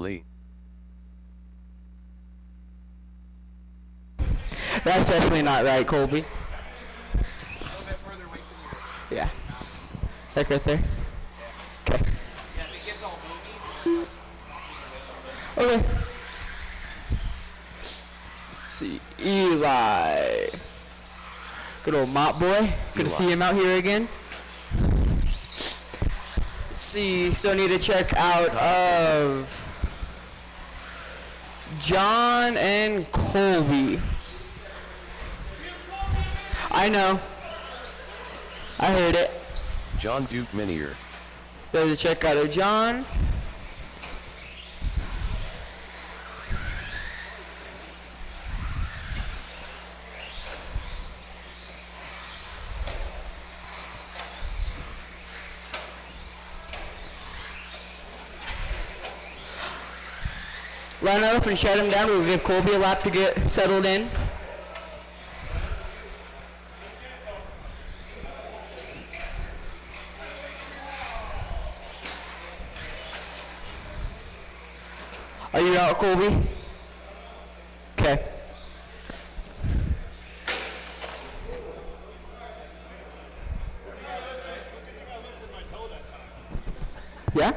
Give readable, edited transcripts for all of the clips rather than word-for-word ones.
Lee. That's definitely not right, Colby. A little bit further away from you. Yeah. Like right there? Okay. Yeah, if it gets all boomy. Okay. Let's see. Eli. Good old mop boy. Good to see him out here again. Let's see. Still need to check out of John and Colby. I know. I heard it. John Duke Minier. There's a check out of John. Line up and shut him down. We'll give Colby a lap to get settled in. Are you out, Colby? Okay. Yeah?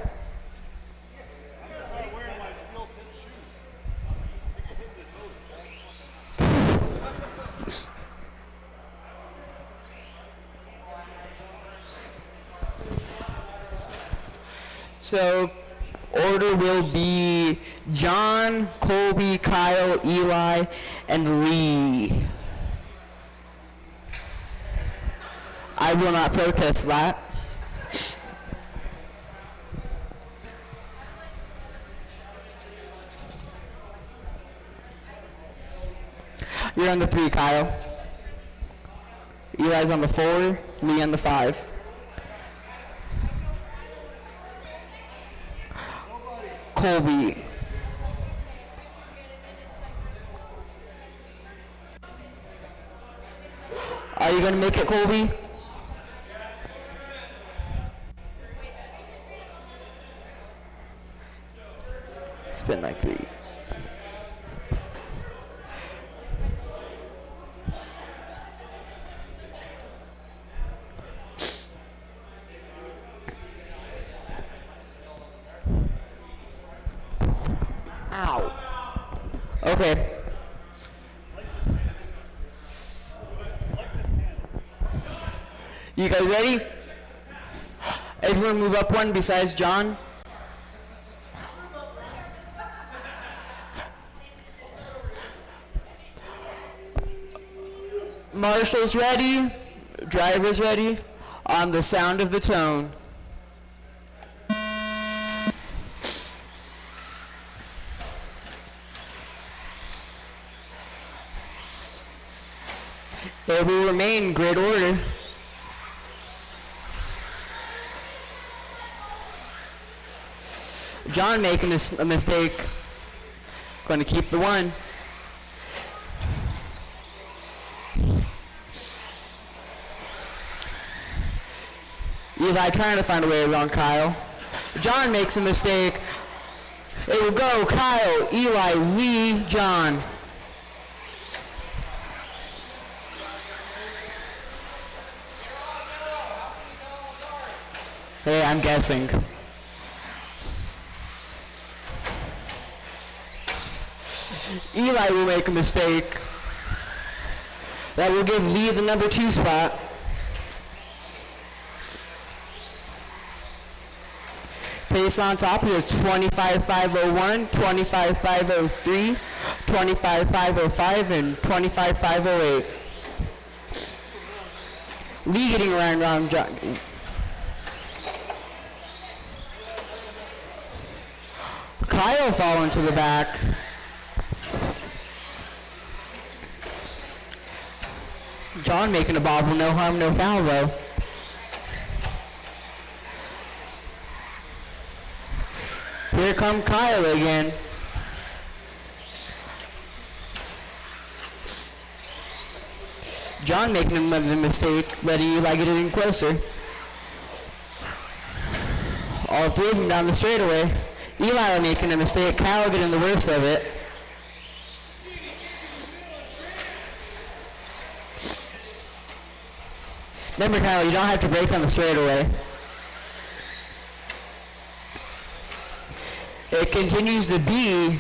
So, order will be John, Colby, Kyle, Eli, and Lee. I will not protest that. You're on the 3, Kyle. Eli's on the 4, Lee on the 5. Colby. Are you gonna make it, Colby? It's been like 3. Ow. Okay. You guys ready? Everyone move up one besides John. Marshall's ready. Driver's ready. On the sound of the tone. They will remain grid order. John making a mistake. Going to keep the 1. Eli trying to find a way around Kyle. John makes a mistake. It will go Kyle, Eli, Lee, John. Hey, I'm guessing. Eli will make a mistake. That will give Lee the number 2 spot. Pace on top is 25.501, 25.503, 25.505, and 25.508. Lee getting around John. Kyle falling to the back. John making a bobble, no harm, no foul though. Here come Kyle again. John making another mistake, letting Eli get it in closer. All 3 of them down the straightaway. Eli making a mistake. Kyle getting the worst of it. Remember, Kyle, you don't have to brake on the straightaway. It continues to be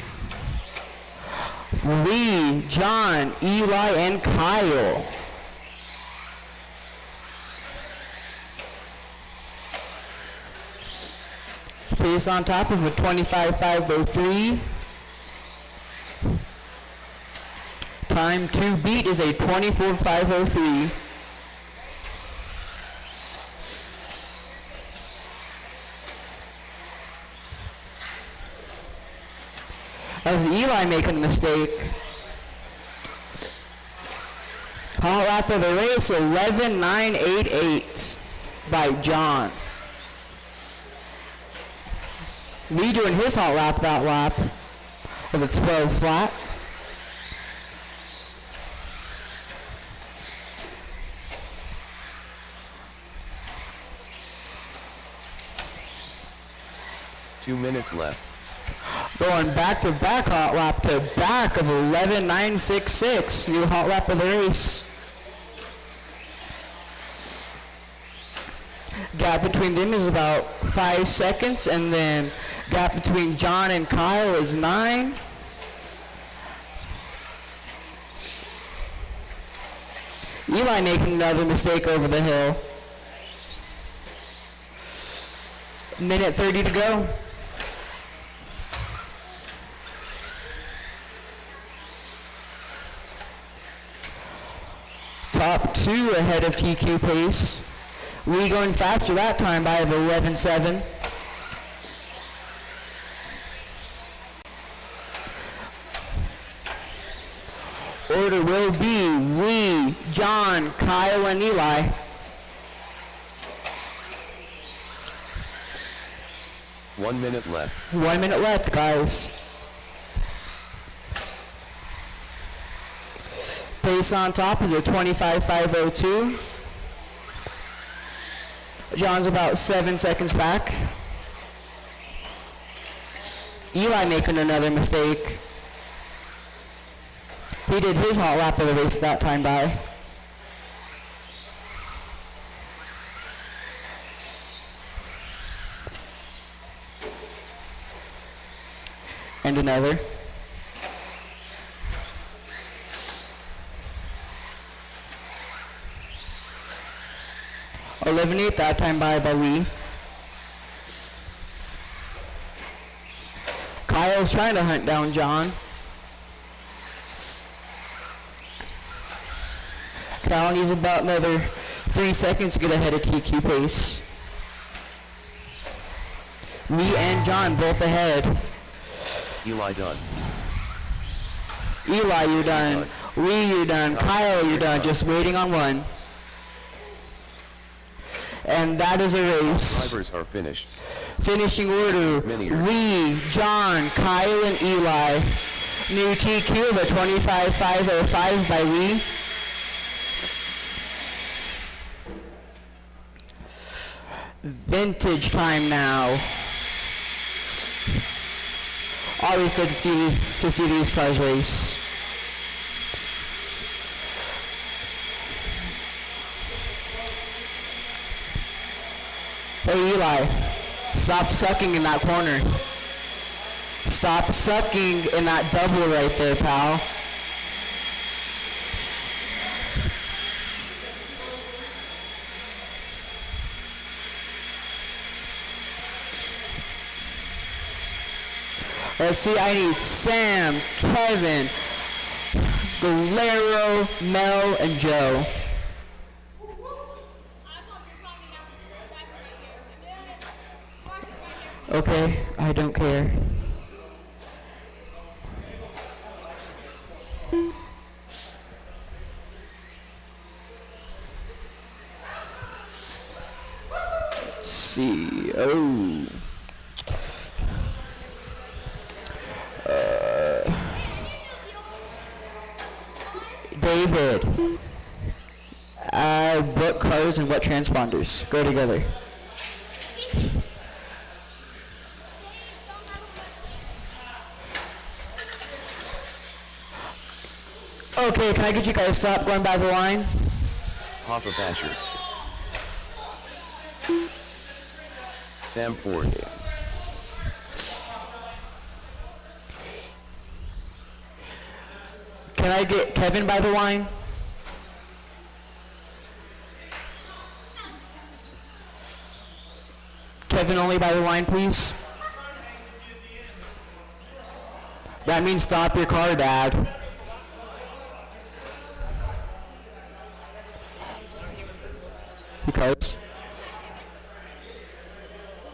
Lee, John, Eli, and Kyle. Pace on top of a 25.503. Time to beat is a 24.503. That was Eli making a mistake. Hot lap of the race, 11.988 by John. Lee doing his hot lap that lap of a 12 flat. Two minutes left. Going back to back hot lap to back of 11.966. New hot lap of the race. Gap between them is about 5 seconds, and then gap between John and Kyle is 9. Eli making another mistake over the hill. Minute 30 to go. Top 2 ahead of TQ pace. Lee going faster that time by 11.7. Order will be Lee, John, Kyle, and Eli. One minute left. 1 minute left, guys. Pace on top is a 25.502. John's about 7 seconds back. Eli making another mistake. He did his hot lap of the race that time by. And another. Eliminate that time by Lee. Kyle's trying to hunt down John. Kyle needs about another 3 seconds to get ahead of TQ pace. Lee and John both ahead. Eli done. Eli, you're done. Lee, you're done. Kyle, you're done. Just waiting on one. And that is a race. Drivers are finished. Finishing order, Minier. Lee, John, Kyle, and Eli. New TQ of a 25.505 by Lee. Vintage time now. Always good to see these cars race. Hey Eli, stop sucking in that corner. Stop sucking in that double right there, pal. Let's see, I need Sam, Kevin, Galero, Mel, and Joe. Okay, I don't care. Let's see. Oh. David. What cars and what transponders go together? Okay, can I get you guys to stop going by the line? Papa Basher. Sam Ford. Can I get Kevin by the line? Kevin only by the line, please. That means stop your car, Dad. Because.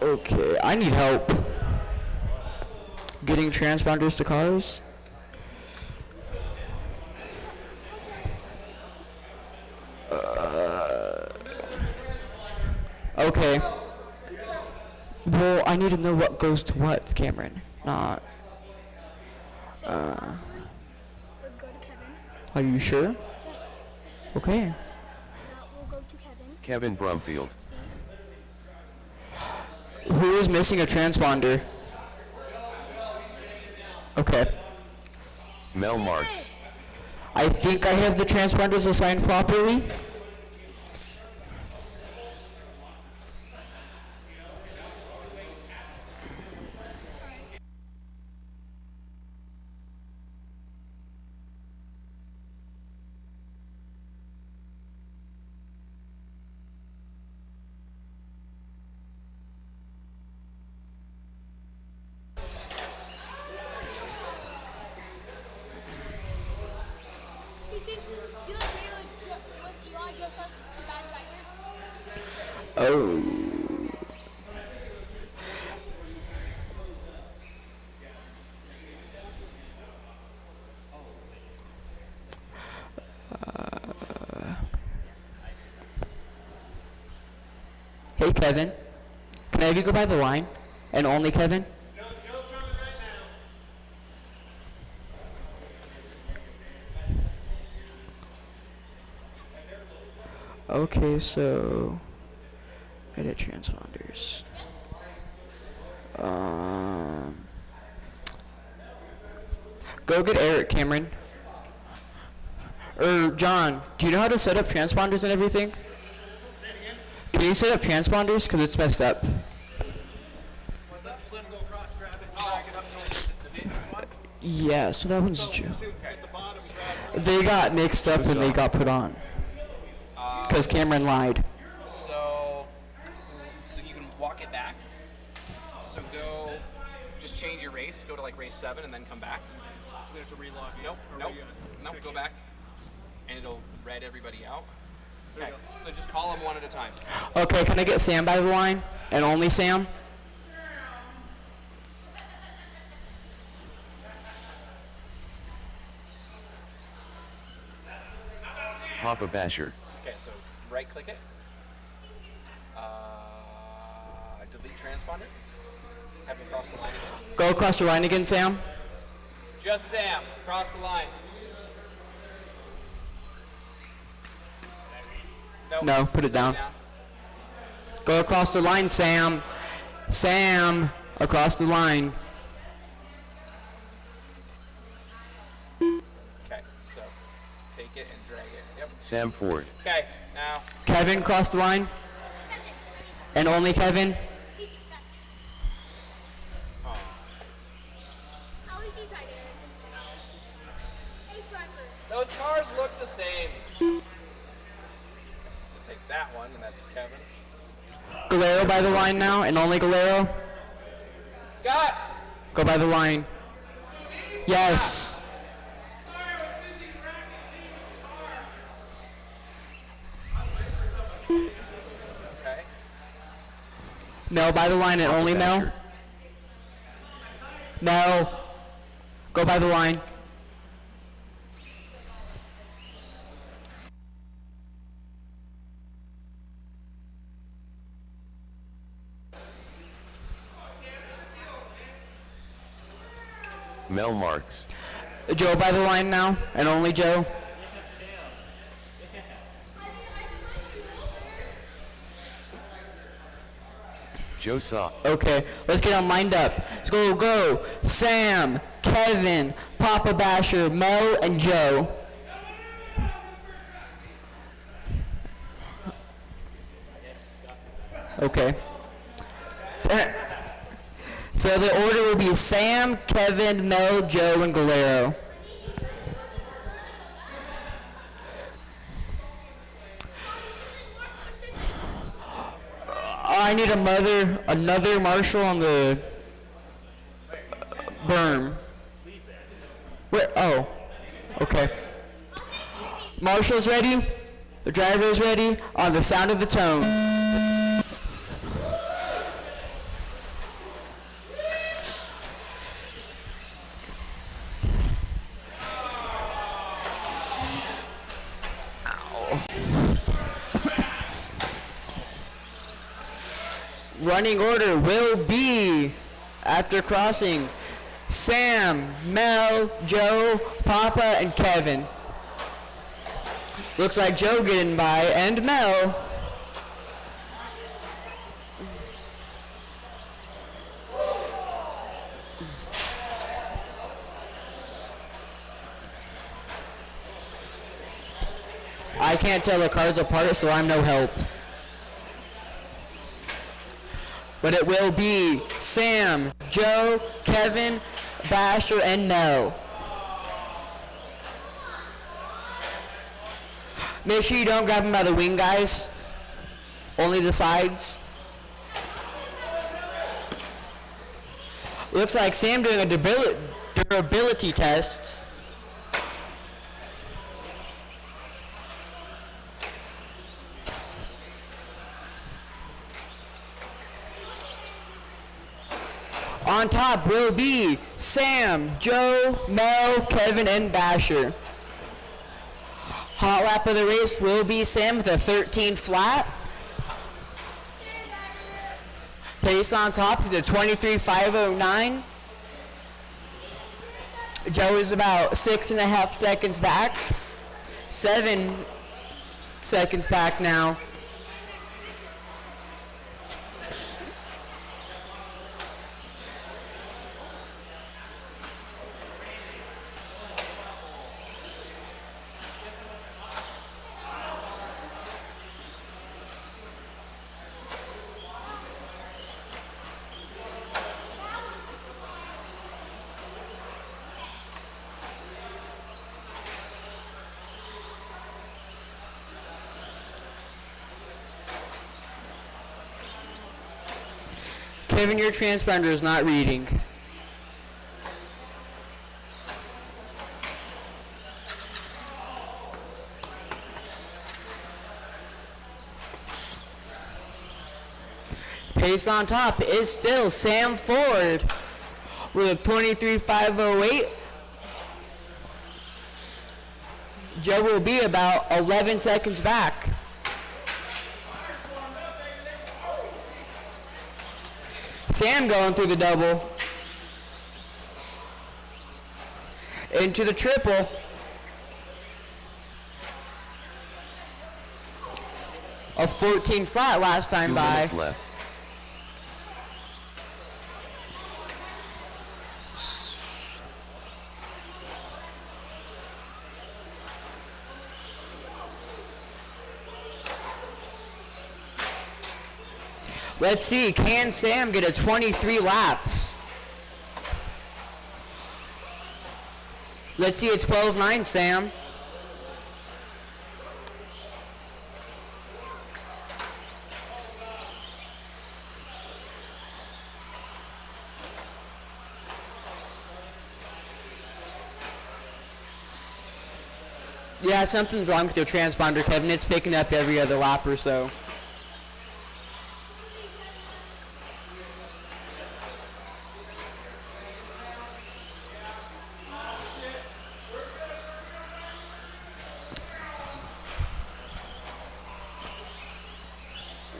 Okay, I need help getting transponders to cars. Okay. Well, I need to know what goes to what, Cameron. Not. Would go to Kevin. Are you sure? Yes. Okay. That will go to Kevin. Kevin Brumfield. Who is missing a transponder? Okay. Mel Marks. I think I have the transponders assigned properly. Oh. Hey, Kevin. Can I have you go by the line? And only Kevin? Joe's coming right now. Okay, so edit transponders. Go get Eric, Cameron. John, do you know how to set up transponders and everything? Can you set up transponders? Because it's messed up. Just let him go across, grab it, drag it up to The vintage one? Yeah, so that one's Joe. at the bottom, grab it. They got mixed up and they got put on. Because Cameron lied. So you can walk it back. So just change your race. Go to like race 7 and then come back. So we have to relog it. Nope, Or nope, we gotta nope. check Go it? back, and it'll red everybody out. There Okay. you go. So just call them one at a time. Okay, can I get Sam by the line? And only Sam? Papa Basher. Okay. So right click it. Delete transponder. Have them cross the line again. Go across the line again, Sam. Just Sam. Cross the line. Nope. No, put it down. Go across the line, Sam. Sam, across the line. Okay. So take it and drag it. Yep. Sam Ford. Okay. Now. Kevin, cross the line. And only Kevin. Those cars look the same. So take that one, and that's Kevin. Galero by the line now, and only Galero. Scott! Go by the line. Yes. Okay. Mel by the line, and only Mel. Basher. Mel. Go by the line. Mel Marks. Joe by the line now, and only Joe. Joe Saw. Okay, let's get them lined up. Let's go. Sam, Kevin, Papa Basher, Mo, and Joe. Okay. So the order will be Sam, Kevin, Mel, Joe, and Galero. I need another marshal on the berm. Where? Oh, okay. Marshal's ready. The driver's ready. On the sound of the tone. Running order will be, after crossing, Sam, Mel, Joe, Papa, and Kevin. Looks like Joe getting by, and Mel. I can't tell the cars apart, so I'm no help. But it will be Sam, Joe, Kevin, Basher, and Mel. Make sure you don't grab them by the wing, guys. Only the sides. Looks like Sam doing a durability test. On top will be Sam, Joe, Mel, Kevin, and Basher. Hot lap of the race will be Sam with a 13 flat. Pace on top is a 23.509. Joe is about 6.5 seconds back. 7 seconds back now. Kevin, your transponder is not reading. Pace on top is still Sam Ford with a 23.508. Joe will be about 11 seconds back. Sam going through the double. Into the triple. A 14 flat last time 2 by. minutes left. Let's see, can Sam get a 23 lap? Let's see a 12.9, Sam. Yeah, something's wrong with your transponder, Kevin. It's picking up every other lap or so.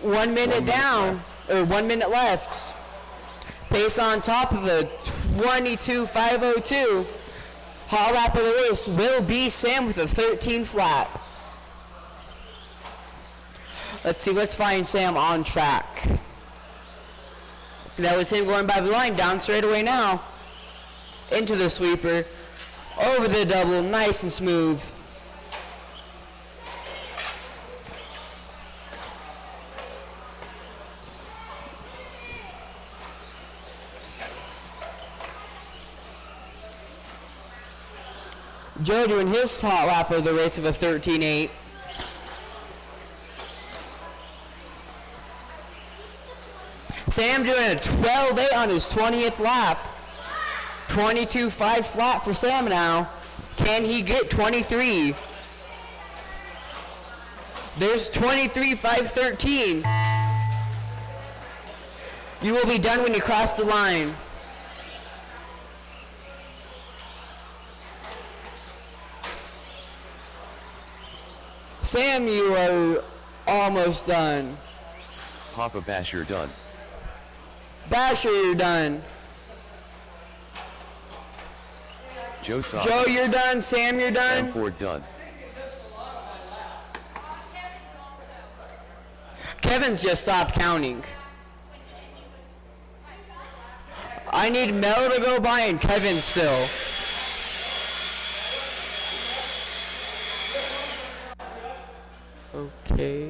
One minute down, or 1 minute left. Pace on top of a 22.502. Hot lap of the race will be Sam with a 13 flat. Let's see, let's find Sam on track. That was him going by the line, down straight away now. Into the sweeper, over the double, nice and smooth. Joe doing his hot lap of the race of a 13.8. Sam doing a 12.8 on his 20th lap. 22.5 flat for Sam now. Can he get 23? There's 23.513. You will be done when you cross the line. Sam, you are almost done. Papa Basher done. Basher, you're done. Joe Sock. Joe, you're done. Sam, you're done. Ford done. Kevin's just stopped counting. I need Mel to go by and Kevin still. Okay.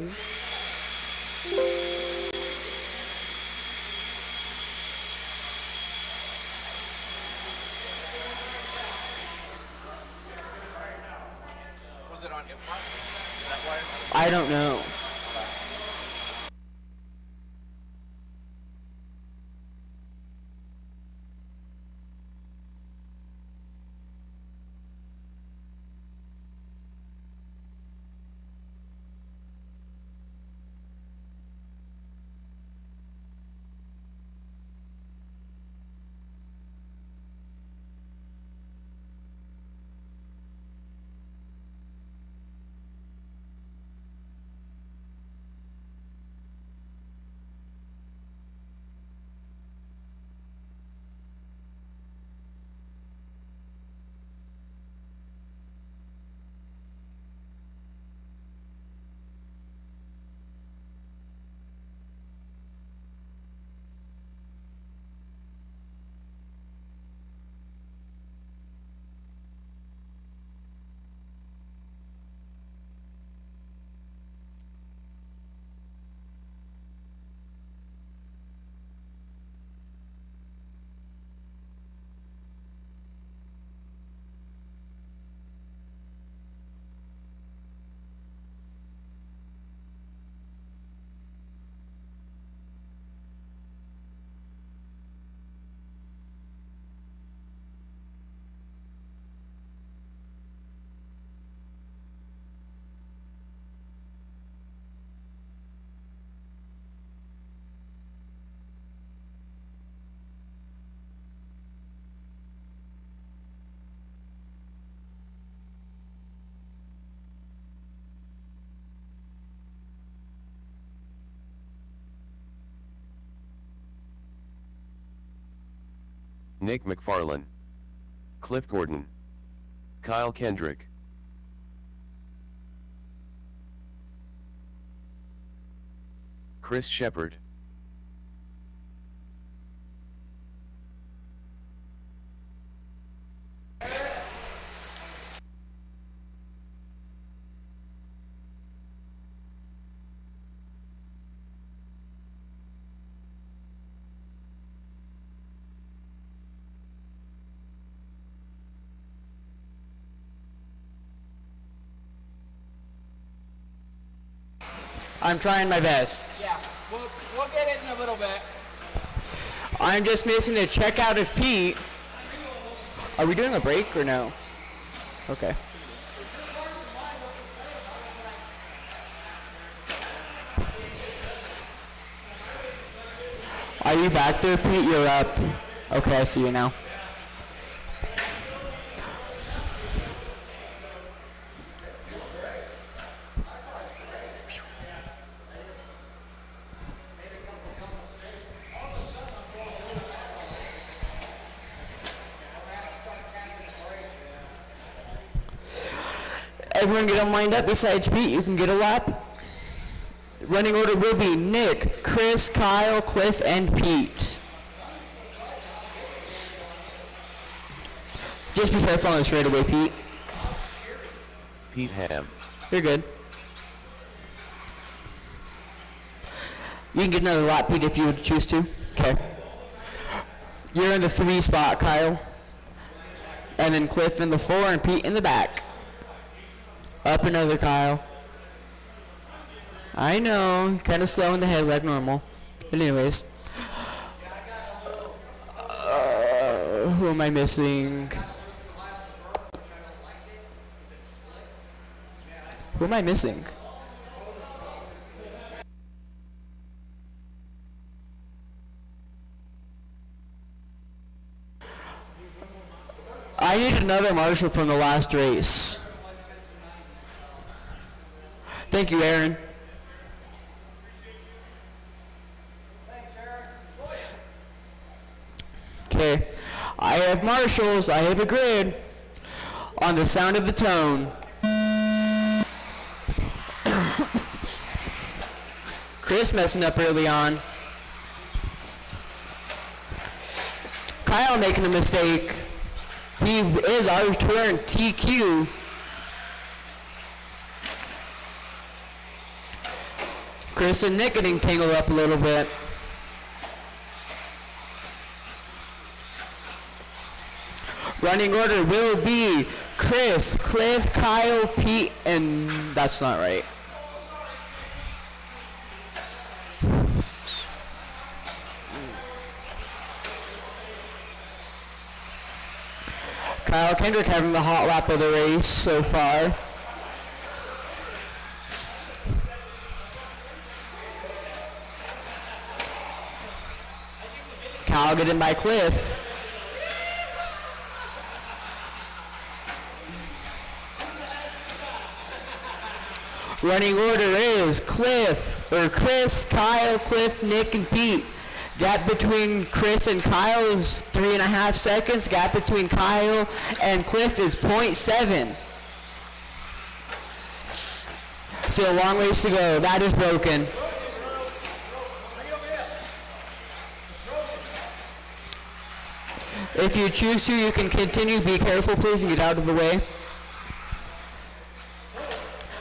Was it on MHOR? Is that why? I don't know. Nick McFarlane. Cliff Gordon. Kyle Kendrick. Chris Shepard. I'm trying my best. Yeah, we'll get it in a little bit. I'm just missing the checkout of Pete. Are we doing a break or no? Okay. Are you back there, Pete? You're up. Okay, I see you now. Everyone get them lined up besides Pete. You can get a lap. Running order will be Nick, Chris, Kyle, Cliff, and Pete. Just be careful on the straightaway, Pete. Pete Ham. You're good. You can get another lap, Pete, if you would choose to. Okay. You're in the 3 spot, Kyle. And then Cliff in the 4 and Pete in the back. Up another Kyle. I know, kind of slow in the head like normal. But anyways. Who am I missing? Who am I missing? I need another marshal from the last race. Thank you, Aaron. Okay, I have marshals, I have a grid on the sound of the tone. Chris messing up early on. Kyle making a mistake. He is our turn TQ. Chris and Nick getting tangled up a little bit. Running order will be Chris, Cliff, Kyle, Pete, and that's not right. Kyle Kendrick having the hot lap of the race so far. Kyle getting by Cliff. Running order is Chris, Kyle, Cliff, Nick, and Pete. Gap between Chris and Kyle is 3.5 seconds. Gap between Kyle and Cliff is 0.7. So a long ways to go. That is broken. If you choose to, you can continue. Be careful, please, and get out of the way.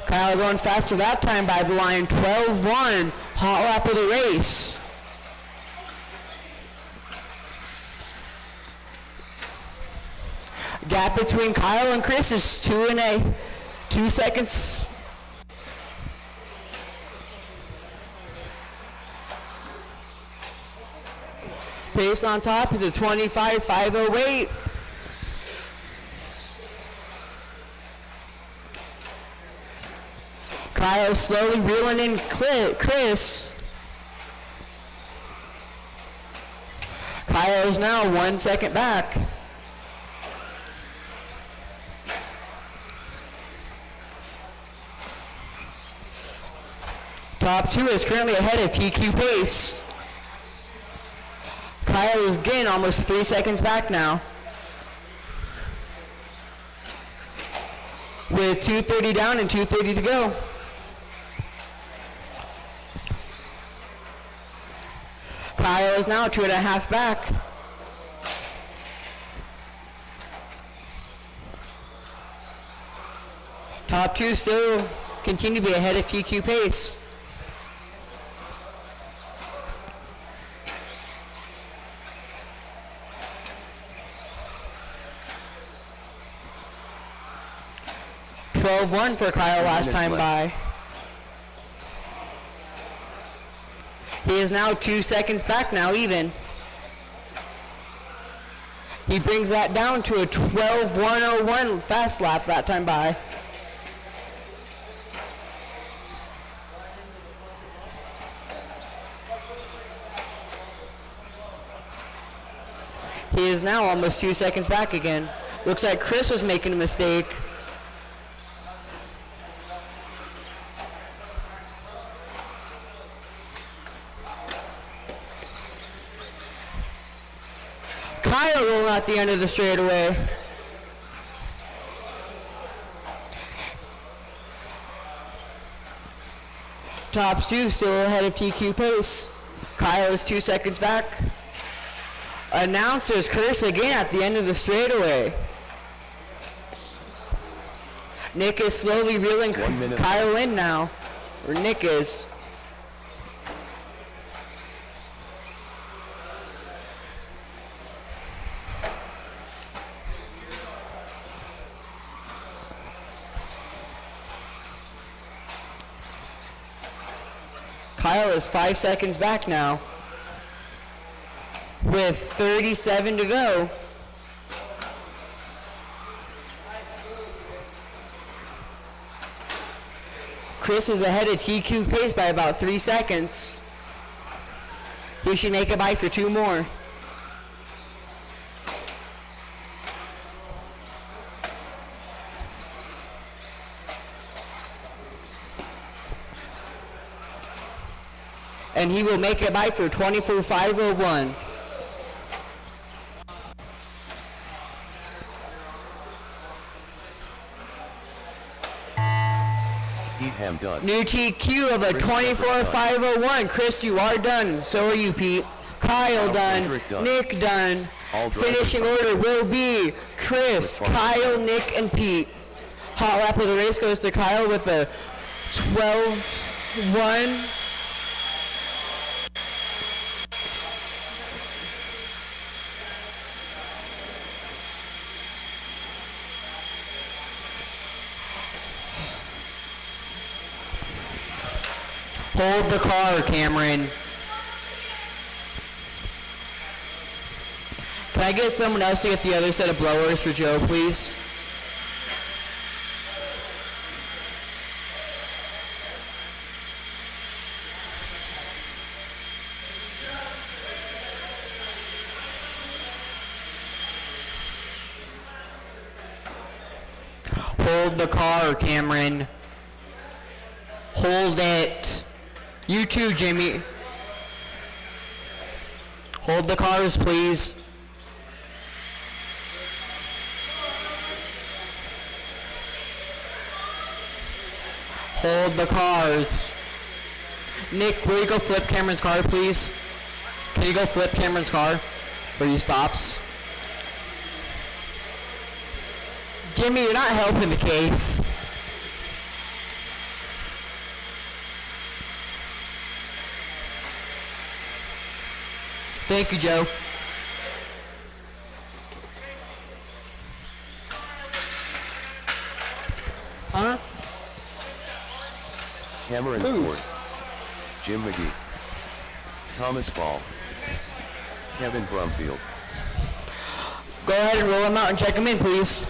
Kyle going faster that time by the line. 12-1. Hot lap of the race. Gap between Kyle and Chris is 2 seconds. Pace on top is a 25.508. Kyle slowly reeling in Chris. Kyle is now 1 second back. Top 2 is currently ahead of TQ pace. Kyle is again almost 3 seconds back now. With 2:30 down and 2:30 to go. Kyle is now 2.5 back. Top 2 still continue to be ahead of TQ pace. (12-1) for Kyle last time by. He is now 2 seconds back now, even. He brings that down to a 12.101 fast lap that time by. He is now almost 2 seconds back again. Looks like Chris was making a mistake. Kyle rolling out the end of the straightaway. Top 2 still ahead of TQ pace. Kyle is 2 seconds back. Announcers curse again at the end of the straightaway. Nick is slowly reeling Kyle in now. Or Nick is. Kyle is 5 seconds back now with 37 to go. Chris is ahead of TQ pace by about 3 seconds. He should make a bite for 2 more. And he will make a bite for 24.501. Pete Ham done. New TQ of a 24.501. Chris, you are done. So are you, Pete. Kyle done. Kendrick done. Nick done. All drivers Finishing done. order will be Chris, Kyle, Nick, and Pete. Hot lap of the race goes to Kyle with a 12.1. Hold the car, Cameron. Can I get someone else to get the other set of blowers for Joe, please? Hold the car, Cameron. Hold it. You too, Jimmy. Hold the cars, please. Hold the cars. Nick, will you go flip Cameron's car, please? Can you go flip Cameron's car where he stops? Jimmy, you're not helping the case. Thank you, Joe. Huh? Cameron Who? Ford. Jim McGee. Thomas Ball. Kevin Brumfield. Go ahead and roll them out and check them in, please.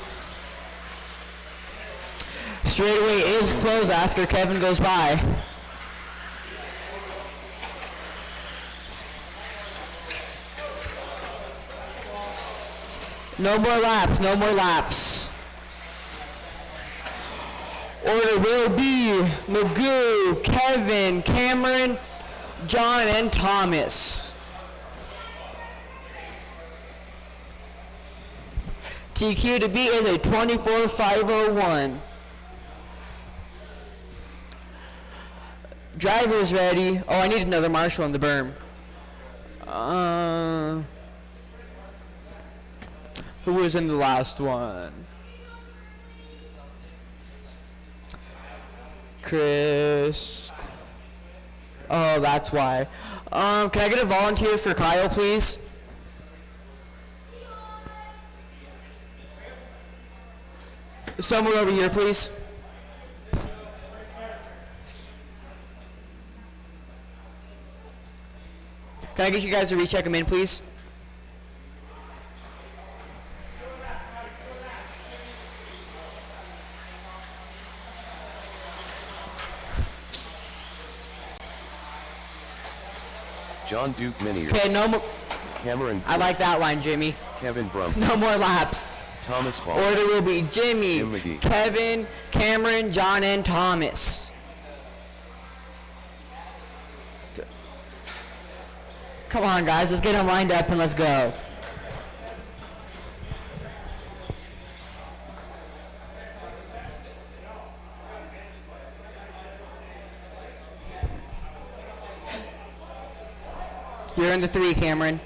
Straightaway is closed after Kevin goes by. No more laps, no more laps. Order will be Magoo, Kevin, Cameron, John, and Thomas. TQ to beat is a 24.501. Driver's ready. Oh, I need another marshal on the berm. Who was in the last one? Chris. Oh, that's why. Can I get a volunteer for Kyle, please? Somewhere over here, please. Can I get you guys to recheck him in, please? John Duke Minier. Okay, no more. Cameron I like that line, Jimmy. Kevin Brumfield. No more laps. Thomas Ball. Order will be Jimmy, Jim McGee. Kevin, Cameron, John, and Thomas. Come on, guys. Let's get them lined up and let's go. You're in the 3, Cameron.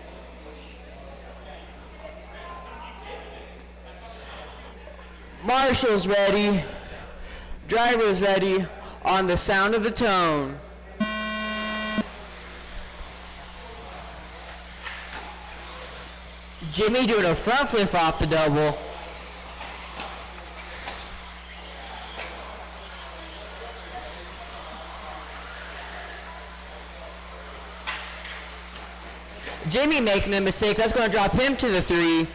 Marshal's ready. Driver's ready. On the sound of the tone. Jimmy doing a front flip off the double. Jimmy making a mistake. That's going to drop him to the 3.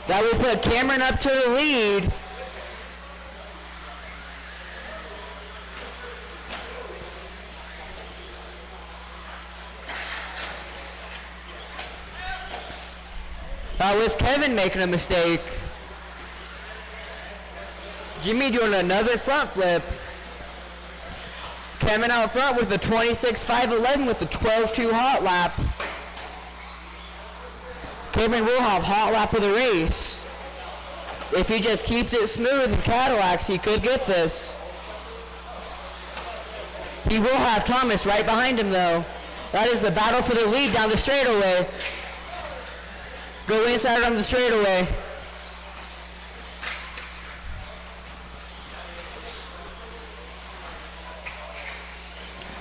That will put Cameron up to the lead. That was Kevin making a mistake. Jimmy doing another front flip. Kevin out front with the 26.511 with the 12.2 hot lap. Kevin will have hot lap of the race. If he just keeps it smooth and Cadillacs, he could get this. He will have Thomas right behind him though. That is the battle for the lead down the straightaway. Go inside on the straightaway.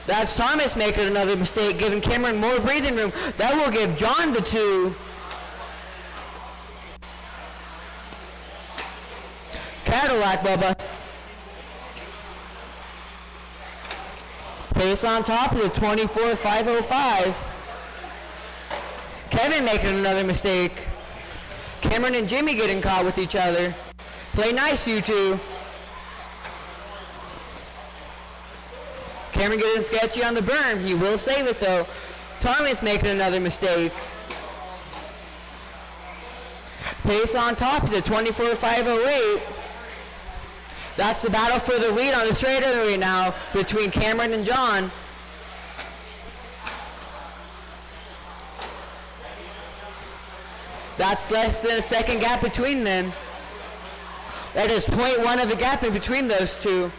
That's Thomas making another mistake, giving Cameron more breathing room. That will give John the 2. Cadillac, Bubba. Pace on top of the 24.505. Kevin making another mistake. Cameron and Jimmy getting caught with each other. Play nice, you two. Cameron getting sketchy on the berm. He will save it though. Thomas making another mistake. Pace on top of the 24.508. That's the battle for the lead on the straightaway now between Cameron and John. That's less than a second gap between them. That is 0.1 of a gap in between those two.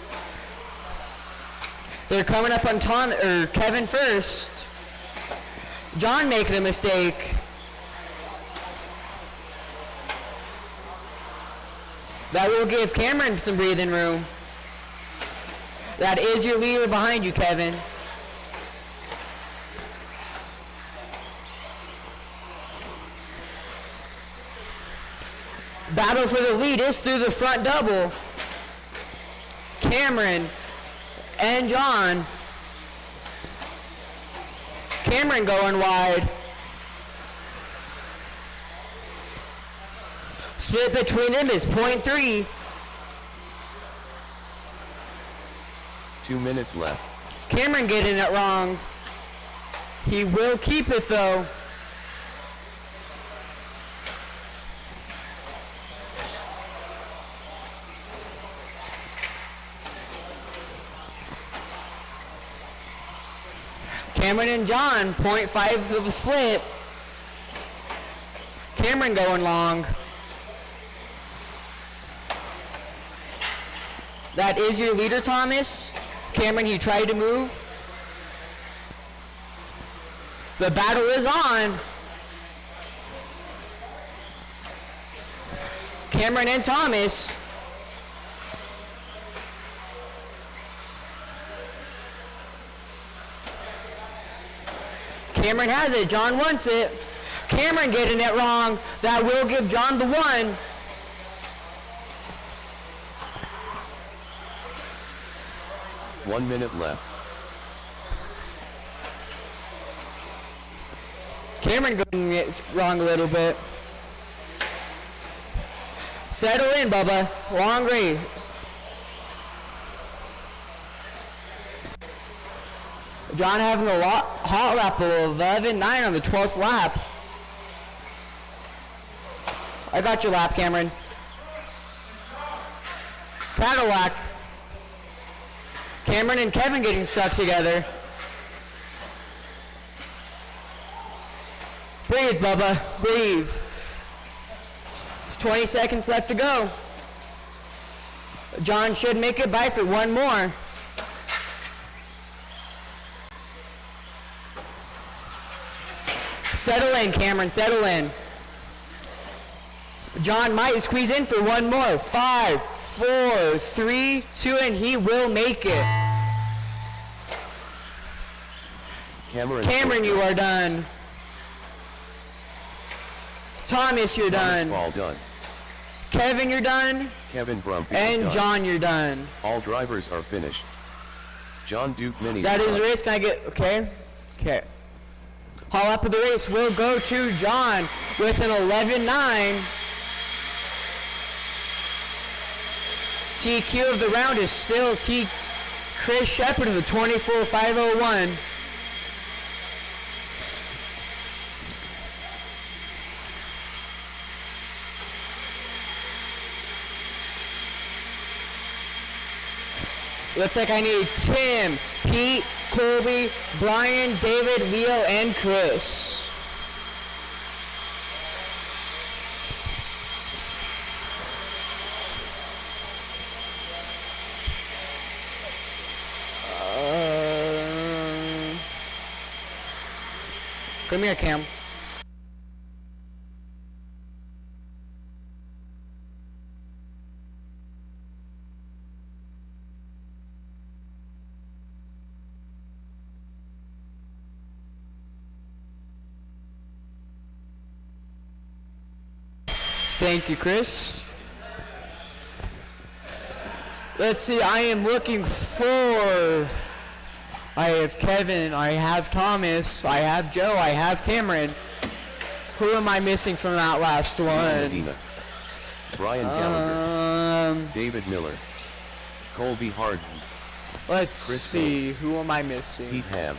They're coming up on Kevin first. John making a mistake. That will give Cameron some breathing room. That is your leader behind you, Kevin. Battle for the lead is through the front double. Cameron and John. Cameron going wide. Split between them is 0.3. 2 minutes left. Cameron getting it wrong. He will keep it though. Cameron and John, 0.5 of a split. Cameron going long. That is your leader, Thomas. Cameron, he tried to move. The battle is on. Cameron and Thomas. Cameron has it. John wants it. Cameron getting it wrong. That will give John the 1. One minute left. Cameron getting it wrong a little bit. Settle in, Bubba. Long race. John having the hot lap of 11.9 on the 12th lap. I got your lap, Cameron. Cadillac. Cameron and Kevin getting stuck together. Breathe, Bubba. Breathe. 20 seconds left to go. John should make it by for one more. Settle in, Cameron. Settle in. John might squeeze in for one more. 5, 4, 3, 2, and he will make it. Cameron, you are done. Thomas, you're done. All done. Kevin, you're done. Kevin Brumpy And done. John, you're done. All drivers are finished. John Duke Mini. That is the race. Can I get, okay? Okay. Hall up of the race will go to John with an 11.9. TQ of the round is still Chris Shepard of the 24.501. Looks like I need Tim, Pete, Colby, Brian, David, Leo, and Chris. Come here, Cam. Thank you, Chris. Let's see, I am looking for... I have Kevin, I have Thomas, I have Joe, I have Cameron. Who am I missing from that last one? Medina, Brian Gallagher, David Miller, Colby Harden, Let's Chris see, who am I missing? Pete Ham,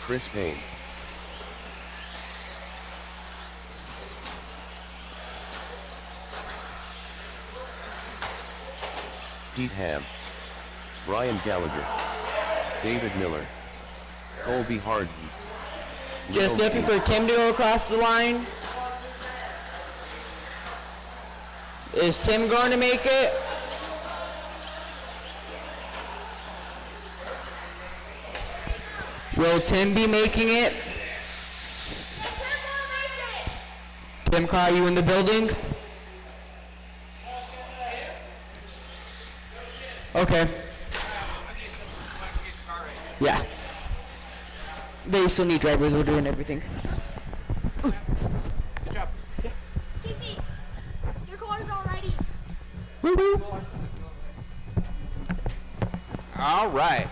Chris Payne, Pete Ham, Brian Gallagher, David Miller, Colby Harden. Just looking for Tim to go across the line. Is Tim going to make it? Will Tim be making it? Tim Carr, you in the building? Okay. Yeah. They still need drivers. We're doing everything. Good job. Casey, your car's all ready. Woo-woo. All right.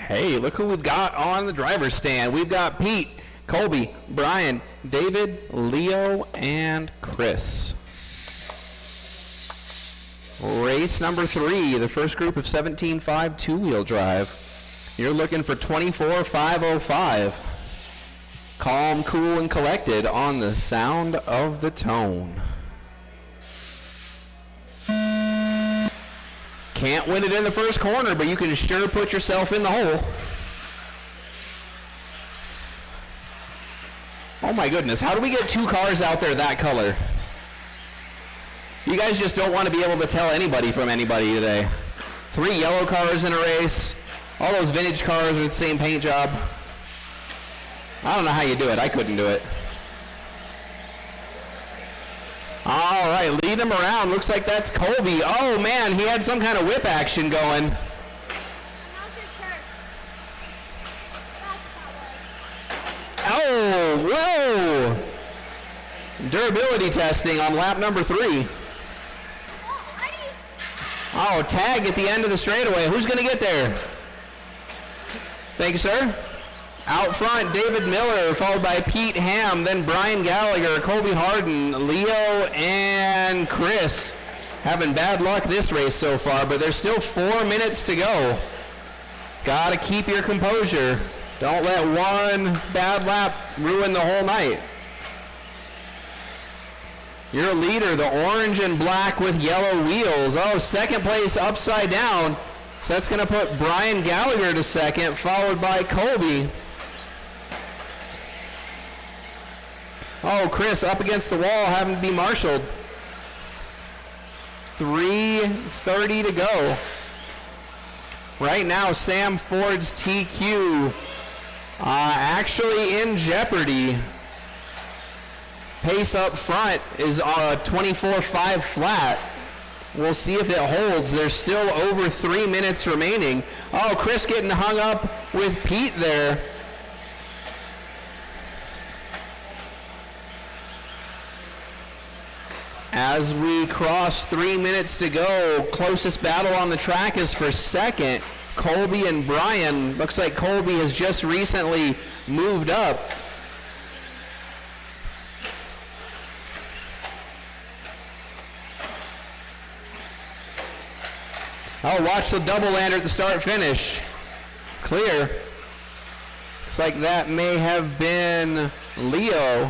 Hey, look who we've got on the driver's stand. We've got Pete, Colby, Brian, David, Leo, and Chris. Race number 3, the first group of 17.5 two-wheel drive. You're looking for 24.505. Calm, cool, and collected on the sound of the tone. Can't win it in the first corner, but you can sure put yourself in the hole. Oh my goodness, how do we get 2 cars out there that color? You guys just don't want to be able to tell anybody from anybody today. 3 yellow cars in a race. All those vintage cars with the same paint job. I don't know how you do it. I couldn't do it. All right, lead him around. Looks like that's Colby. Oh man, he had some kind of whip action going. Now it's his turn. That's that way. Oh, whoa! Durability testing on lap number 3. Oh, ready? Oh, tag at the end of the straightaway. Who's going to get there? Thank you, sir. Out front, David Miller, followed by Pete Ham, then Brian Gallagher, Colby Harden, Leo, and Chris. Having bad luck this race so far, but there's still 4 minutes to go. Gotta keep your composure. Don't let one bad lap ruin the whole night. Your leader, the orange and black with yellow wheels. Oh, second place upside down. So that's going to put Brian Gallagher to second, followed by Colby. Oh, Chris up against the wall, having to be marshaled. 3:30 to go. Right now, Sam Ford's TQ actually in jeopardy. Pace up front is 24.5 flat. We'll see if it holds. There's still over 3 minutes remaining. Oh, Chris getting hung up with Pete there. As we cross 3 minutes to go, closest battle on the track is for second. Colby and Brian. Looks like Colby has just recently moved up. Oh, watch the double lander at the start finish. Clear. Looks like that may have been Leo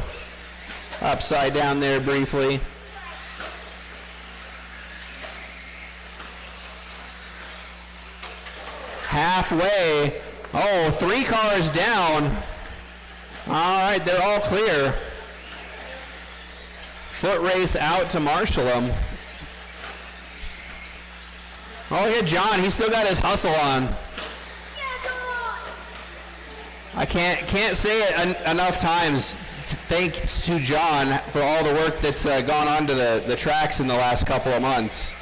upside down there briefly. Halfway. Oh, 3 cars down. All right, they're all clear. Foot race out to marshal them. Oh, look at John. He's still got his hustle on. I can't say it enough times. Thanks to John for all the work that's gone on to the tracks in the last couple of months.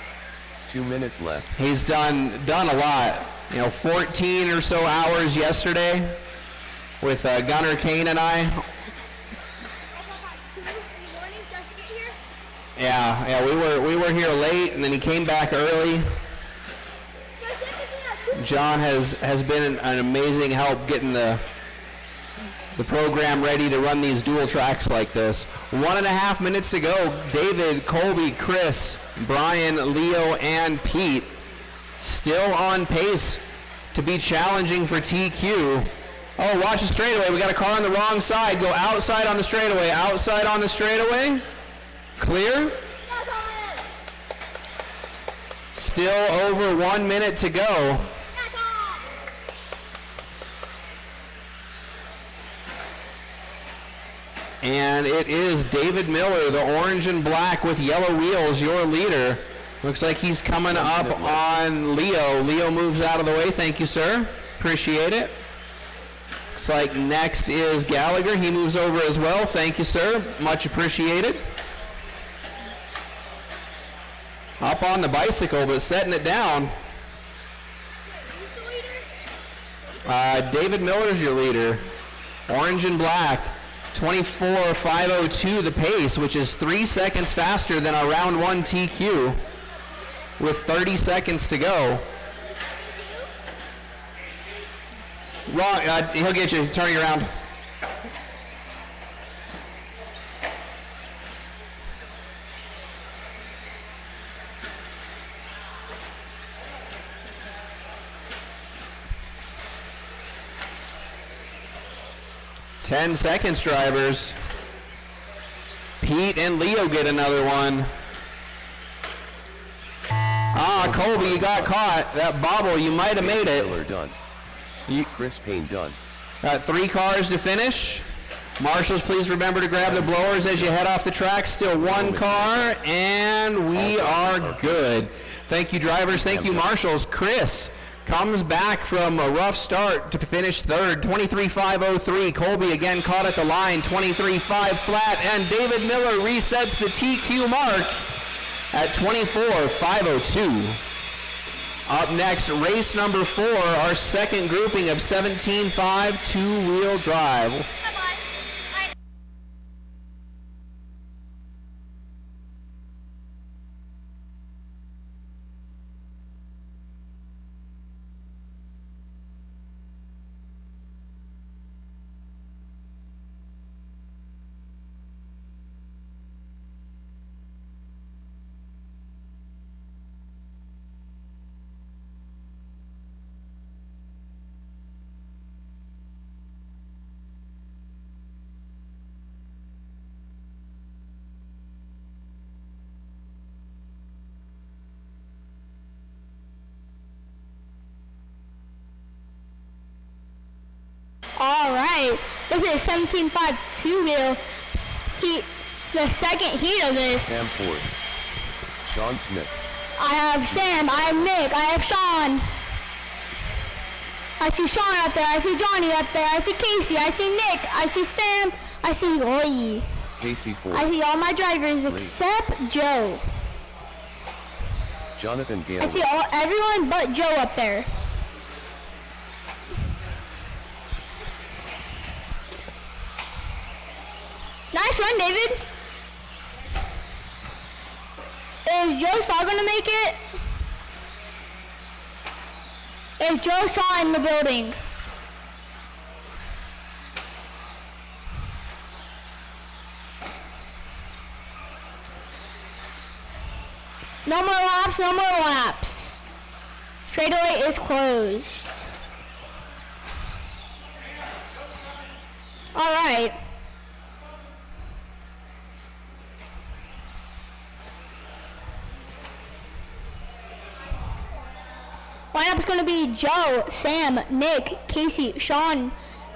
2 minutes left. He's done a lot. 14 or so hours yesterday with Gunnar Kane and I. Yeah, we were here late, and then he came back early. John has been an amazing help getting the program ready to run these dual tracks like this. 1.5 minutes to go. David, Colby, Chris, Brian, Leo, and Pete still on pace to be challenging for TQ. Oh, watch the straightaway. We got a car on the wrong side. Go outside on the straightaway. Outside on the straightaway. Clear. Still over 1 minute to go. And it is David Miller, the orange and black with yellow wheels, your leader. Looks like he's coming up on Leo. Leo moves out of the way. Thank you, sir. Appreciate it. Looks like next is Gallagher. He moves over as well. Thank you, sir. Much appreciated. Up on the bicycle, but setting it down. David Miller's your leader. Orange and black. 24.502 the pace, which is 3 seconds faster than our round 1 TQ with 30 seconds to go. Wrong, he'll get you, turning around. Ten seconds, drivers. Pete and Leo get another one. Ah, Colby, you got caught. That bobble, you might have made it. Miller done. Chris Payne done. Got 3 cars to finish. Marshals, please remember to grab the blowers as you head off the track. Still 1 car, and we are good. Thank you, drivers. Thank you, marshals. Chris comes back from a rough start to finish third, 23.503. Colby again caught at the line, 23.5 flat, and David Miller resets the TQ mark at 24.502. Up next, race number 4, our second grouping of 17.5 two-wheel drive. All right, this is 17.5 two-wheel heat, the second heat of this. Sam Ford. Sean Smith. I have Sam, I have Nick, I have Sean. I see Sean up there, I see Johnny up there, I see Casey, I see Nick, I see Sam, I see Lee. Casey Ford. I see all my drivers except Joe. Jonathan Gale. I see everyone but Joe up there. Nice run, David. Is Joe Shaw gonna make it? Is Joe Shaw in the building? No more laps, no more laps. Straightaway is closed. All right. Lineup's going to be Joe, Sam, Nick, Casey, Sean,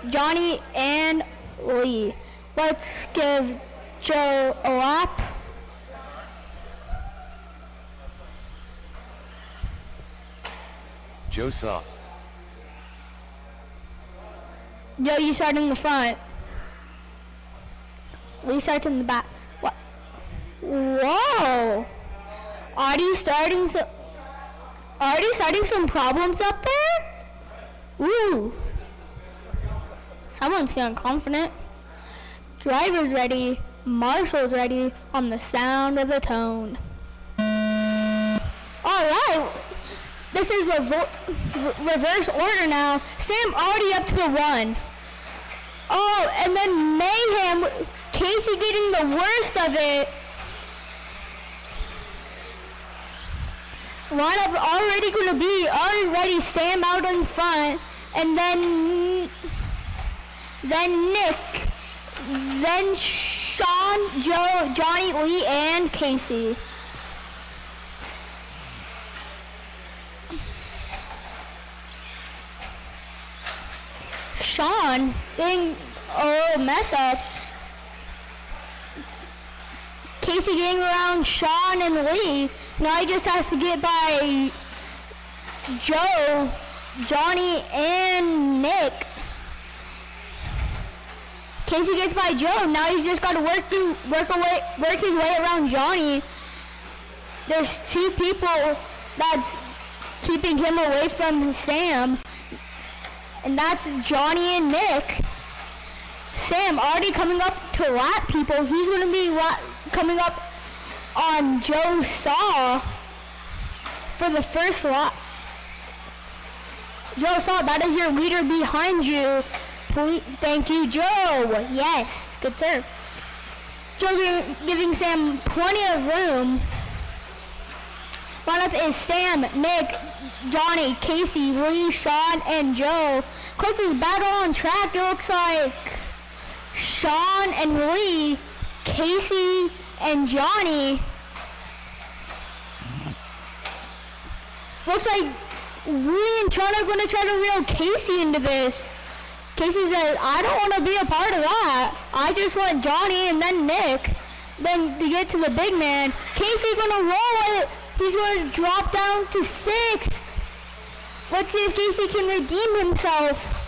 Johnny, and Lee. Let's give Joe a lap. Joe Saw. Joe, you start in the front. Lee starts in the back. What? Whoa! Already starting some problems up there? Ooh. Someone's feeling confident. Driver's ready. Marshall's ready on the sound of the tone. All right. This is reverse order now. Sam already up to the run. Oh, and then Mayhem, Casey getting the worst of it. Lineup already going to be already Sam out in front, and then Nick, then Sean, Joe, Johnny, Lee, and Casey. Sean getting a little mess up. Casey getting around Sean and Lee. Now he just has to get by Joe, Johnny, and Nick. Casey gets by Joe. Now he's just got to work his way around Johnny. There's two people that's keeping him away from Sam, and that's Johnny and Nick. Sam already coming up to lap people. He's going to be coming up on Joe Saw for the first lap. Joe Saw, that is your leader behind you. Please, thank you, Joe. Yes, good serve. Joe giving Sam plenty of room. Lineup is Sam, Nick, Johnny, Casey, Lee, Sean, and Joe. Closest battle on track, it looks like Sean and Lee, Casey, and Johnny. Looks like Lee and Sean are going to try to reel Casey into this. Casey says, I don't want to be a part of that. I just want Johnny and then Nick. Then to get to the big man. Casey's going to roll it. He's going to drop down to 6. Let's see if Casey can redeem himself.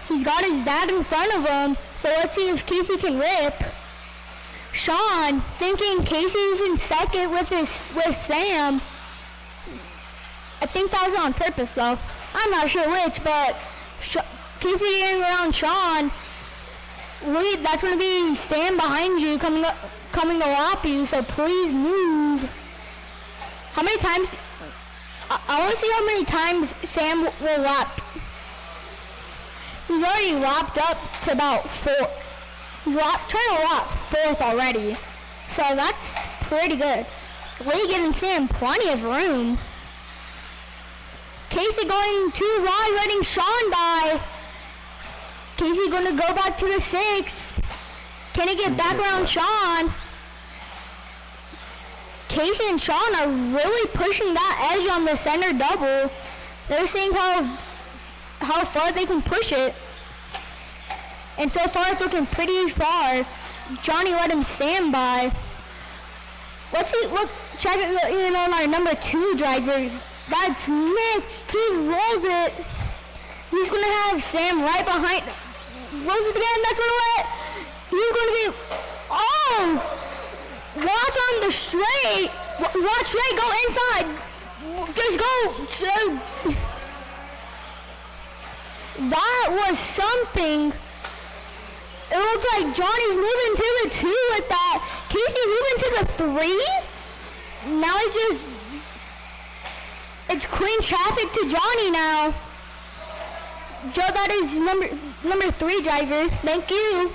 He's got his dad in front of him, so let's see if Casey can rip. Sean, thinking Casey's in second with Sam. I think that was on purpose, though. I'm not sure which, but Casey getting around Sean. Really, that's going to be Sam behind you, coming to lap you, so please move. How many times? I want to see how many times Sam will lap. He's already lapped up to about 4. He's trying to lap 4th already, so that's pretty good. Lee giving Sam plenty of room. Casey going too wide, letting Sean by. Casey going to go back to the 6th. Can he get back around Sean? Casey and Sean are really pushing that edge on the center double. They're seeing how far they can push it. And so far it's looking pretty far. Johnny let him stand by. Let's see, check it on our number 2 driver. That's Nick. He rolls it. He's going to have Sam right behind. Rolls it again. That's going to let. He's going to get. Oh! Watch on the straight. Watch straight. Go inside. Just go. That was something. It looks like Johnny's moving to the 2 with that. Casey moving to the 3. Now it's clean traffic to Johnny now. Joe, that is number 3 driver. Thank you.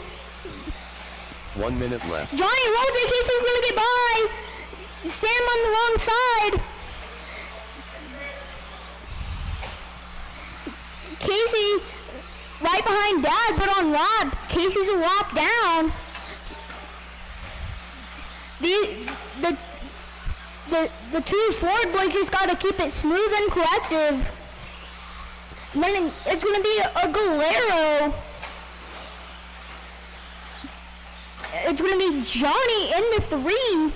1 minute left. Johnny rolls it. Casey's gonna get by. Sam on the wrong side. Casey right behind Dad, but on Rob. Casey's a lap down. The two Ford boys just gotta keep it smooth and collective. And then it's gonna be a Galero. It's gonna be Johnny in the 3.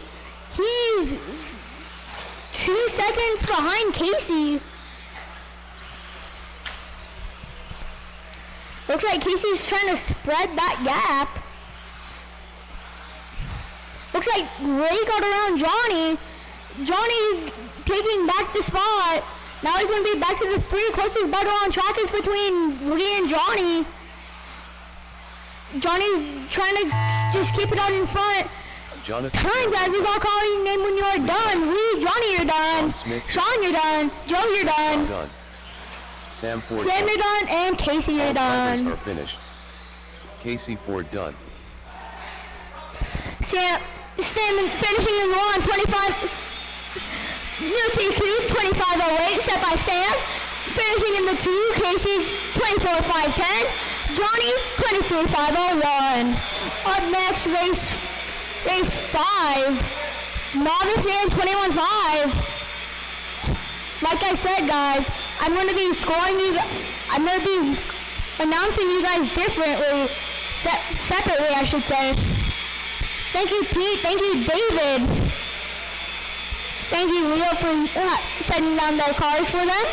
He's 2 seconds behind Casey. Looks like Casey's trying to spread that gap. Looks like Ray got around Johnny. Johnny taking back the spot. Now he's going to be back to the 3. Closest battle on track is between Lee and Johnny. Johnny's trying to just keep it out in front. Jonathan. Time drivers all calling your name when you're done. Lee, Johnny, you're done. Sean, you're done. Joe, you're done. Done. Sam Ford. Sam, you're done. And Casey, you're All drivers done. are finished. Casey Ford done. Sam finishing in 1:25. New TQ 25:08 set by Sam. Finishing in the 2. Casey 24:510. Johnny 23:501. Up next, race 5. Novice in 21:5. Like I said, guys, I'm going to be scoring you. I'm going to be announcing you guys differently, separately, I should say. Thank you, Pete. Thank you, David. Thank you, Leo, for setting down their cars for them.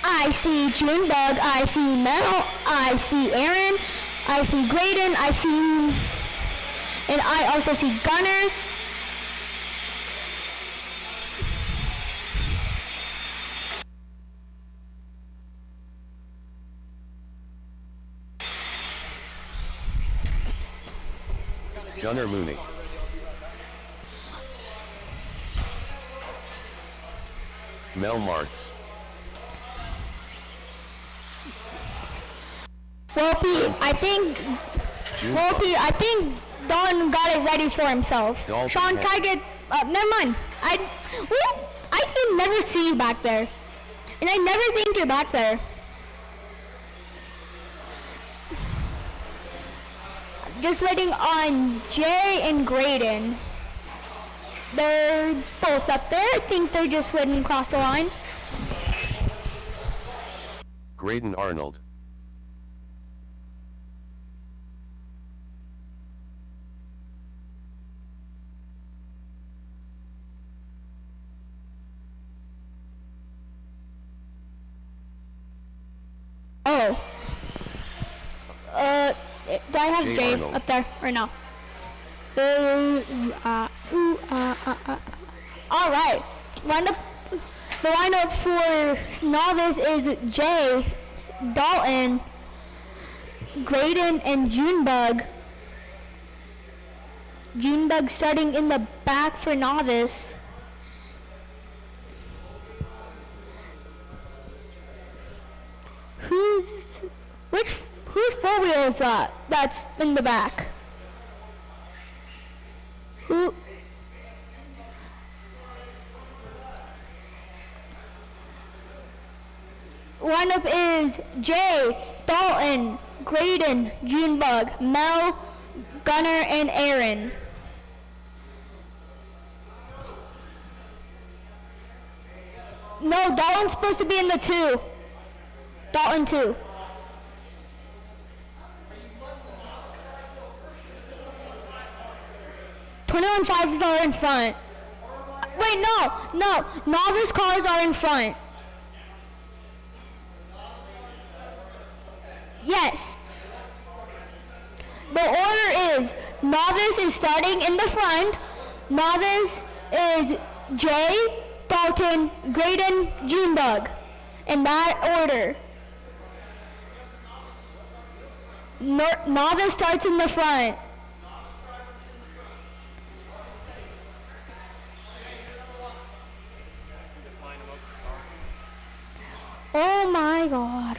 I see Junebug. I see Mel. I see Aaron. I see Graydon. And I also see Gunner. Gunnar Mooney. Mel Marks. Wolfie, I think Don got it ready for himself. Dalton Sean, can I get, never mind. I can never see you back there. And I never think you're back there. Just waiting on Jay and Graydon. They're both up there. I think they're just waiting across the line. Graydon Arnold. Oh. Do I have Jay Jay Arnold. up there or no? All right. The lineup for novice is Jay, Dalton, Graydon, and Junebug. Junebug starting in the back for novice. Whose 4-wheel is that? That's in the back. Who? Lineup is Jay, Dalton, Graydon, Junebug, Mel, Gunner, and Aaron. No, Dalton's supposed to be in the 2. Dalton 2. $21.5 are in front. Wait, no. Novice cars are in front. Yes. The order is novice is starting in the front. Novice is Jay, Dalton, Graydon, Junebug. In that order. Novice starts in the front. Oh my God.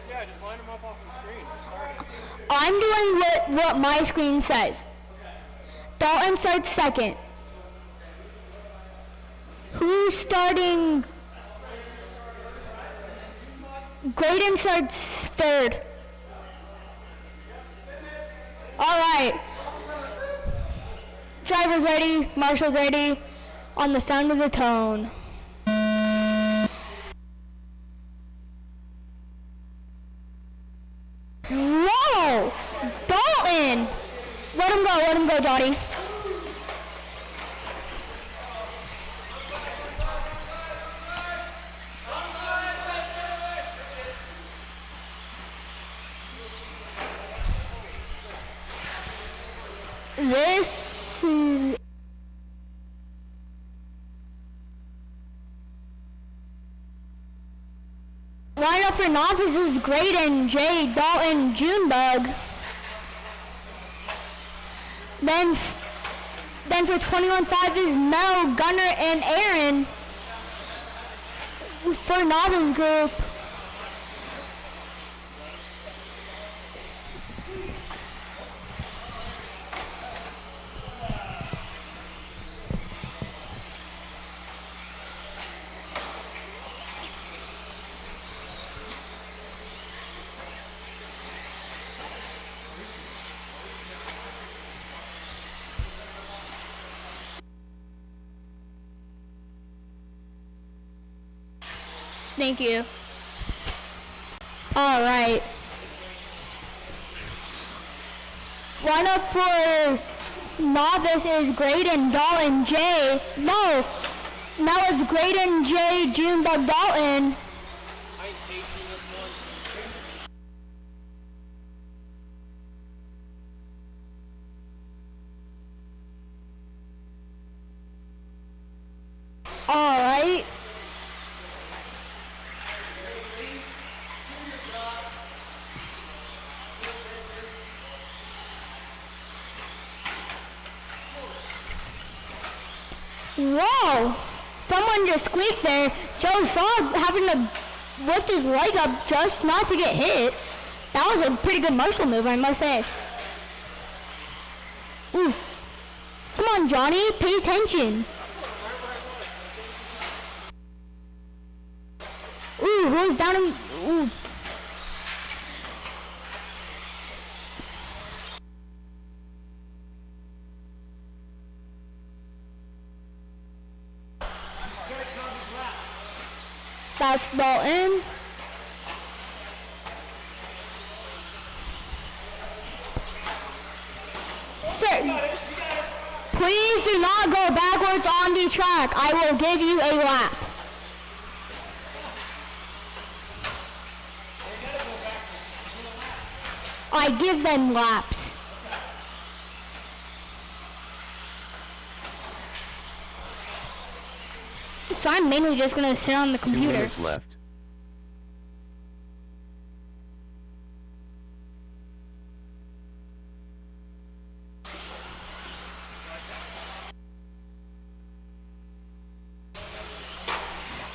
Yeah, just line them up off the screen. Just start it. I'm doing what my screen says. Dalton starts second. Who's starting? Graydon starts third. All right. Driver's ready. Marshall's ready. On the sound of the tone. Whoa! Dalton! Let him go, Johnny. This is... Lineup for novices, Graydon, Jay, Dalton, Junebug. Then for 21-5 is Mel, Gunner, and Aaron. For novice group. Thank you. All right. Lineup for novice is Graydon, Dalton, Jay. No, now it's Graydon, Jay, Junebug, Dalton. All right. Whoa! Someone just squeaked there. Joe saw having to lift his leg up just not to get hit. That was a pretty good Marshall move, I must say. Ooh. Come on, Johnny, pay attention. Ooh, who's down in... Ooh. That's Dalton. Sir, please do not go backwards on the track. I will give you a lap. I give them laps. So I'm mainly just going to sit on the 2 computer. minutes left.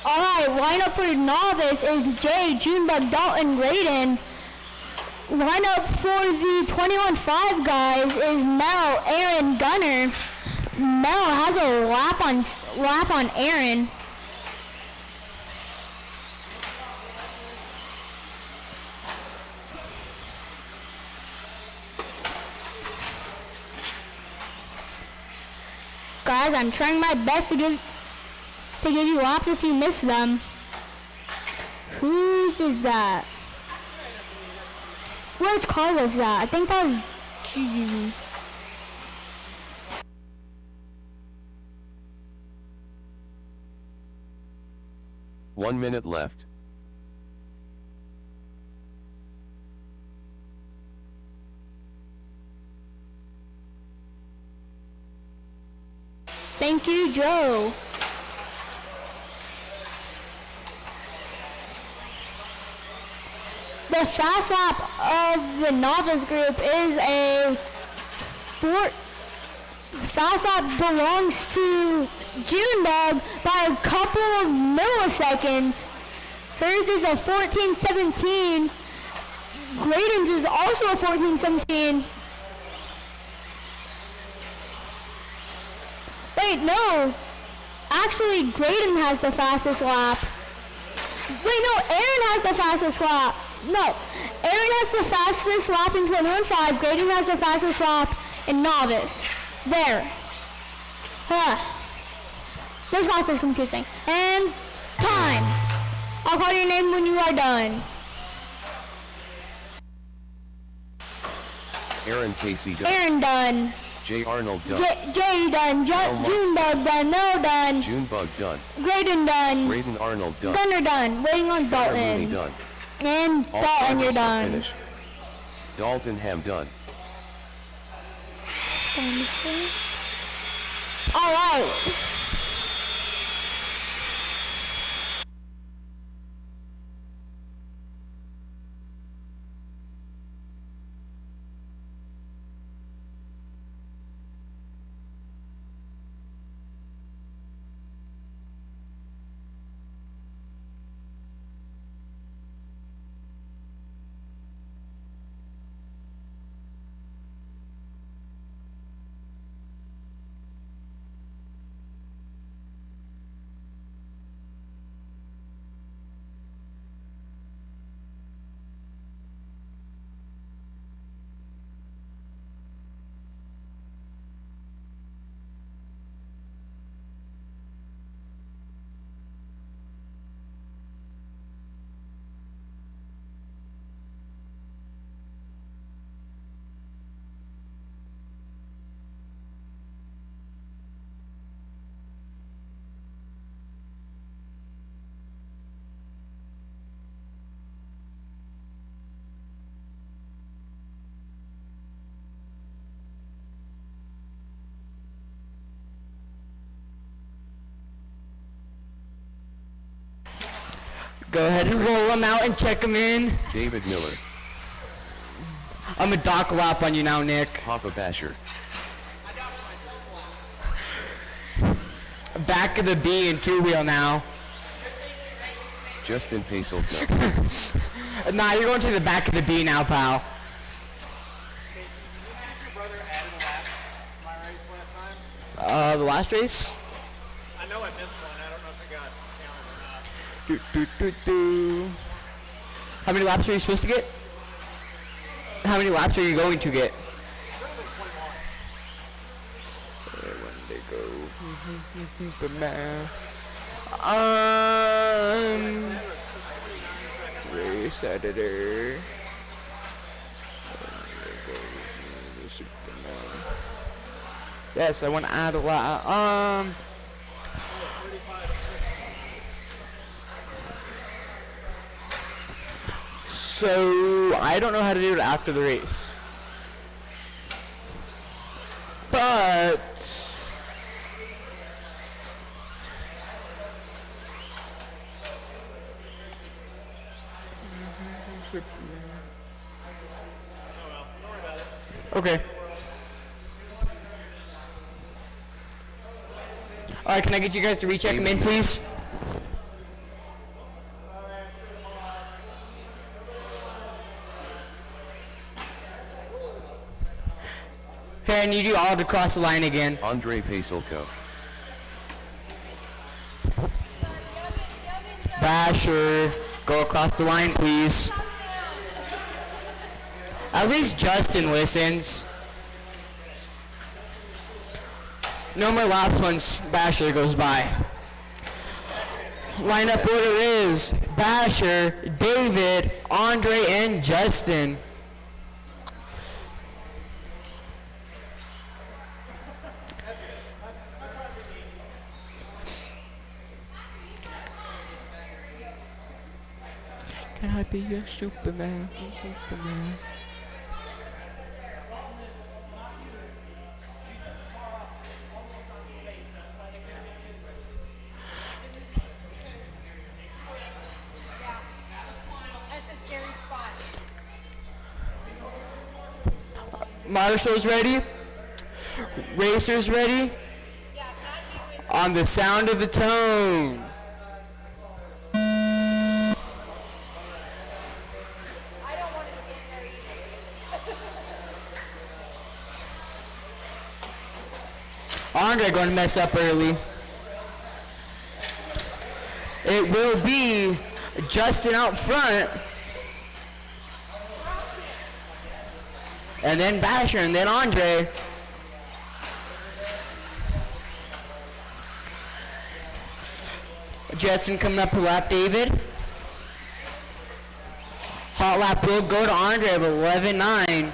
Alright, lineup for novice is Jay, Junebug, Dalton, Graydon. Lineup for the 21-5 guys is Mel, Aaron, Gunner. Mel has a lap on Aaron. Guys, I'm trying my best to give you laps if you miss them. Who is that? Which car was that? I think that was Gigi. 1 minute left. Thank you, Joe. the fast lap of the novice group is a fast lap belongs to Junebug by a couple of milliseconds. Hers is a 14:17. Graydon's is also a 14:17. Wait, no. Actually, Graydon has the fastest lap. Wait, no, Aaron has the fastest lap. No, Aaron has the fastest lap in 21.5. Graydon has the fastest lap in novice. There. Huh. This class is confusing. And time. I'll call your name when you are done. Aaron Casey done. Aaron done. J. Arnold done. Jay done. Junebug done. Mel done. Junebug done. Graydon done. Graydon Arnold done. Gunner done. Waiting on Gunner Mooney Dalton. done. And All Dalton, you're drivers are done. finished. Dalton Ham done. All right. Go ahead and roll them out and check them in. David Miller. I'm a dock lap on you now, Nick. Papa Basher. Back of the B and two-wheel now. Justin Pacelka. Nah, you're going to the back of the B now, pal. Casey, did you see if your brother added a lap to my race last time? The last race? I know I missed one. I don't know if it got counted or not. How many laps are you supposed to get? How many laps are you going to get? Race editor. Yes, I want to add a lap. So I don't know how to do it after the race, but okay. All right, can I get you guys to recheck them in, please? Okay, I need you all to cross the line again. Andre Pacelko. Basher, go across the line, please. At least Justin listens. No more laps once Basher goes by. Lineup order is Basher, David, Andre, and Justin. Can I be your Superman? Superman. That's a scary spot. Marshals ready? Racers ready? On the sound of the tone. Andre going to mess up early. It will be Justin out front. And then Basher, and then Andre. Justin coming up to lap David. Hot lap will go to Andre of 11.9.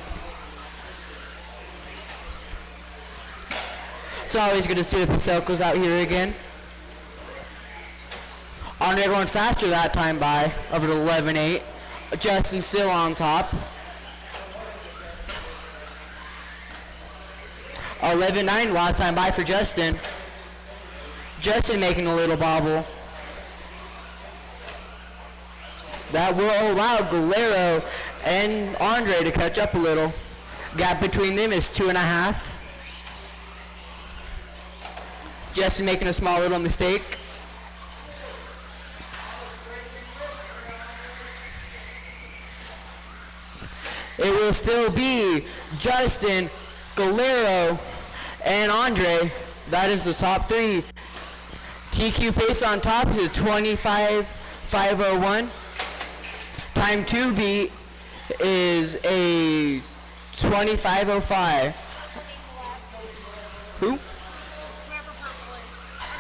It's always good to see the Paselcos out here again. Andre going faster that time by, over to 11.8. Justin still on top. 11.9 last time by for Justin. Justin making a little bobble. That will allow Galero and Andre to catch up a little. Gap between them is 2.5. Justin making a small little mistake. It will still be Justin, Galero, and Andre. That is the top three. TQ pace on top is a 25.501. Time to beat is a 25.05. Who?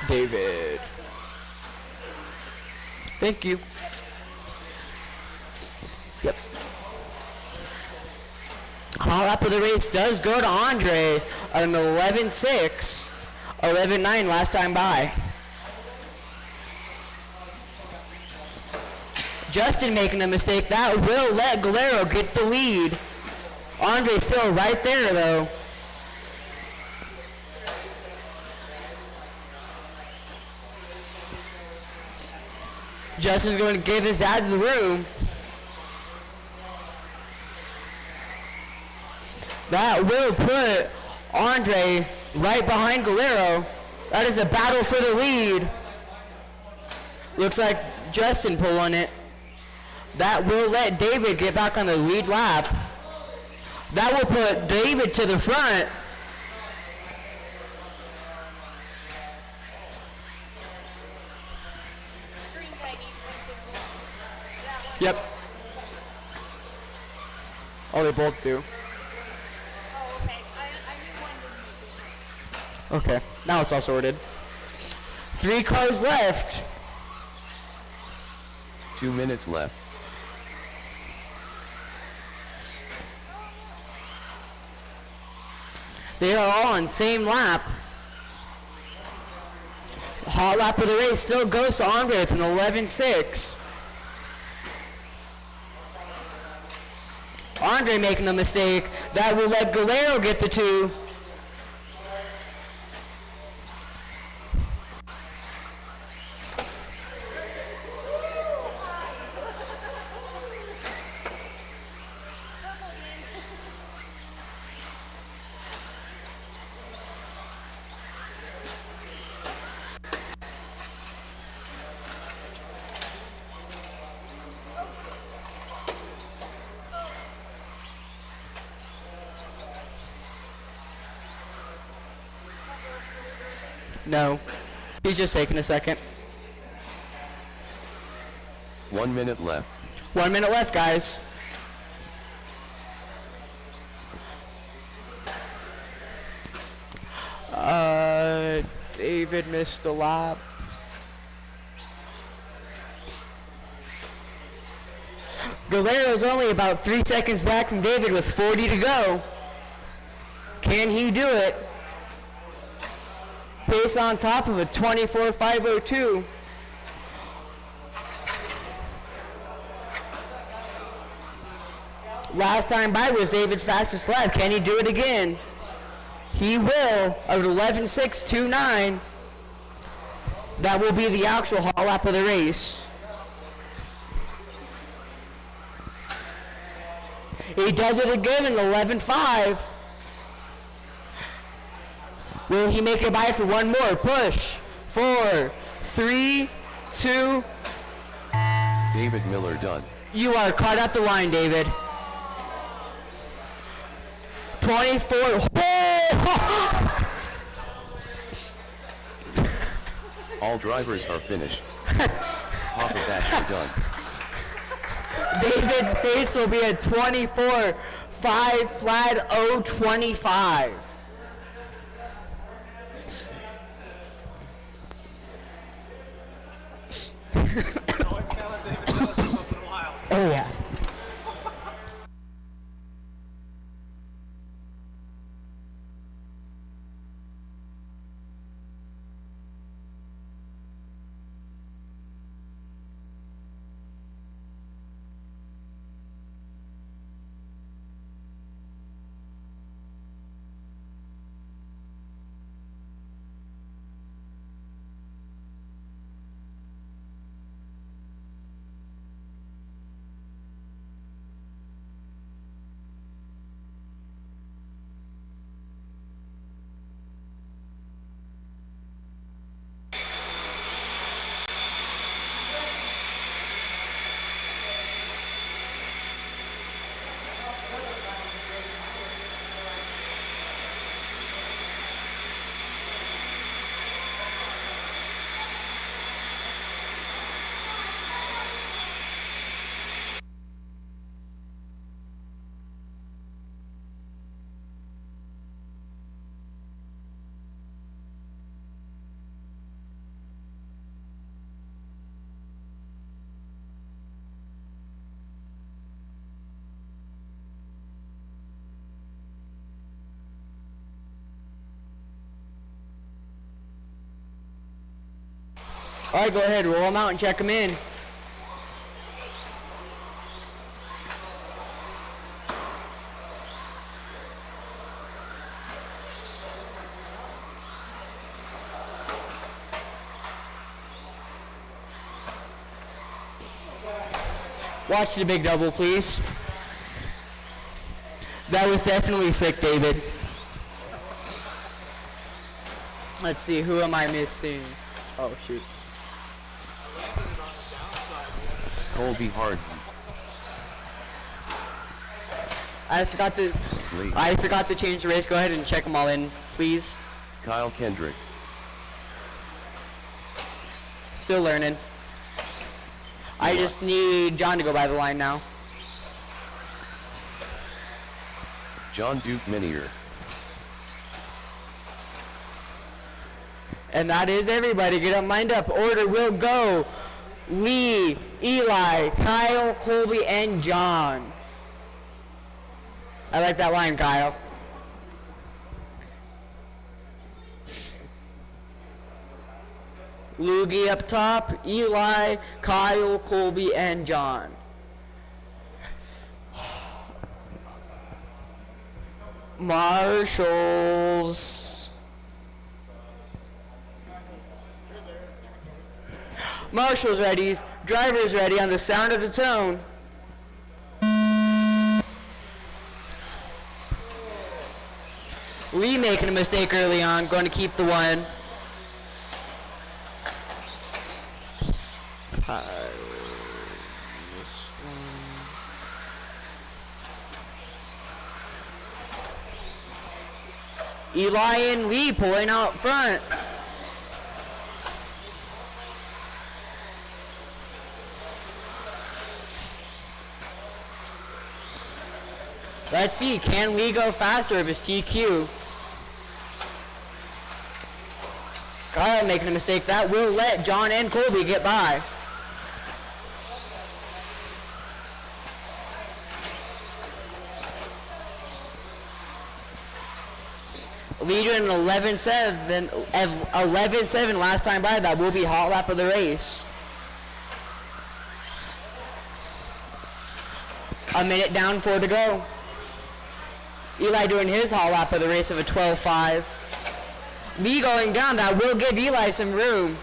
David. Thank you. Yep. Hot lap of the race does go to Andre at an 11.6. 11.9 last time by. Justin making a mistake. That will let Galero get the lead. Andre still right there though. Justin's going to give his dad the room. That will put Andre right behind Galero. That is a battle for the lead. Looks like Justin pulling it. That will let David get back on the lead lap. That will put David to the front. Yep. Oh, they both do. Oh, okay. I knew one didn't make it. Okay, now it's all sorted. 3 cars left. 2 minutes left. They are all on same lap. Hot lap of the race still goes to Andre with an 11.6. Andre making a mistake. That will let Galero get the 2. No, he's just taking a second. 1 minute left. 1 minute left, guys. David missed a lap. Galero's only about 3 seconds back from David with 40 to go. Can he do it? Pace on top of a 24.502. Last time by was David's fastest lap. Can he do it again? He will at 11.629. That will be the actual hot lap of the race. He does it again in 11.5. Will he make it by for one more? Push. 4, 3, 2. David Miller done. You are caught at the line, David. 24. Oh! All drivers are finished. Papa Basher done. David's pace will be a 24, 5 flat 025. Oh yeah. All right, go ahead, roll them out and check them in. Watch the big double, please. That was definitely sick, David. Let's see, who am I missing? Oh, shoot. Colby Hard. I forgot to change the race. Go ahead and check them all in, please. Kyle Kendrick. Still learning. I just need John to go by the line now. John Duke Minier. And that is everybody. Get them lined up. Order will go. Lee, Eli, Kyle, Colby, and John. I like that line, Kyle. Loogie up top, Eli, Kyle, Colby, and John. Marshals. Marshals ready, drivers ready on the sound of the tone. Lee making a mistake early on, going to keep the one. Eli and Lee pulling out front. Let's see, can Lee go faster if it's TQ? Kyle making a mistake. That will let John and Colby get by. Leader in 11-7 last time by. That will be hot lap of the race. A minute down, 4 to go. Eli doing his hot lap of the race of a 12.5. Lee going down. That will give Eli some room.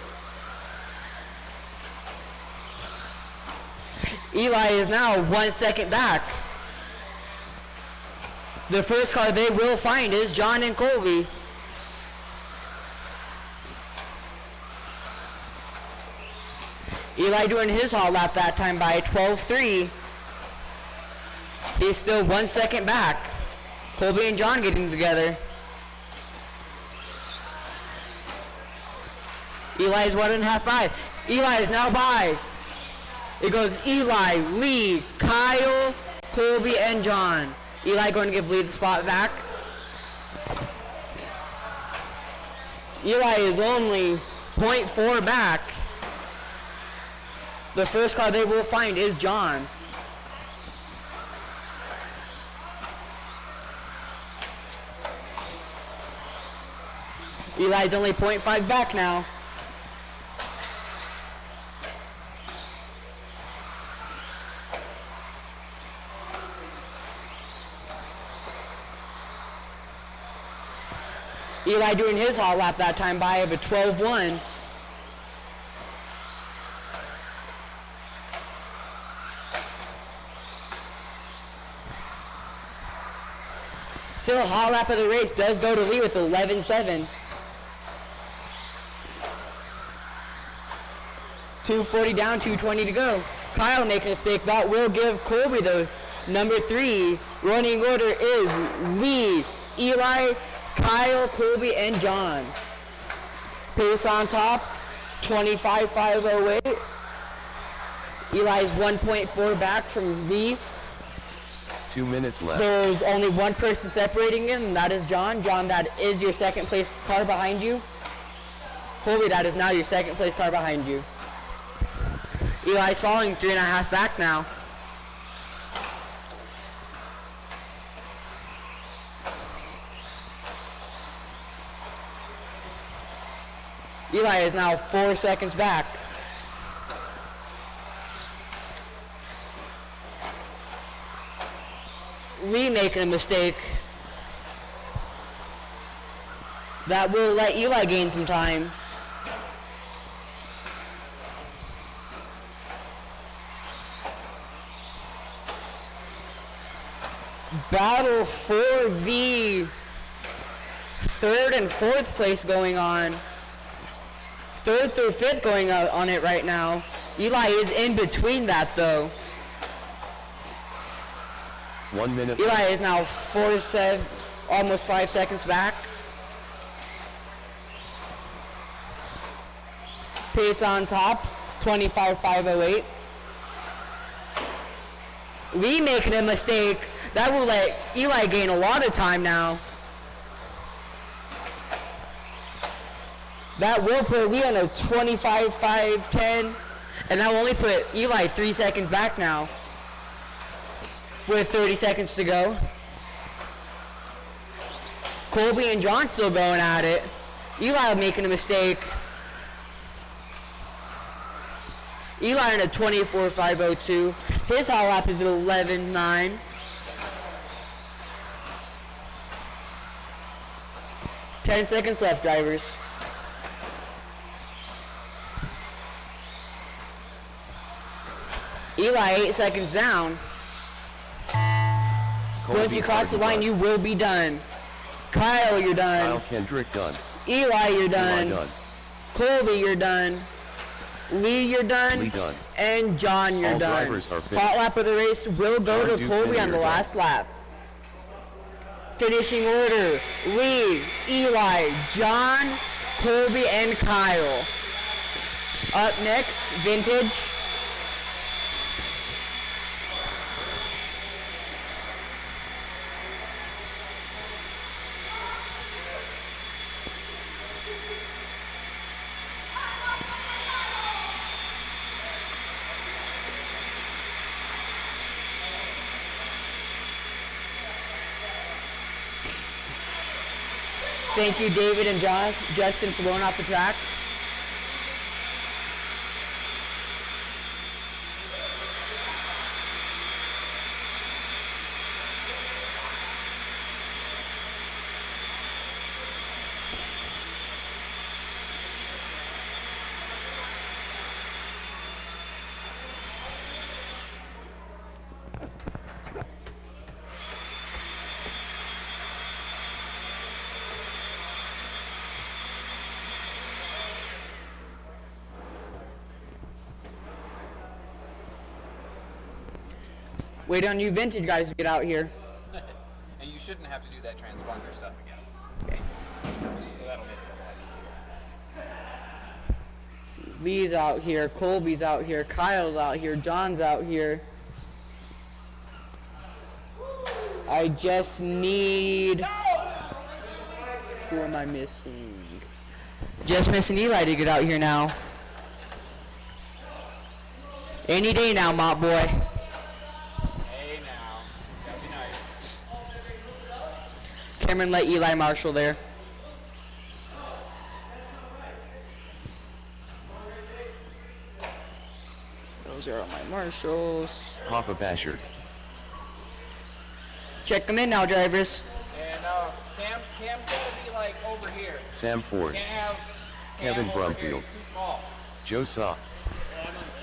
Eli is now 1 second back. The first car they will find is John and Colby. Eli doing his hot lap that time by 12.3. He's still 1 second back. Colby and John getting together. Eli is 1.5 by. Eli is now by. It goes Eli, Lee, Kyle, Colby, and John. Eli going to give Lee the spot back. Eli is only 0.4 back. The first car they will find is John. Eli's only 0.5 back now. Eli doing his hot lap that time by of a 12.1. Still, hot lap of the race does go to Lee with 11.7. 2:40 down, 2:20 to go. Kyle making a mistake. That will give Colby the number 3. Running order is Lee, Eli, Kyle, Colby, and John. Pace on top, 25.508. Eli's 1.4 back from Lee. 2 minutes left. There's only one person separating him, and that is John. John, that is your second place car behind you. Colby, that is now your second place car behind you. Eli's falling 3.5 back now. Eli is now 4 seconds back. Lee making a mistake. That will let Eli gain some time. Battle for the 3rd and 4th place going on. 3rd through 5th going on it right now. Eli is in between that though. 1 minute. Eli is now almost 5 seconds back. Pace on top, 25.508. Lee making a mistake. That will let Eli gain a lot of time now. That will put Lee on a 25.510, and that will only put Eli 3 seconds back now. With 30 seconds to go. Colby and John still going at it. Eli making a mistake. Eli in a 24.502. His hot lap is at 11.9. Ten seconds left, drivers. Eli 8 seconds down. Once you cross the line, you will be done. Kyle, you're done. Kyle Kendrick done. Eli, you're done. Eli done. Colby, you're done. Lee, you're done. Lee done. And John, you're All done. drivers are finished. Hot lap of the race will go John to Duke Colby on the you're last lap. Finishing order, Lee, Eli, John, Colby, and Kyle. Up next, Vintage. Thank you, David and Justin, for going off the track. Wait on you vintage guys to get out here. And you shouldn't have to do that transponder stuff again. So that'll make it a lot easier. Lee's out here, Colby's out here, Kyle's out here, John's out here. I just need... Who am I missing? Just missing Eli to get out here now. Any day now, mop boy. Hey now. That'd be nice. Cameron, let Eli marshal there. Those are all my marshals. Papa Basher. Check them in now, drivers. And Cam's gotta be like over here. Sam Ford. Can't have Kevin Cam over here. Brumfield. He's too small. Joe Saw.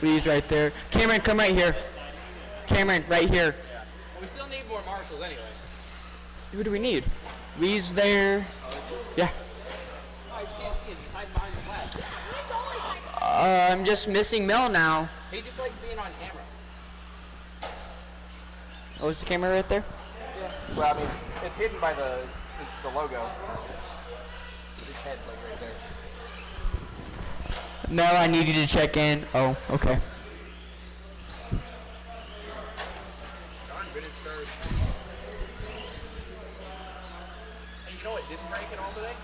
Lee's right there. Cameron, come right here. Cameron, right here. Well, we still need more marshals anyway. Who do we need? Lee's there. Yeah. Oh, you can't see him. He's hiding behind the flag. I'm just missing Mel now. He just likes being on camera. Oh, is the camera right there? Yeah. Well, I mean, it's hidden by the logo. His head's like right there. Mel, I need you to check in. Oh, okay. John Vintage Stars. Hey, you know what didn't break at all today?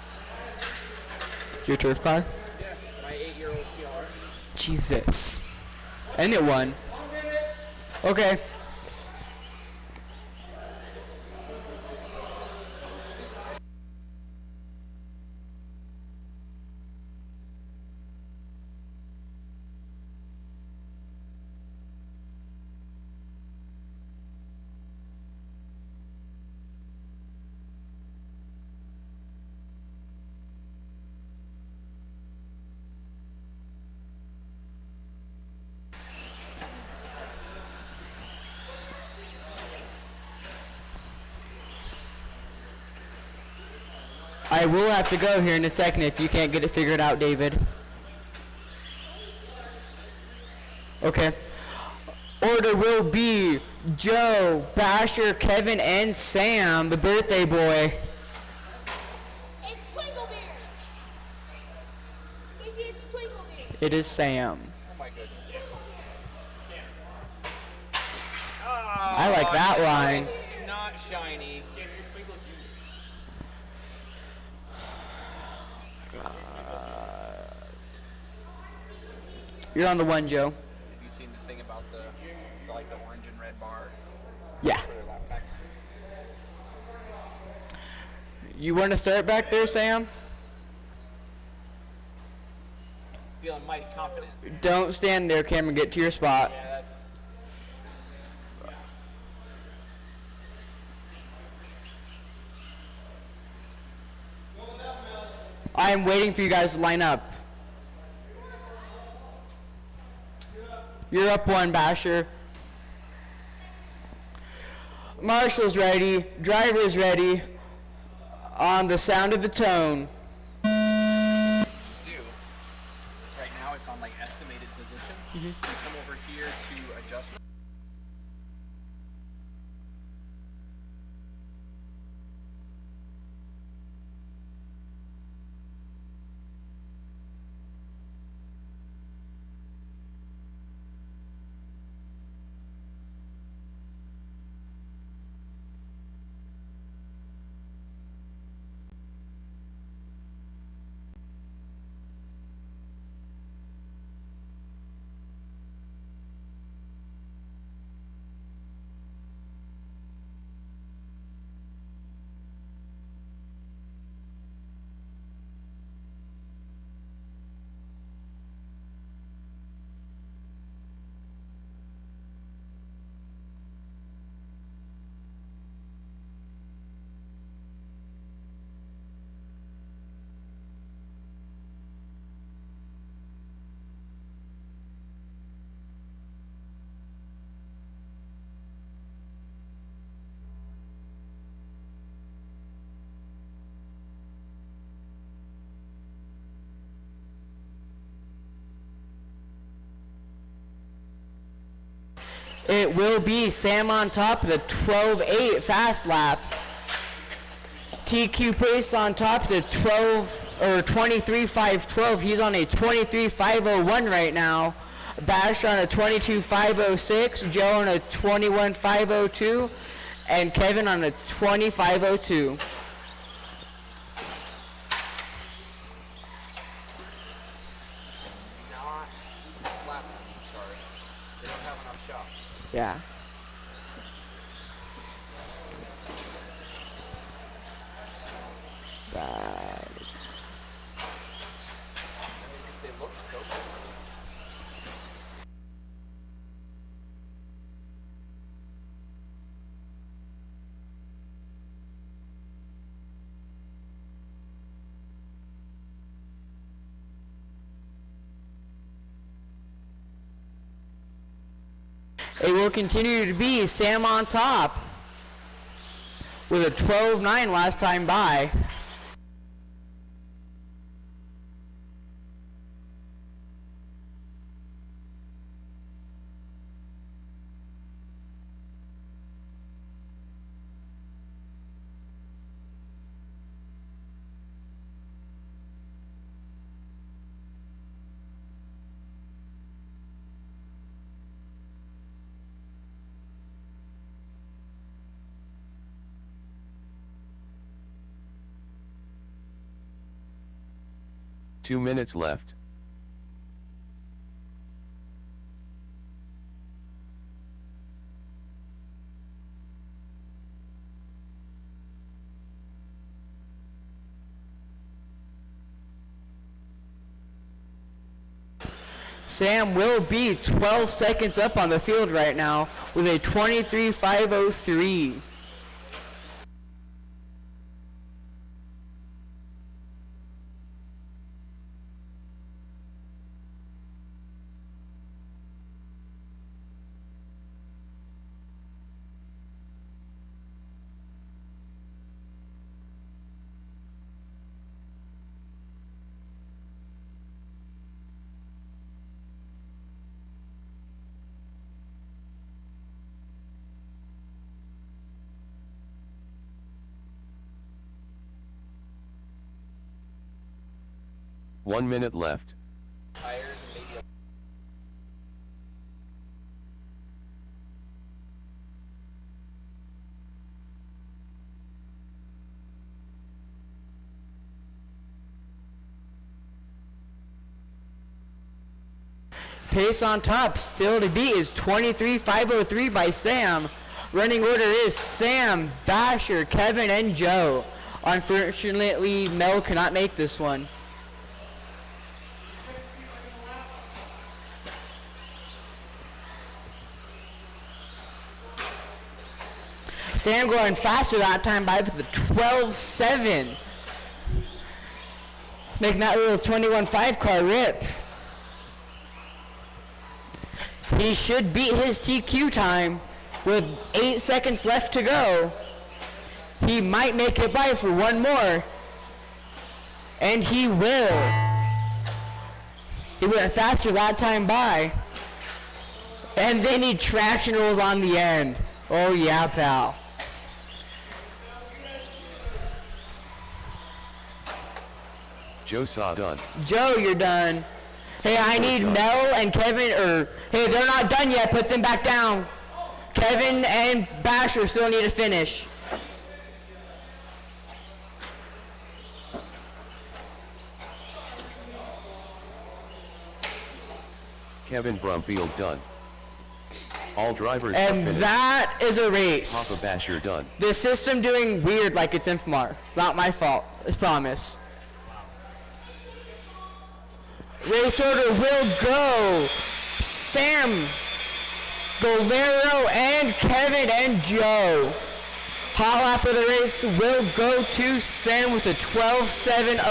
Your turf car? Yeah. My 8-year-old TR. Jesus. And it won. Okay. I will have to go here in a second if you can't get it figured out, David. Okay. Order will be Joe, Basher, Kevin, and Sam, the birthday boy. It's Twinkleberry. Casey, it's Twinkleberry. It is Sam. Oh my goodness. I like that line. It's not shiny. You're on the one, Joe. Have you seen the thing about the like the orange and red bar Yeah. for their lap packs? You want to start back there, Sam? Feeling mighty confident. Don't stand there, Cameron. Get to your spot. Yeah, that's. I am waiting for you guys to line up. You're up one, Basher. Marshal's ready. Driver's ready. On the sound of the tone. Do. Right now it's on like estimated position. You come over here to adjustment. It will be Sam on top of the 12.8 fast lap. TQ Pace on top of the 23.512. He's on a 23.501 right now. Basher on a 22.506. Joe on a 21.502. And Kevin on a 25.02. Yeah. It will continue to be Sam on top with a 12.9 last time by. Two minutes left. Sam will be 12 seconds up on the field right now with a 23.503. One minute left. Tires and maybe Pace on top, still to beat is 23.503 by Sam. Running order is Sam, Basher, Kevin, and Joe. Unfortunately, Mel cannot make this one. Sam going faster that time by with the 12.7. Making that little 21.5 car rip. He should beat his TQ time with 8 seconds left to go. He might make it by for one more. And he will. He went faster that time by. And then he traction rolls on the end. Oh yeah, pal. Joe saw done. Joe, you're done. Hey, I need Mel and Kevin, hey, they're not done yet. Put them back down. Kevin and Basher still need to finish. Kevin Brumfield done. All drivers are And finished. that is a race. Papa Basher done. The system doing weird like it's MHOR. It's not my fault, I promise. Race order will go Sam, Golero, and Kevin and Joe. Hot lap of the race will go to Sam with a 12.707. yeah,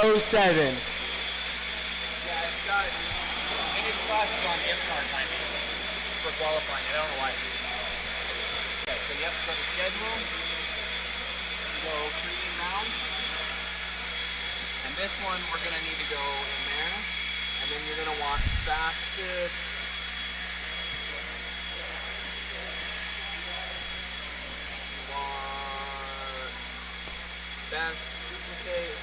it's got any classes on MHOR timing for qualifying. I don't know why. Okay, so yep, go to schedule. Go premium round. And this one we're gonna need to go in there. And then you're gonna want fastest. best duplicate.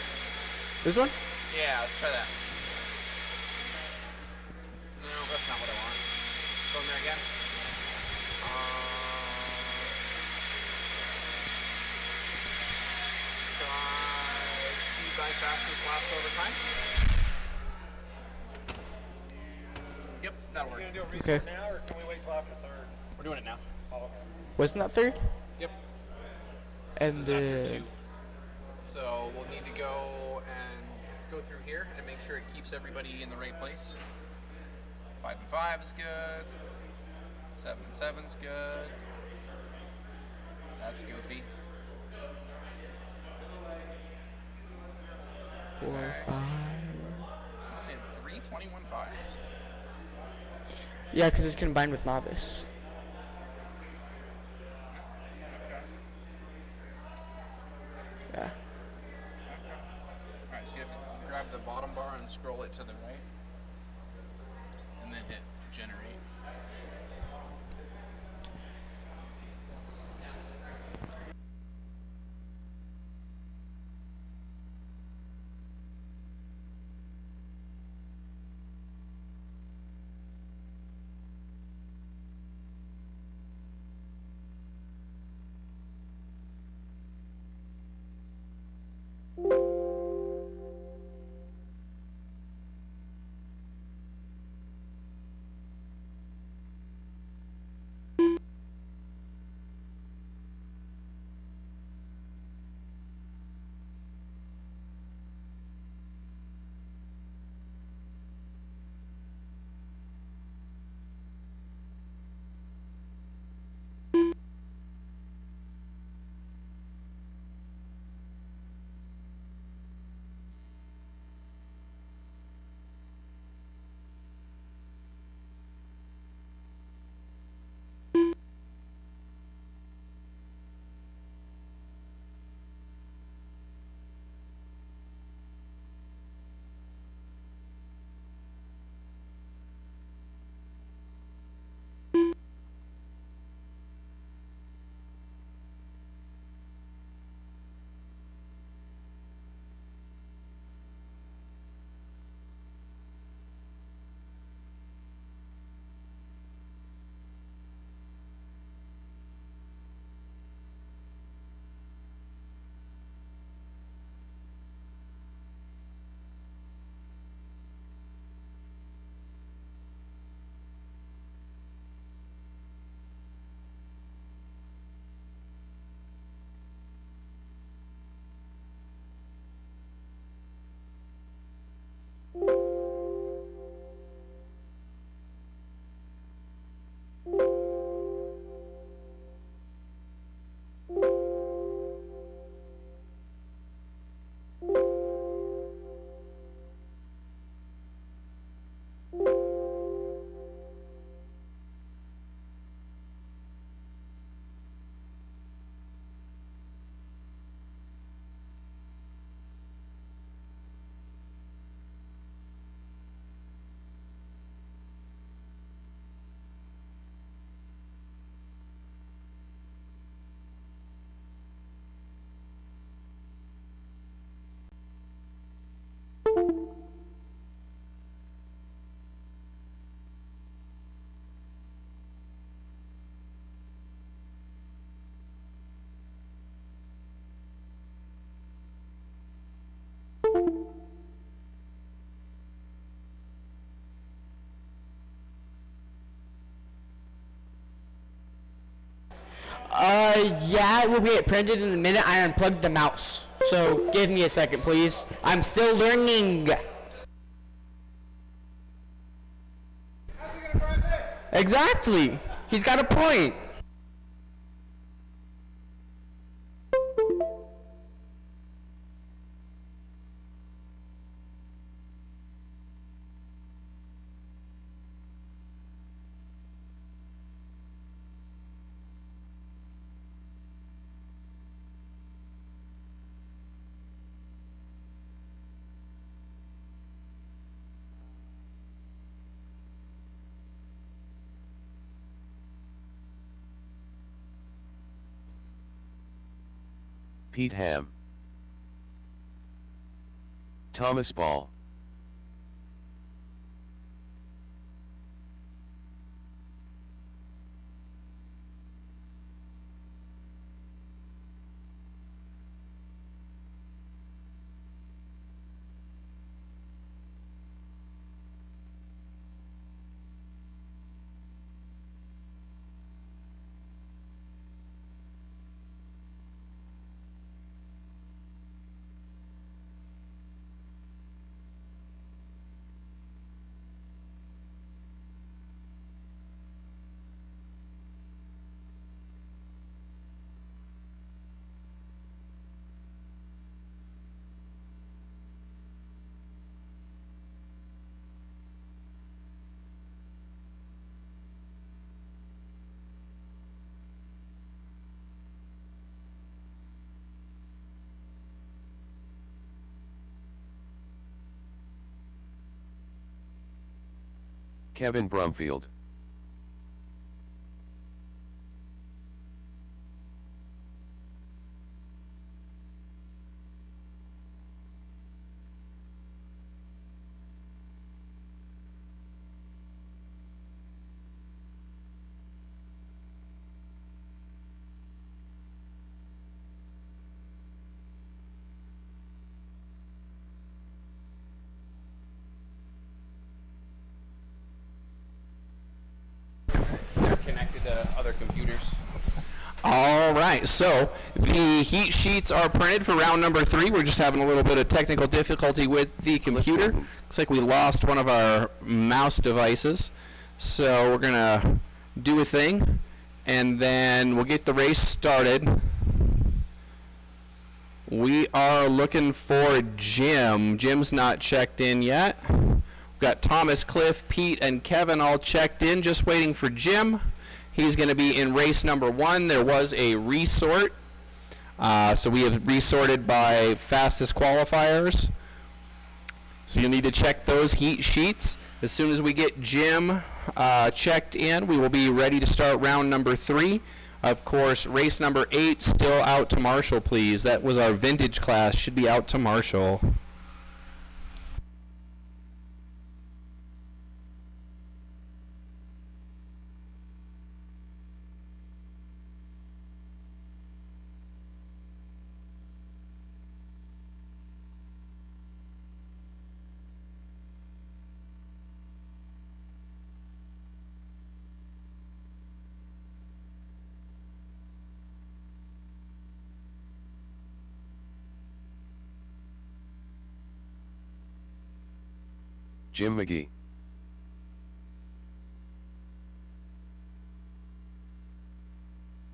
This one? Yeah, let's try that. No, that's not what I want. Go in there again. Try speed by fastest laps over time. Yep, that'll work. Gonna do a Okay. restart now, or can we wait till after third? We're doing it now. Oh, okay. Wasn't that third? Yep. And This is after 2. So we'll need to go and go through here and make sure it keeps everybody in the right place. 5 and 5 is good. 7 and 7's good. That's goofy. 4, 5. And 3 21 5s. Yeah, because it's combined with novice. Yeah. Alright, so you have to grab the bottom bar and scroll it to the right. And then hit generate. Yeah, it will get printed in a minute. I unplugged the mouse. So give me a second, please. I'm still learning. Exactly. He's got a point. Pete Ham. Thomas Ball. Kevin Brumfield. Connected to other computers. All right, so the heat sheets are printed for round number 3. We're just having a little bit of technical difficulty with the computer. Looks like we lost one of our mouse devices. So we're going to do a thing, and then we'll get the race started. We are looking for Jim. Jim's not checked in yet. We've got Thomas, Cliff, Pete, and Kevin all checked in, just waiting for Jim. He's going to be in race number 1. There was a resort. So we have resorted by fastest qualifiers. So you'll need to check those heat sheets. As soon as we get Jim checked in, we will be ready to start round number 3. Of course, race number 8 still out to Marshall, please. That was our vintage class. Should be out to Marshall. Jim McGee.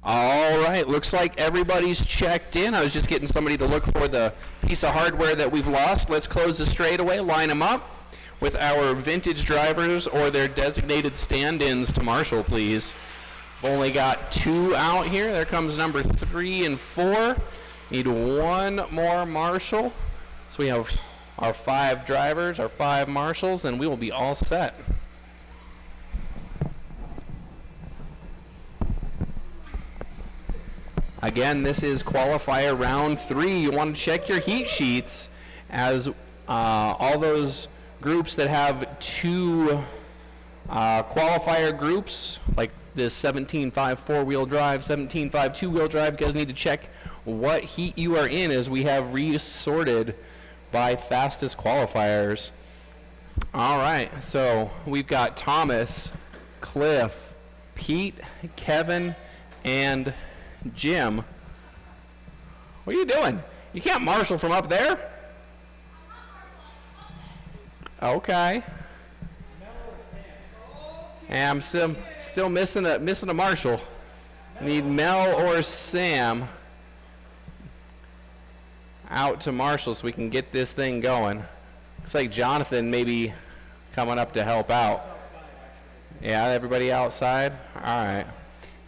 All right, looks like everybody's checked in. I was just getting somebody to look for the piece of hardware that we've lost. Let's close the straightaway, line them up with our vintage drivers or their designated stand-ins to Marshall, please. We've only got 2 out here. There comes number 3 and 4. Need 1 more Marshall. So we have our 5 drivers, our 5 marshals, and we will be all set. Again, this is qualifier round 3. You want to check your heat sheets, as all those groups that have 2 qualifier groups, like this 17.5 4-wheel drive, 17.5 2-wheel drive, you guys need to check what heat you are in, as we have resorted by fastest qualifiers. All right, so we've got Thomas, Cliff, Pete, Kevin, and Jim. What are you doing? You can't marshal from up there. Okay. And I'm still missing a marshal. Need Mel or Sam out to Marshall so we can get this thing going. Looks like Jonathan may be coming up to help out. Yeah, everybody outside? All right.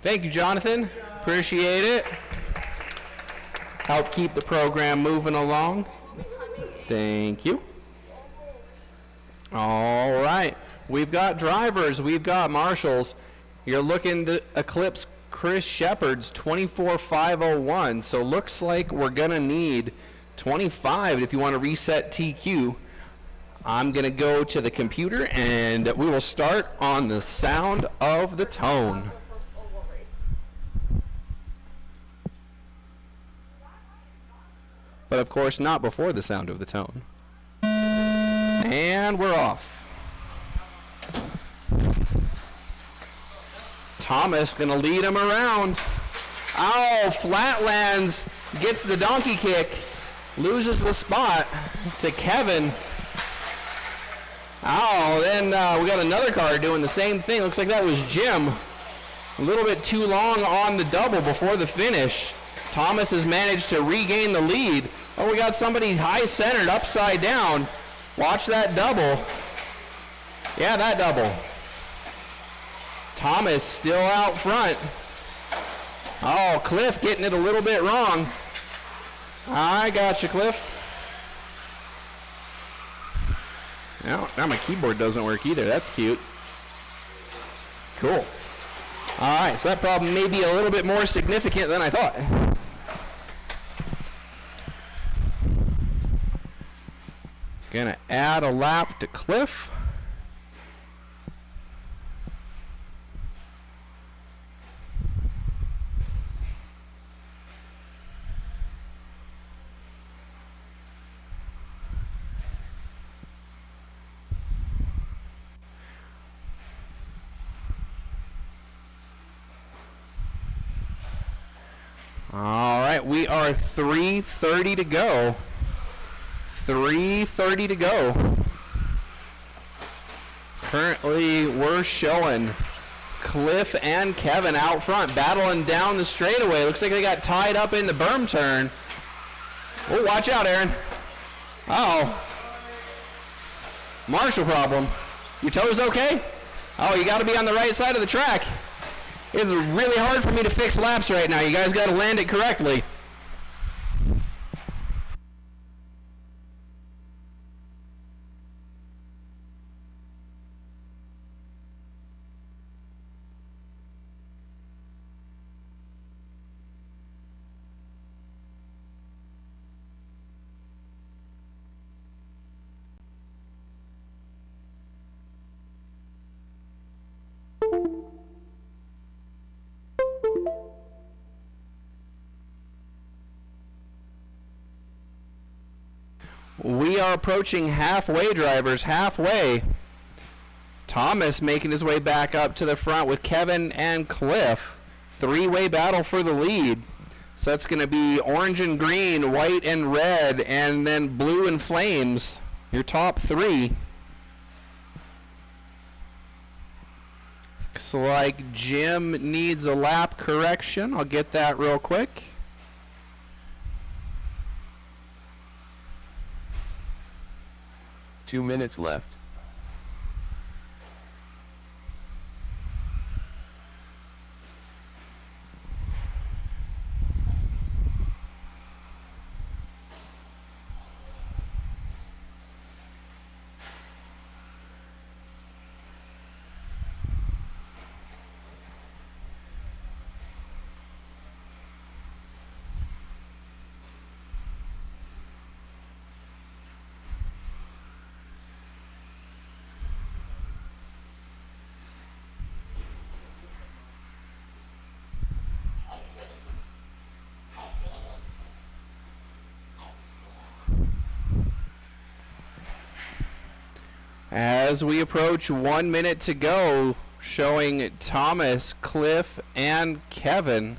Thank you, Jonathan. Appreciate it. Help keep the program moving along. Thank you. All right. We've got drivers. We've got marshals. You're looking to eclipse Chris Shepard's 24.501. So looks like we're going to need 25 if you want to reset TQ. I'm going to go to the computer, and we will start on the sound of the tone. But of course, not before the sound of the tone. And we're off. Thomas going to lead him around. Oh, Flatlands gets the donkey kick. Loses the spot to Kevin. Oh, then we got another car doing the same thing. Looks like that was Jim. A little bit too long on the double before the finish. Thomas has managed to regain the lead. Oh, we got somebody high-centered upside down. Watch that double. Yeah, that double. Thomas still out front. Oh, Cliff getting it a little bit wrong. I got you, Cliff. Now my keyboard doesn't work either. That's cute. Cool. All right, so that problem may be a little bit more significant than I thought. Gonna add a lap to Cliff. All right, we are 3:30 to go. 3:30 to go. Currently, we're showing Cliff and Kevin out front, battling down the straightaway. Looks like they got tied up in the berm turn. Oh, watch out, Aaron. Uh-oh. Marshall problem. Your toes okay? Oh, you got to be on the right side of the track. It's really hard for me to fix laps right now. You guys got to land it correctly. We are approaching halfway, drivers, halfway. Thomas making his way back up to the front with Kevin and Cliff. Three-way battle for the lead. So that's going to be orange and green, white and red, and then blue and flames. Your top three. Looks like Jim needs a lap correction. I'll get that real quick. Two minutes left. As we approach 1 minute to go, showing Thomas, Cliff, and Kevin.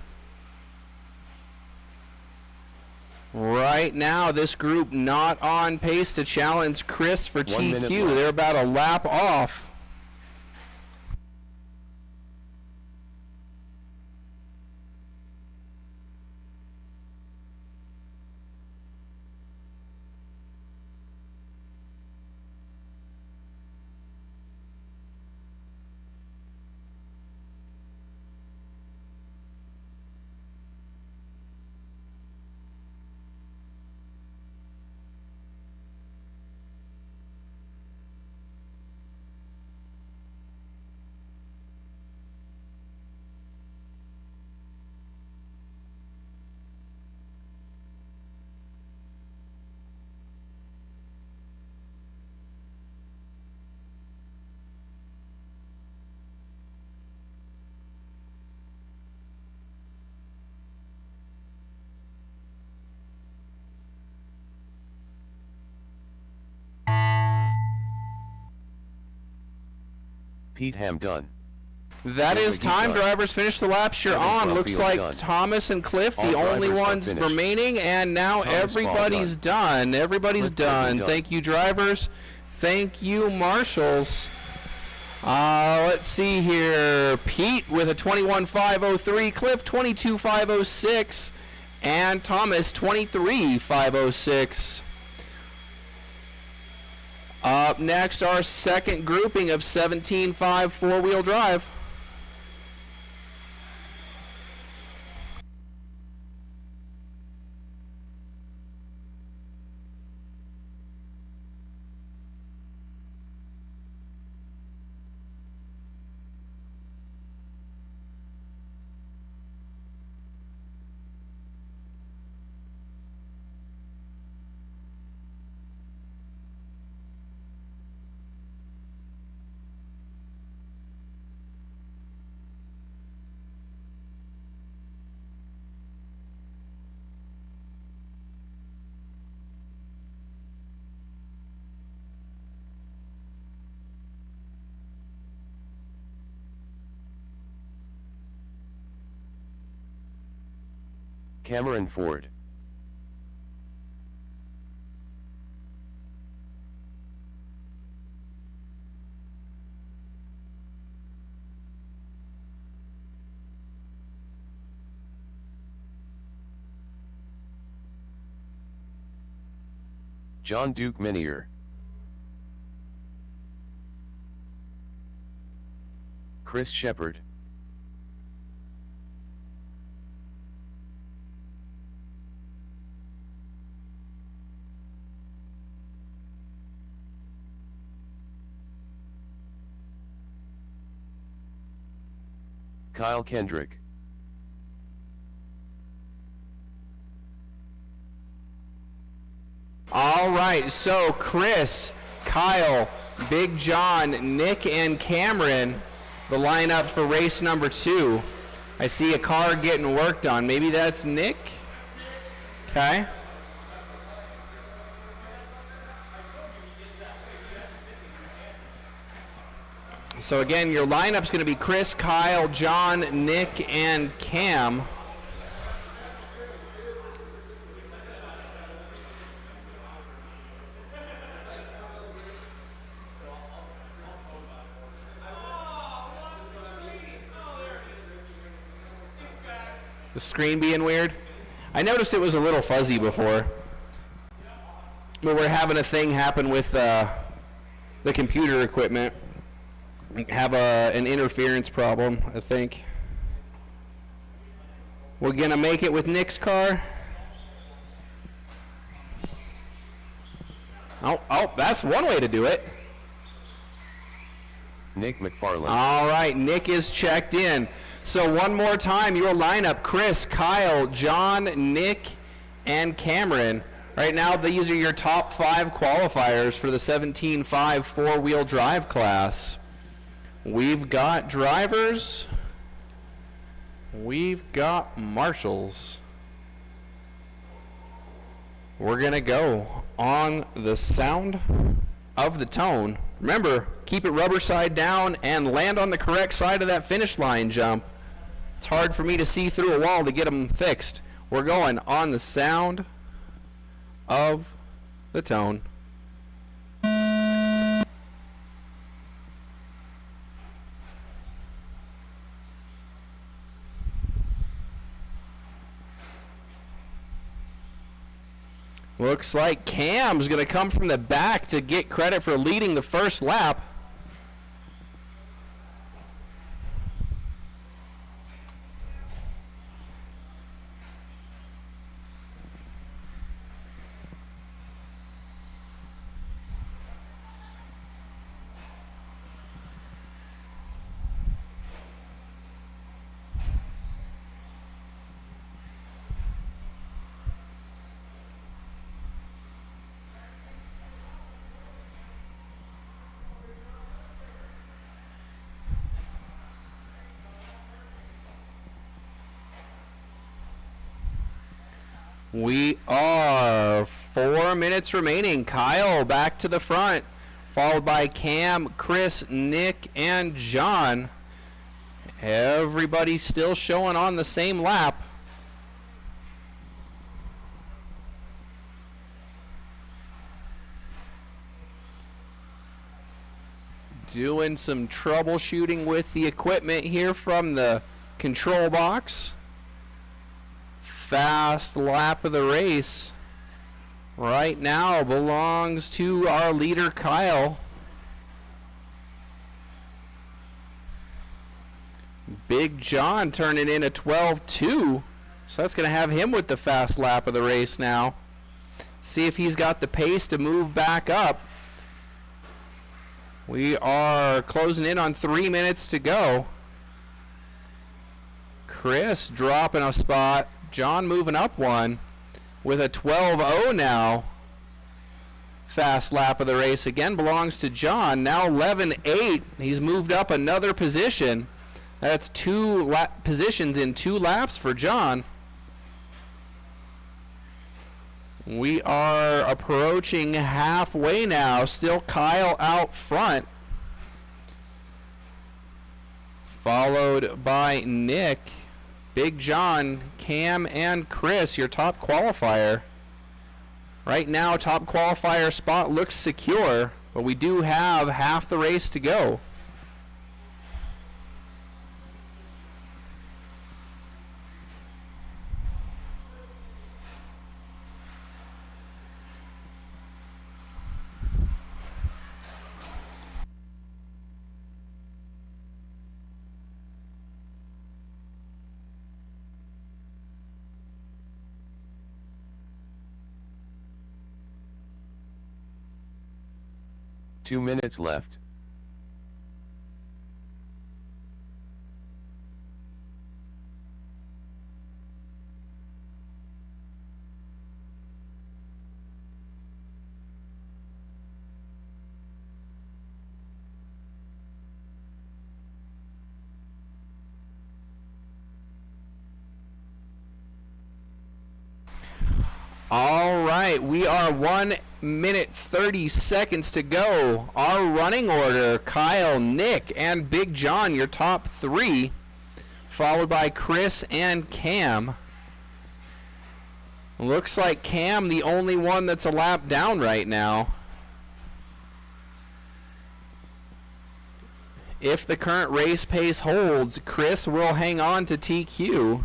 Right now, this group not on pace to challenge Chris for 1 minute TQ. left. They're about a lap off. Pete Ham done. That David is time. done. Drivers finish the laps you're Kevin on. Brumfield Looks like done. Thomas and Cliff, All the only drivers are ones finished. remaining, and now Thomas Ball everybody's done. Everybody's Cliff Burton done. done. Thank you, drivers. Thank you, marshals. Let's see here. Pete with a 21.503, Cliff 22.506, and Thomas 23.506. Up next, our second grouping of 17.5 four-wheel drive. Cameron Ford. John Duke Minier. Chris Shepard. Kyle Kendrick. All right, so Chris, Kyle, Big John, Nick, and Cameron, the lineup for race number 2. I see a car getting worked on. Maybe that's Nick? Okay. So again, your lineup's going to be Chris, Kyle, John, Nick, and Cam. The screen being weird. I noticed it was a little fuzzy before. But we're having a thing happen with the computer equipment. Have an interference problem, I think. We're gonna make it with Nick's car. Oh, that's one way to do it. Nick McFarland. All right, Nick is checked in. So one more time, your lineup: Chris, Kyle, John, Nick, and Cameron. Right now, these are your top 5 qualifiers for the 17.5 four-wheel drive class. We've got drivers. We've got marshals. We're going to go on the sound of the tone. Remember, keep it rubber side down and land on the correct side of that finish line jump. It's hard for me to see through a wall to get them fixed. We're going on the sound of the tone. Looks like Cam's going to come from the back to get credit for leading the first lap. We are 4 minutes remaining. Kyle back to the front. followed by Cam, Chris, Nick, and John. Everybody still showing on the same lap. Doing some troubleshooting with the equipment here from the control box. Fast lap of the race right now belongs to our leader Kyle. Big John turning in a 12-2, so that's going to have him with the fast lap of the race now. See if he's got the pace to move back up. We are closing in on 3 minutes to go. Chris dropping a spot. John moving up one with a 12-0 now. Fast lap of the race again belongs to John. Now 11-8. He's moved up another position. That's two positions in 2 laps for John. We are approaching halfway now. Still Kyle out front. Followed by Nick, Big John, Cam, and Chris, your top qualifier. Right now, top qualifier spot looks secure, but we do have half the race to go. Two minutes left. All right, we are 1 minute 30 seconds to go. Our running order, Kyle, Nick, and Big John, your top 3, followed by Chris and Cam. Looks like Cam the only one that's a lap down right now. If the current race pace holds, Chris will hang on to TQ.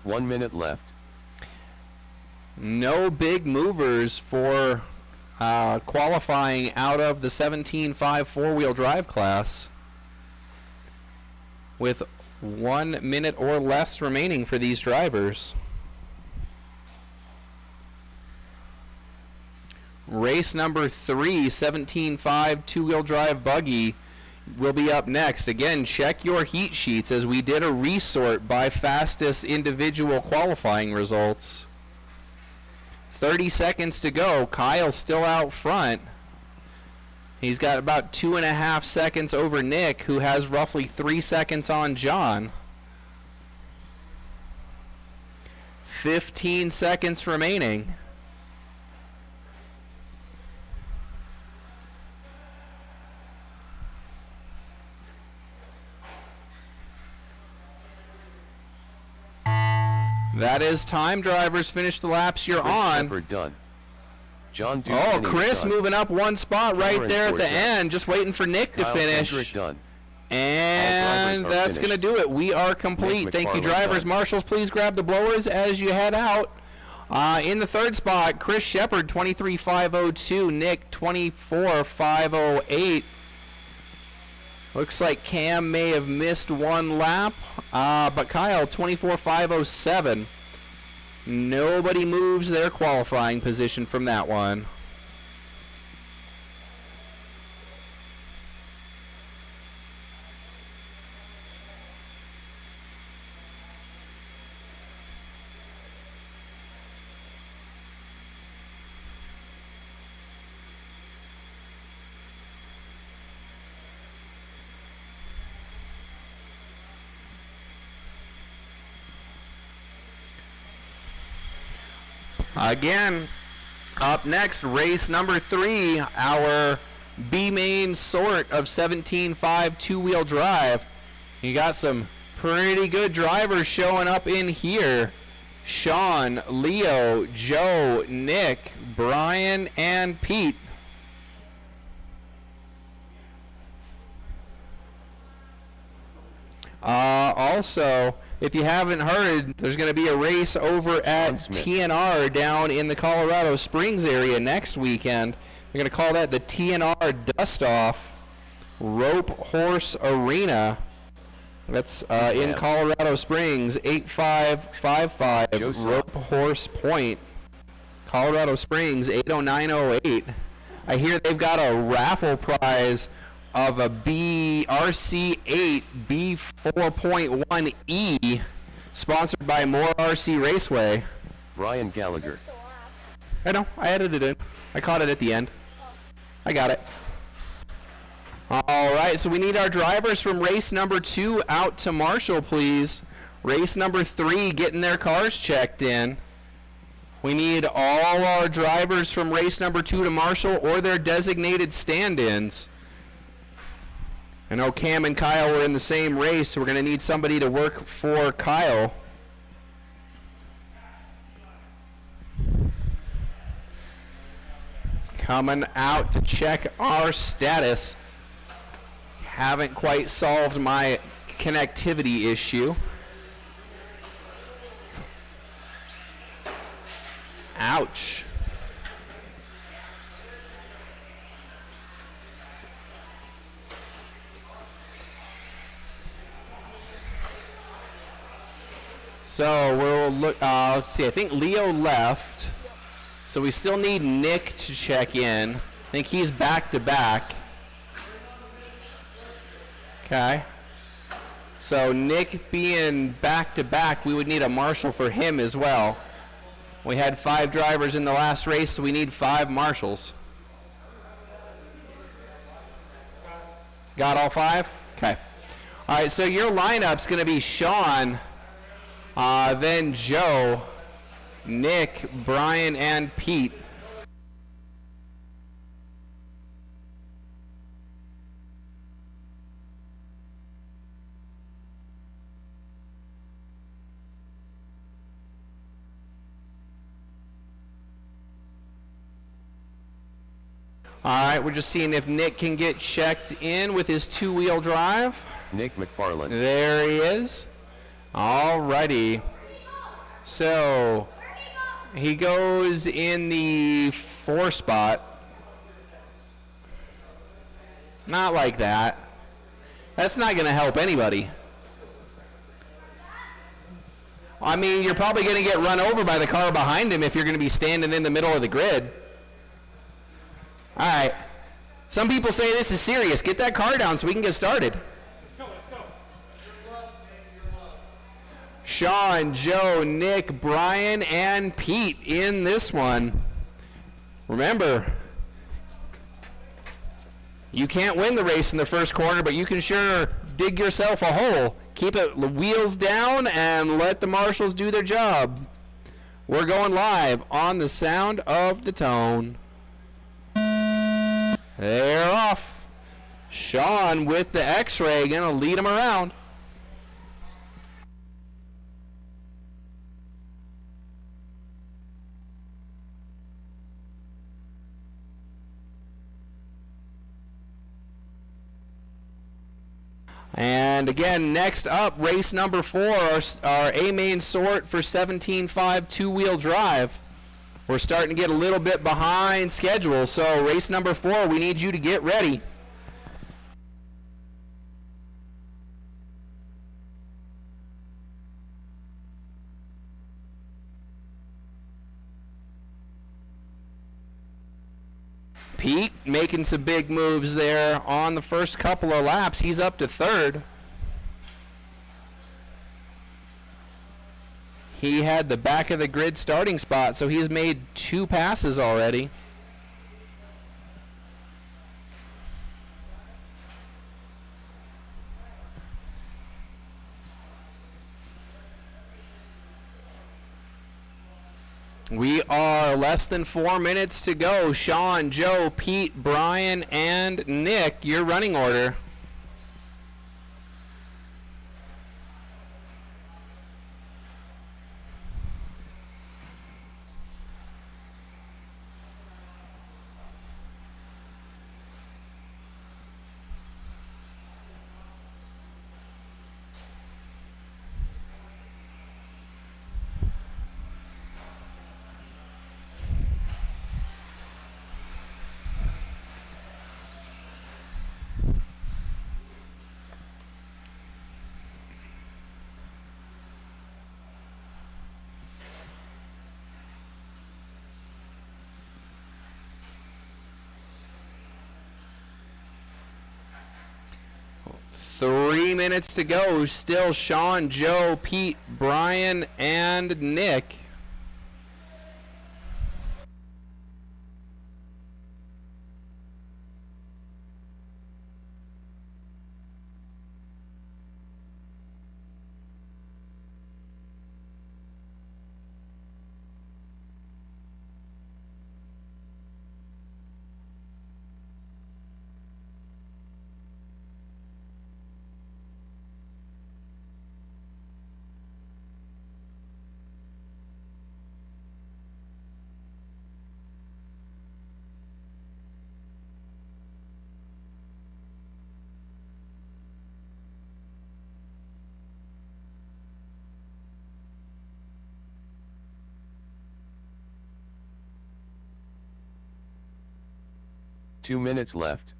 One minute left. No big movers for qualifying out of the 17.5 four-wheel drive class, with 1 minute or less remaining for these drivers. Race number 3, 17.5 two-wheel drive buggy, will be up next. Again, check your heat sheets as we did a resort by fastest individual qualifying results. 30 seconds to go. Kyle still out front. He's got about 2.5 seconds over Nick, who has roughly 3 seconds on John. 15 seconds remaining. That is time, drivers. Finish the laps you're Chris on. Shepard done. John Duke Oh, Chris done. moving up one spot right Cameron there at Ford the done. end, just waiting for Nick Kyle to finish. Kendrick done. And All drivers are that's going to finished. do it. We are complete. Nick Thank you, McFarland drivers. done. Marshals, please grab the blowers as you head out. In the third spot, Chris Shepard, 23.502. Nick, 24.508. Looks like Cam may have missed one lap, but Kyle, 24.507. Nobody moves their qualifying position from that one. Again, up next, race number 3, our B main sort of 17.5 two-wheel drive. You got some pretty good drivers showing up in here. Sean, Leo, Joe, Nick, Brian, and Pete. Also, if you haven't heard, there's going to be a race over at TNR down in the Colorado Springs area next weekend. They're going to call that the TNR Dust-Off Rope Horse Arena. That's in Colorado Springs, 8555 Rope Horse Point. Colorado Springs, 80908. I hear they've got a raffle prize of a RC8 B4.1E sponsored by MHOR RC Raceway. Ryan Gallagher. I know, I added it in. I caught it at the end. I got it. All right, so we need our drivers from race number 2 out to Marshall, please. Race number 3 getting their cars checked in. We need all our drivers from race number 2 to Marshall or their designated stand-ins. I know Cam and Kyle were in the same race, so we're going to need somebody to work for Kyle. Coming out to check our status. Haven't quite solved my connectivity issue. Ouch. So we'll look, let's see, I think Leo left. So we still need Nick to check in. I think he's back to back. Okay. So Nick being back to back, we would need a marshal for him as well. We had 5 drivers in the last race, so we need 5 marshals. Got all 5? Okay. All right, so your lineup's going to be Sean, then Joe, Nick, Brian, and Pete. All right, we're just seeing if Nick can get checked in with his 2-wheel drive. Nick McFarland. There he is. All righty. So he goes in the 4 spot. Not like that. That's not going to help anybody. I mean, you're probably going to get run over by the car behind him if you're going to be standing in the middle of the grid. All right. Some people say this is serious. Get that car down so we can get started. Let's go. Sean, Joe, Nick, Brian, and Pete in this one. Remember, you can't win the race in the first corner, but you can sure dig yourself a hole. Keep it wheels down and let the marshals do their job. We're going live on the sound of the tone. They're off. Sean with the X-ray gonna lead them around. And again, next up, race number 4, our A-main sort for 17.5 2-wheel drive. We're starting to get a little bit behind schedule, so race number 4, we need you to get ready. Pete making some big moves there on the first couple of laps. He's up to 3rd. He had the back of the grid starting spot, so he's made 2 passes already. We are less than 4 minutes to go. Sean, Joe, Pete, Brian, and Nick, your running order. Three minutes to go. Still Sean, Joe, Pete, Brian, and Nick. Two minutes left.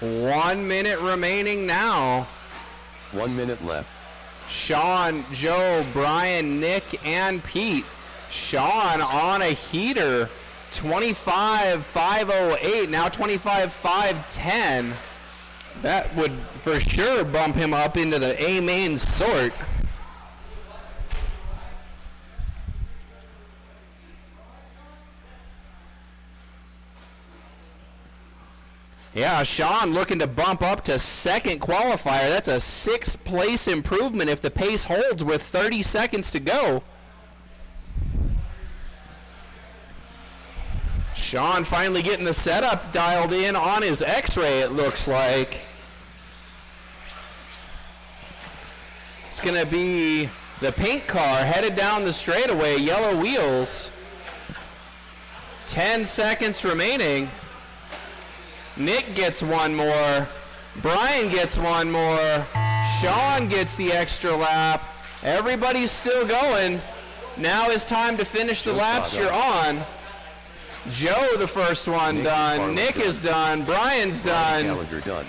One minute remaining now. 1 minute left. Sean, Joe, Brian, Nick, and Pete. Sean on a heater. 25.508, now 25.510. That would for sure bump him up into the A main sort. Yeah, Sean looking to bump up to second qualifier. That's a 6th place improvement if the pace holds with 30 seconds to go. Sean finally getting the setup dialed in on his X-ray, it looks like. It's going to be the pink car headed down the straightaway, yellow wheels. 10 seconds remaining. Nick gets one more. Brian gets one more. Sean gets the extra lap. Everybody's still going. Now is time to finish the laps you're on. Joe, the first one, done. Nick is done. Brian's done. Gallagher done.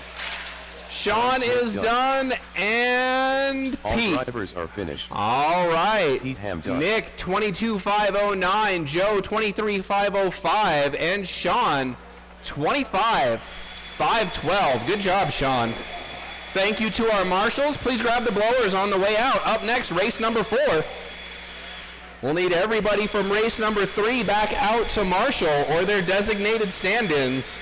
Sean is done. And All Pete. drivers are finished. All right. Pete Ham done. Nick, 22.509. Joe, 23.505. And Sean, 25.512. Good job, Sean. Thank you to our marshals. Please grab the blowers on the way out. Up next, race number 4. We'll need everybody from race number 3 back out to marshal or their designated stand-ins.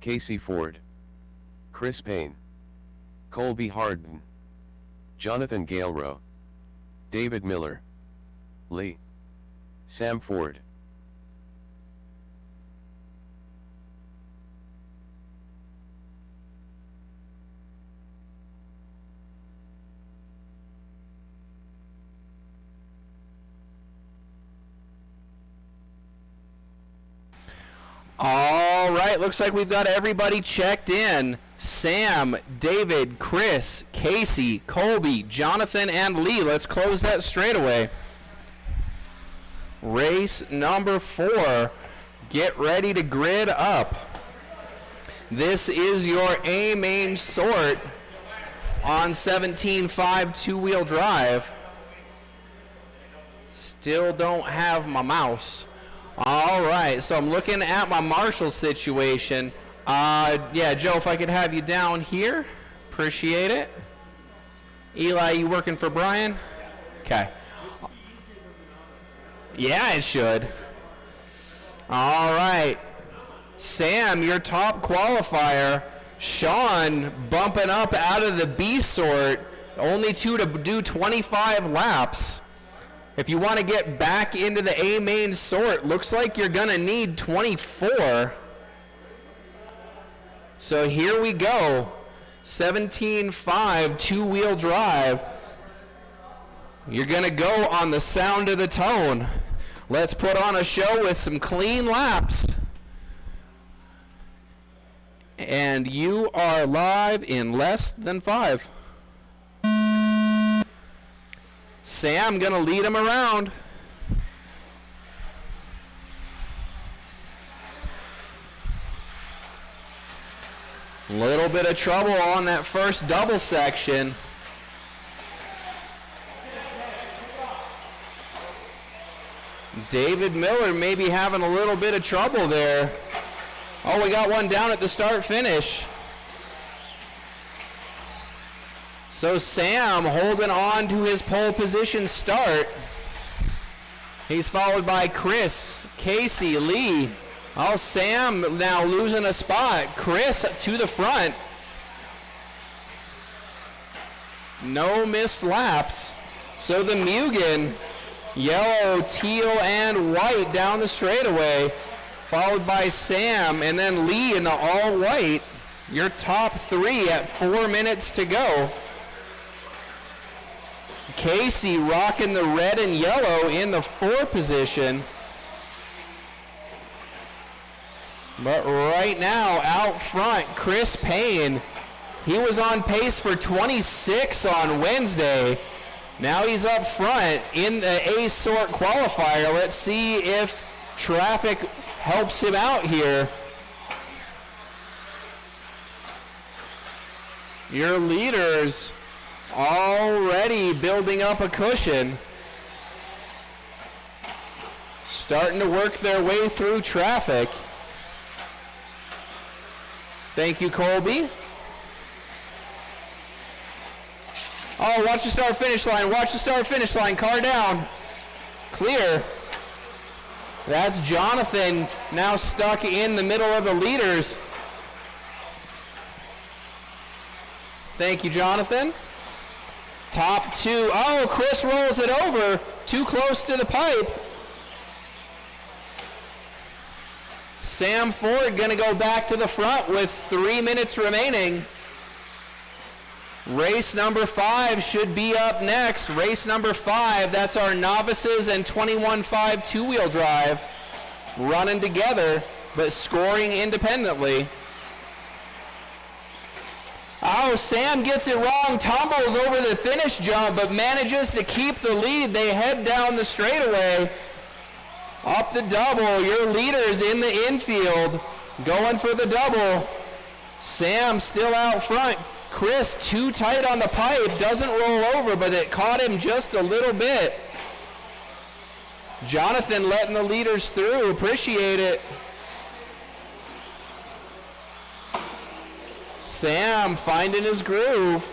Casey Ford, Chris Payne, Colby Harden, Jonathan Galero, David Miller, Lee, Sam Ford. All right, looks like we've got everybody checked in. Sam, David, Chris, Casey, Colby, Jonathan, and Lee. Let's close that straightaway. Race number 4. Get ready to grid up. This is your A main sort on 17.5 two-wheel drive. Still don't have my mouse. All right, so I'm looking at my Marshall situation. Yeah, Joe, if I could have you down here, appreciate it. Eli, you working for Brian? Okay. Yeah, it should. All right. Sam, your top qualifier. Sean bumping up out of the B sort, only two to do 25 laps. If you want to get back into the A main sort, looks like you're going to need 24. So here we go. 17.5 two-wheel drive. You're going to go on the sound of the tone. Let's put on a show with some clean laps. And you are live in less than 5. Sam gonna lead him around. Little bit of trouble on that first double section. David Miller may be having a little bit of trouble there. Oh, we got one down at the start finish. So Sam holding on to his pole position start. He's followed by Chris, Casey, Lee. Oh, Sam now losing a spot. Chris to the front. No missed laps. So the Mugen, yellow, teal, and white down the straightaway, followed by Sam, and then Lee in the all white. Your top 3 at 4 minutes to go. Casey rocking the red and yellow in the 4th position. But right now, out front, Chris Payne. He was on pace for 26 on Wednesday. Now he's up front in the A sort qualifier. Let's see if traffic helps him out here. Your leaders already building up a cushion. Starting to work their way through traffic. Thank you, Colby. Oh, watch the start finish line. Watch the start finish line. Car down. Clear. That's Jonathan now stuck in the middle of the leaders. Thank you, Jonathan. Top 2. Oh, Chris rolls it over. Too close to the pipe. Sam Ford going to go back to the front with 3 minutes remaining. Race number 5 should be up next. Race number 5, that's our novices and 21.5 two-wheel drive. Running together, but scoring independently. Oh, Sam gets it wrong, tumbles over the finish jump, but manages to keep the lead. They head down the straightaway. Up the double, your leaders in the infield, going for the double. Sam still out front. Chris too tight on the pipe, doesn't roll over, but it caught him just a little bit. Jonathan letting the leaders through, appreciate it. Sam finding his groove.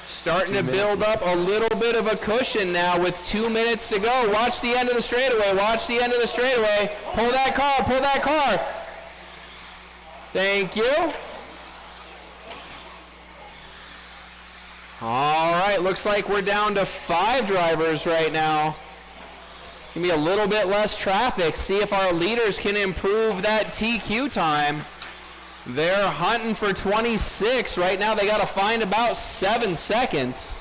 Starting to build up a little bit of a cushion now with 2 minutes to go. Watch the end of the straightaway. Watch the end of the straightaway. Pull that car. Pull that car. Thank you. All right, looks like we're down to 5 drivers right now. Give me a little bit less traffic. See if our leaders can improve that TQ time. They're hunting for 26. Right now they got to find about 7 seconds.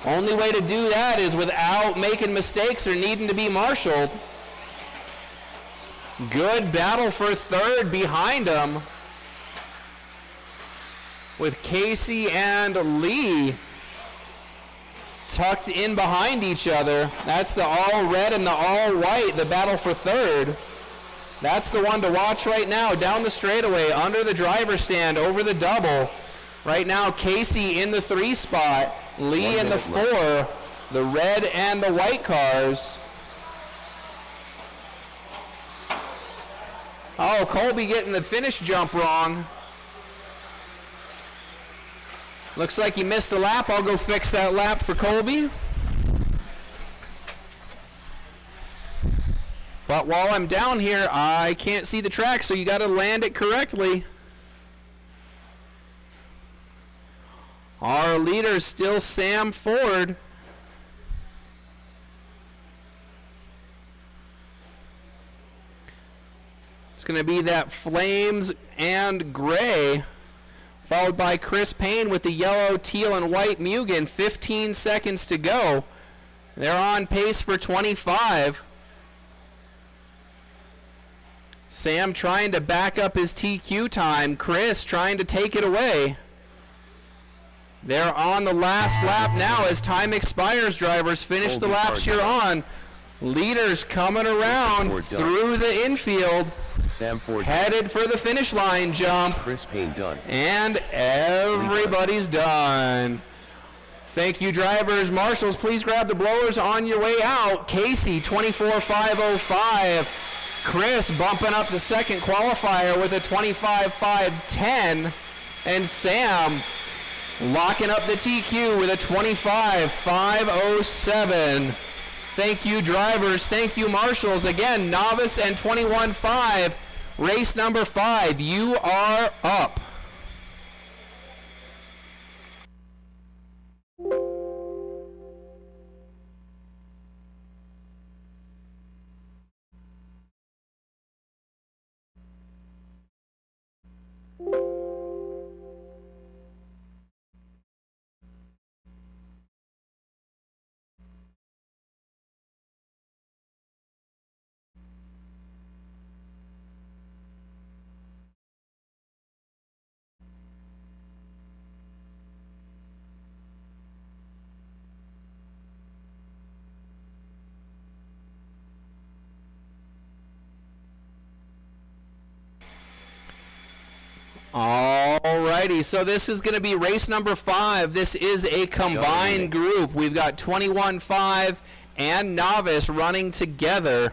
Only way to do that is without making mistakes or needing to be marshaled. Good battle for third behind them, with Casey and Lee tucked in behind each other. That's the all red and the all white, the battle for third. That's the one to watch right now, down the straightaway, under the driver's stand, over the double. Right now, Casey in the 3 spot, Lee in the 4, the red and the white cars. Oh, Colby getting the finish jump wrong. Looks like he missed a lap. I'll go fix that lap for Colby. But while I'm down here, I can't see the track, so you got to land it correctly. Our leader is still Sam Ford. It's going to be that flames and gray, followed by Chris Payne with the yellow, teal, and white Mugen. 15 seconds to go. They're on pace for 25. Sam trying to back up his TQ time. Chris trying to take it away. They're on the last lap now as time expires. Drivers, finish the laps you're on. Leaders coming around through the infield. Sam Ford headed for the finish line jump. Chris Payne done. And everybody's done. Thank you, drivers. Marshals, please grab the blowers on your way out. Casey, 24.505. Chris bumping up to second qualifier with a 25.510. And Sam locking up the TQ with a 25.507. Thank you, drivers. Thank you, marshals. Again, novice and 21.5. Race number 5. You are up. Alrighty, so this is going to be race number 5. This is a combined group. We've got 21.5 and novice running together.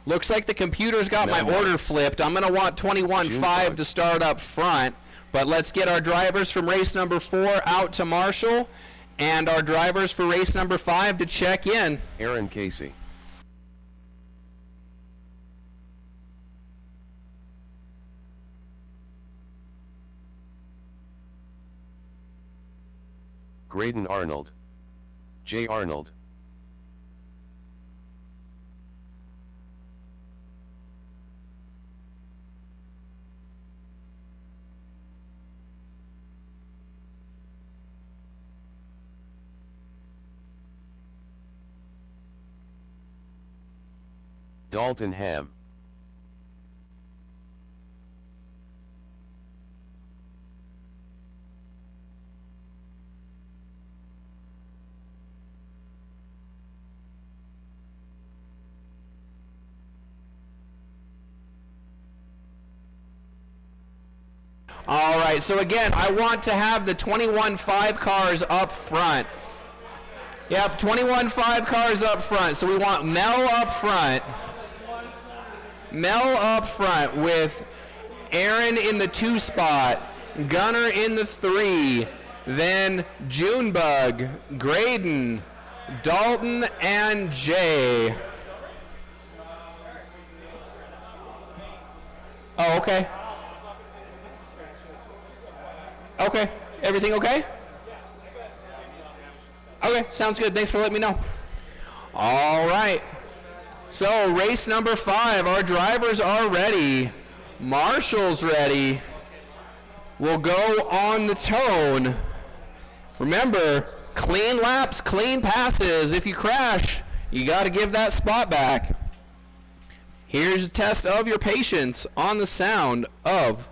Looks like the computer's got my order flipped. I'm going to want 21.5 to start up front. But let's get our drivers from race number 4 out to marshal, and our drivers for race number 5 to check in. Aaron Casey. Graydon Arnold. J. Arnold. Dalton Ham. All right, so again, I want to have the 21.5 cars up front. Yep, 21.5 cars up front. So we want Mel up front. Mel up front with Aaron in the 2 spot, Gunner in the 3, then Junebug, Graydon, Dalton, and Jay. Oh, okay. Okay. Everything okay? Okay, sounds good. Thanks for letting me know. All right. So, race number 5. Our drivers are ready. Marshall's ready. We'll go on the tone. Remember, clean laps, clean passes. If you crash, you got to give that spot back. Here's a test of your patience on the sound of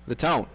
the tone.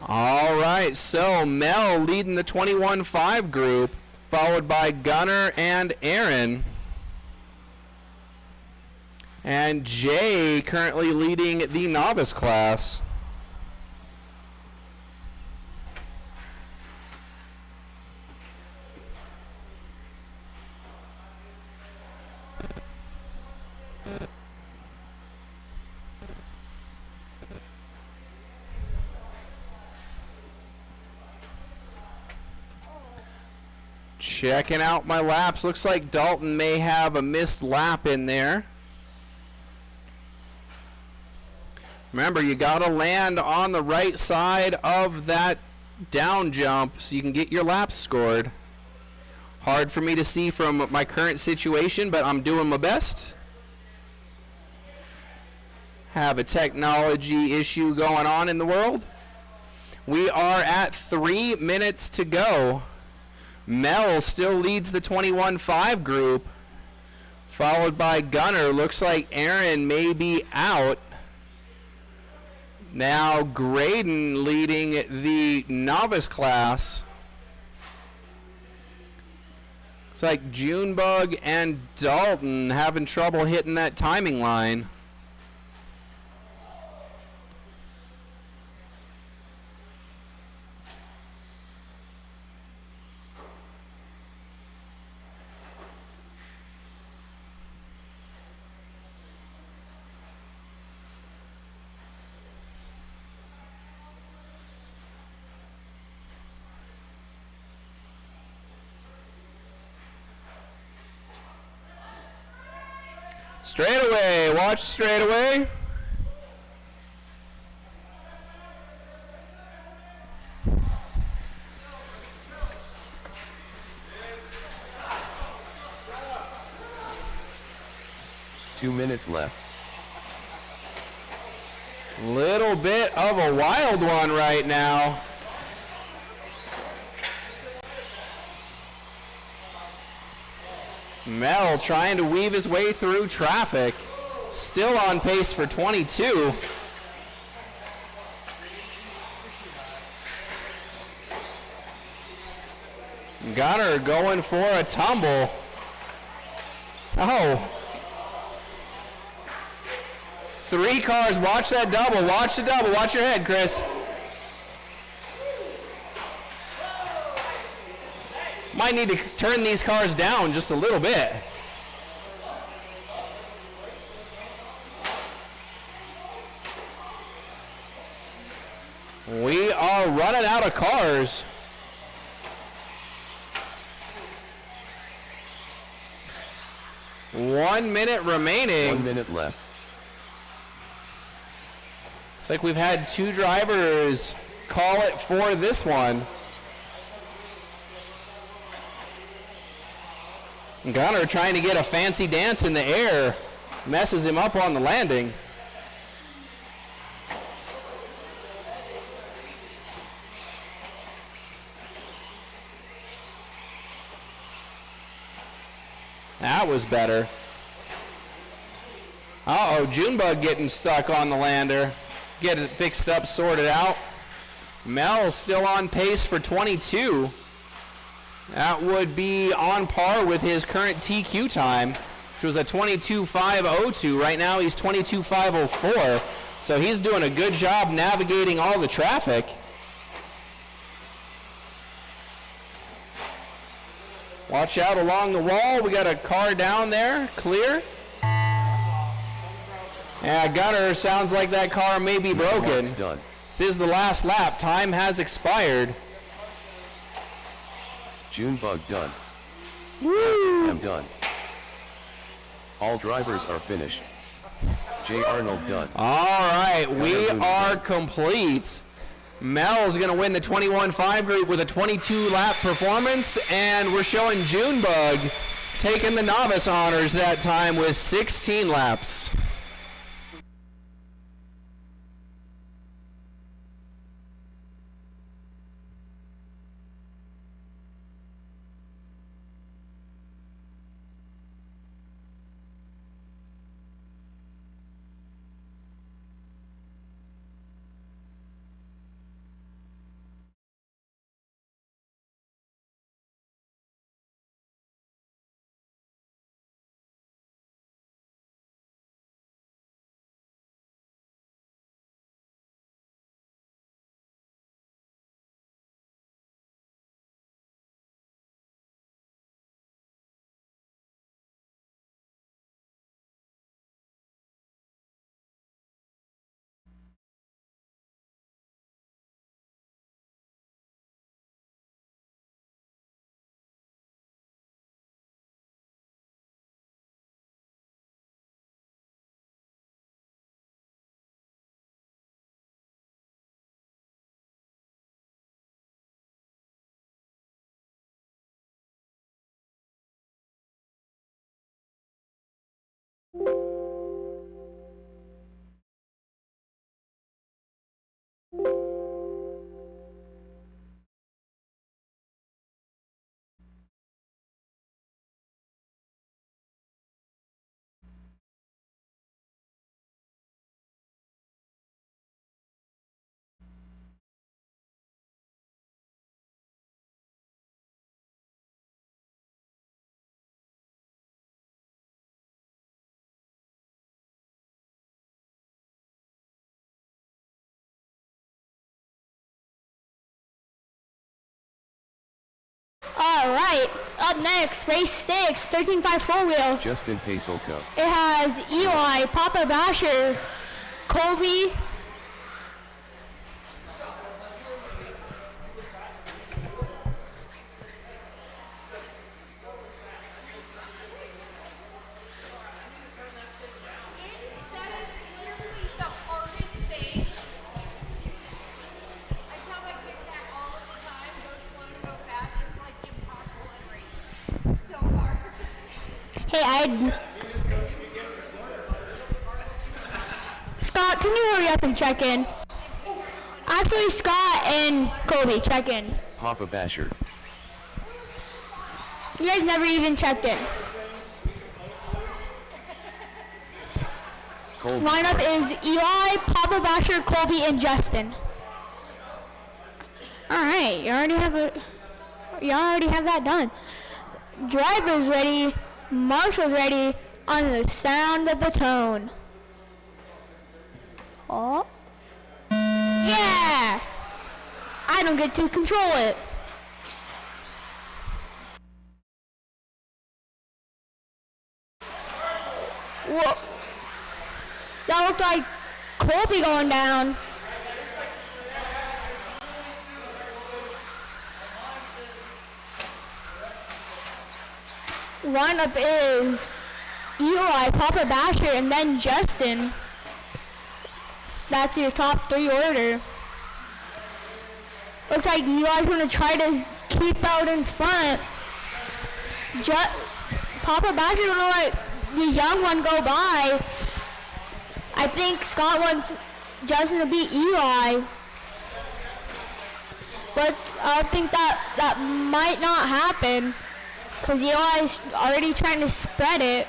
All right, so Mel leading the 21-5 group, followed by Gunnar and Aaron. And Jay currently leading the novice class. Checking out my laps. Looks like Dalton may have a missed lap in there. Remember, you got to land on the right side of that down jump so you can get your laps scored. Hard for me to see from my current situation, but I'm doing my best. Have a technology issue going on in the world. We are at 3 minutes to go. Mel still leads the 21-5 group, followed by Gunnar. Looks like Aaron may be out. Now Graydon leading the novice class. Looks like Junebug and Dalton having trouble hitting that timing line. Straightaway, watch straightaway. Two minutes left. Little bit of a wild one right now. Mel trying to weave his way through traffic. Still on pace for 22. Gunnar going for a tumble. Oh. 3 cars. Watch that double. Watch the double. Watch your head, Chris. Might need to turn these cars down just a little bit. We are running out of cars. One minute remaining. 1 minute left. It's like we've had 2 drivers call it for this one. Gunnar trying to get a fancy dance in the air. Messes him up on the landing. That was better. Uh-oh, Junebug getting stuck on the lander. Get it fixed up, sorted out. Mel still on pace for 22. That would be on par with his current TQ time, which was a 22.502. Right now he's 22.504. So he's doing a good job navigating all the traffic. Watch out along the wall. We got a car down there. Clear. Yeah, Gunner, sounds like that car may be broken. It's done. This is the last lap. Time has expired. Junebug done. Woo! I'm done. All drivers are finished. J. Arnold done. All right, we are complete. Mel's going to win the 21.5 group with a 22-lap performance, and we're showing Junebug taking the novice honors that time with 16 laps. All right, up next, race 6, 13.5 four-wheel. Justin Pacelco. It has Eli, Papa Basher, Colby, Scott, can you hurry up and check in? Actually, Scott and Kobe, check in. Papa Basher. You guys never even checked in. Colby. Lineup is Eli, Papa Basher, Colby, and Justin. All right, you already have that done. Driver's ready. Marshall's ready on the sound of the tone. Oh. Yeah! I don't get to control it. Whoa. That looked like Colby going down. Lineup is Eli, Papa Basher, and then Justin. That's your top 3 order. Looks like Eli's going to try to keep out in front. Papa Basher going to let the young one go by. I think Scott wants Justin to beat Eli. But I think that might not happen. Because Eli's already trying to spread it.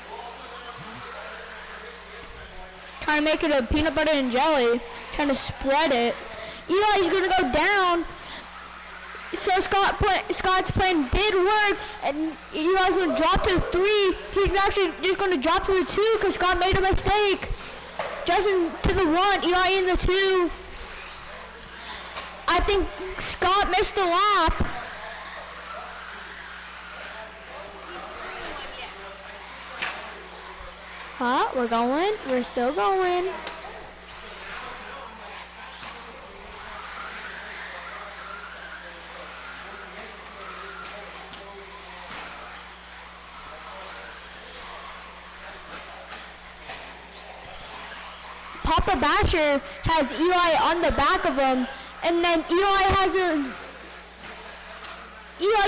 Trying to make it a peanut butter and jelly. Trying to spread it. Eli's going to go down. So Scott's plan did work. And Eli's going to drop to 3. He's actually just going to drop to the 2 because Scott made a mistake. Justin to the 1. Eli in the 2. I think Scott missed the lap. Huh? We're going. We're still going. Papa Basher has Eli on the back of him, and then Eli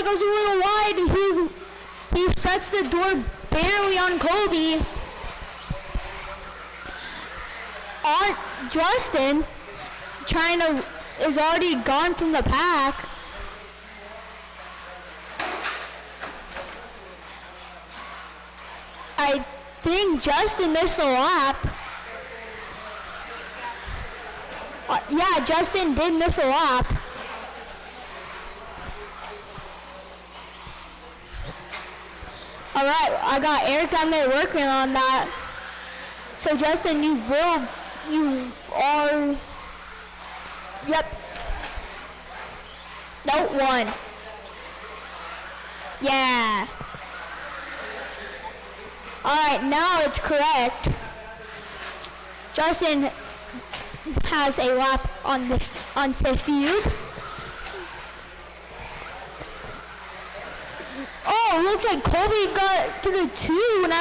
goes a little wide. He shuts the door barely on Kobe. Justin is already gone from the pack. I think Justin missed the lap. Yeah, Justin did miss a lap. All right, I got Eric down there working on that. So Justin, you are, yep. Nope, 1. Yeah. All right, now it's correct. Justin has a lap on the field. Oh, looks like Colby got to the 2 when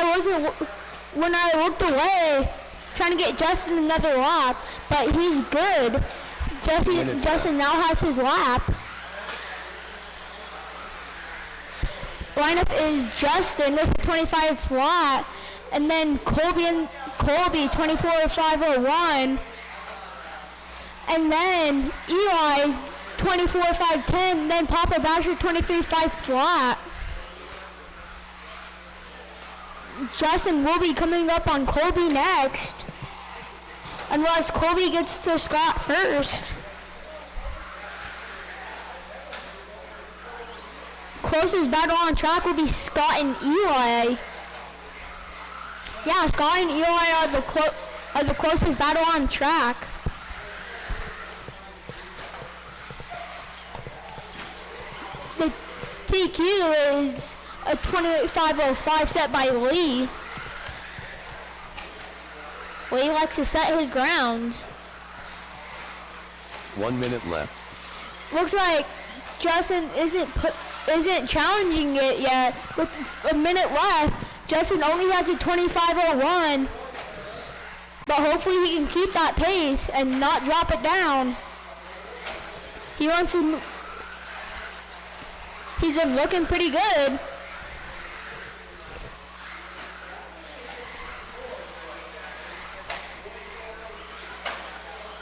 I looked away, trying to get Justin another lap, but he's good. Justin now has his lap. Lineup is Justin with 25 flat, and then Colby 24.501. And then Eli, 24.510, then Papa Basher, 23.5 flat. Justin will be coming up on Colby next, unless Colby gets to Scott first. Closest battle on track will be Scott and Eli. Yeah, Scott and Eli are the closest battle on track. The TQ is a 28.505 set by Lee. Lee likes to set his grounds. 1 minute left. Looks like Justin isn't challenging it yet. With a minute left, Justin only has a 25.01. But hopefully he can keep that pace and not drop it down. He's been looking pretty good.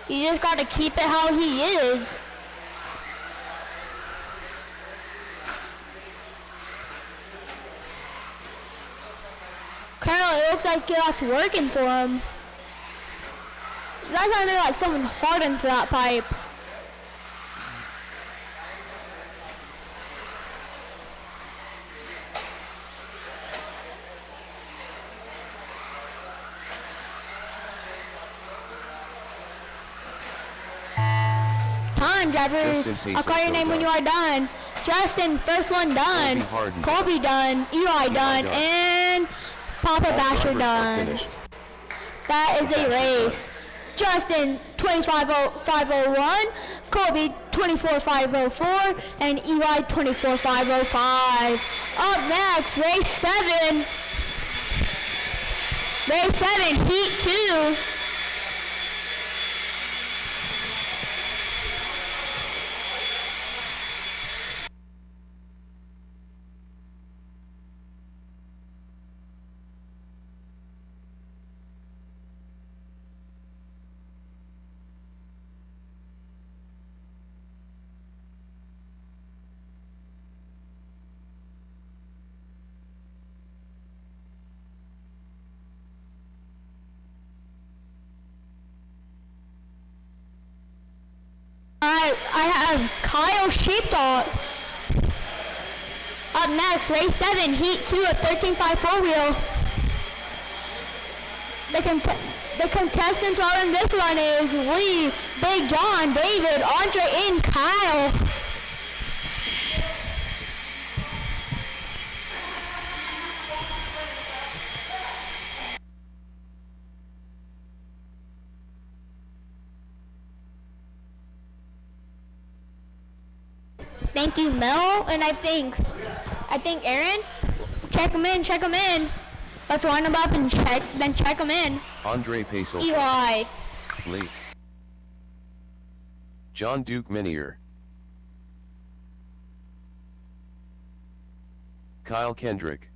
You just got to keep it how he is. Currently, it looks like that's working for him. That sounded like someone hard into that pipe. Time, drivers. I'll call your name when you are done. Justin, first one done. Colby done. Eli done. And Papa Basher done. That is a race. Justin, 25.501. Colby, 24.504. And Eli, 24.505. Up next, race 7. Race 7, heat 2. I have Kyle Sheepdog. Up next, race 7, heat 2 of 13.5 wheel. The contestants are in this one is Lee, Big John, David, Andre, and Kyle. Thank you, Mel, and I think Aaron. Check them in. Let's line them up and check them in. Andre Pacel. Eli. Lee. John Duke Minier. Kyle Kendrick.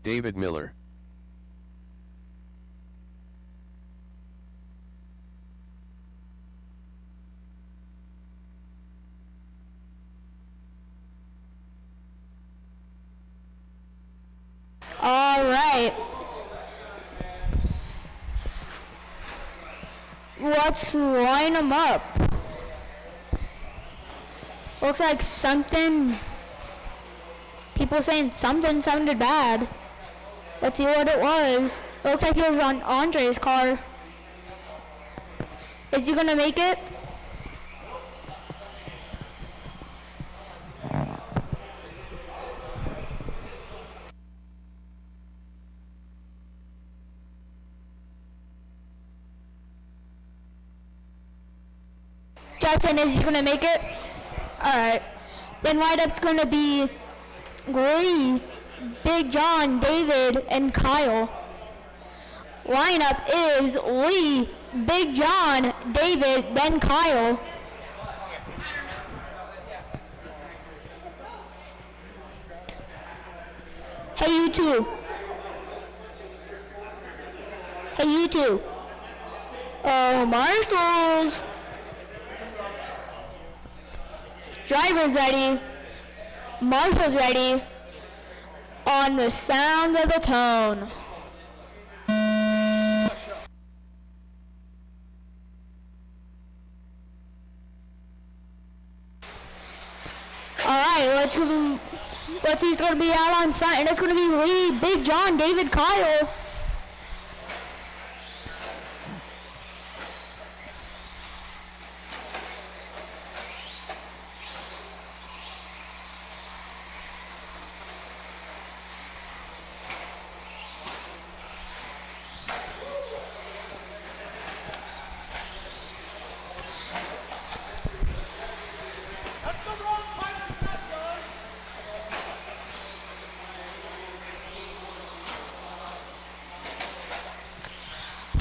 David Miller. All right. Let's line them up. Looks like people saying something sounded bad. Let's see what it was. It looks like it was on Andre's car. Is he gonna make it? Justin, is he gonna make it? Alright. Then lineup's gonna be Lee, Big John, David, and Kyle. Lineup is Lee, Big John, David, then Kyle. Hey, you two. Oh, marshals. Driver's ready. Marshal's ready. On the sound of the tone. Alright, let's see who's going to be out on front. And it's going to be Lee, Big John, David, Kyle.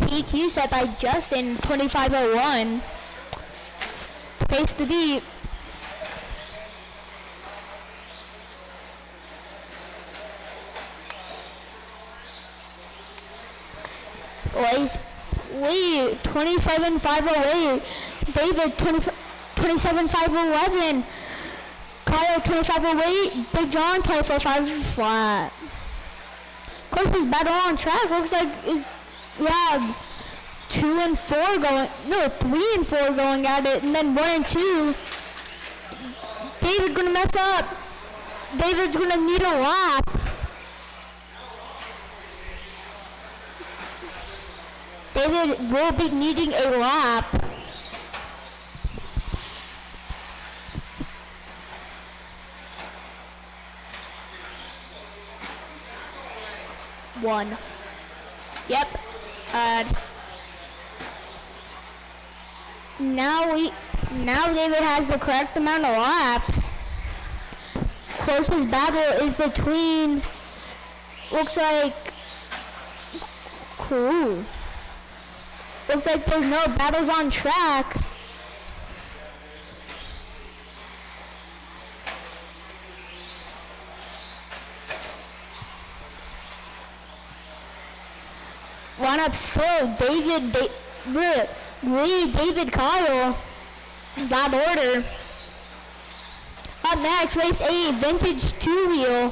TQ set by Justin, 2501. Pace to beat. Lee, 27,508. David, 27,511. Kyle, 2508. Big John, 24,5 flat. Of course, this battle on track looks like we have 3 and 4 going at it, and then 1 and 2. David's gonna mess up. David's gonna need a lap. David will be needing a lap. One. Yep. Now David has the correct amount of laps. Closest battle is between, looks like there's no battles on track. One up still, Lee, David, Kyle. That order. Up next, race 8, vintage 2-wheel. I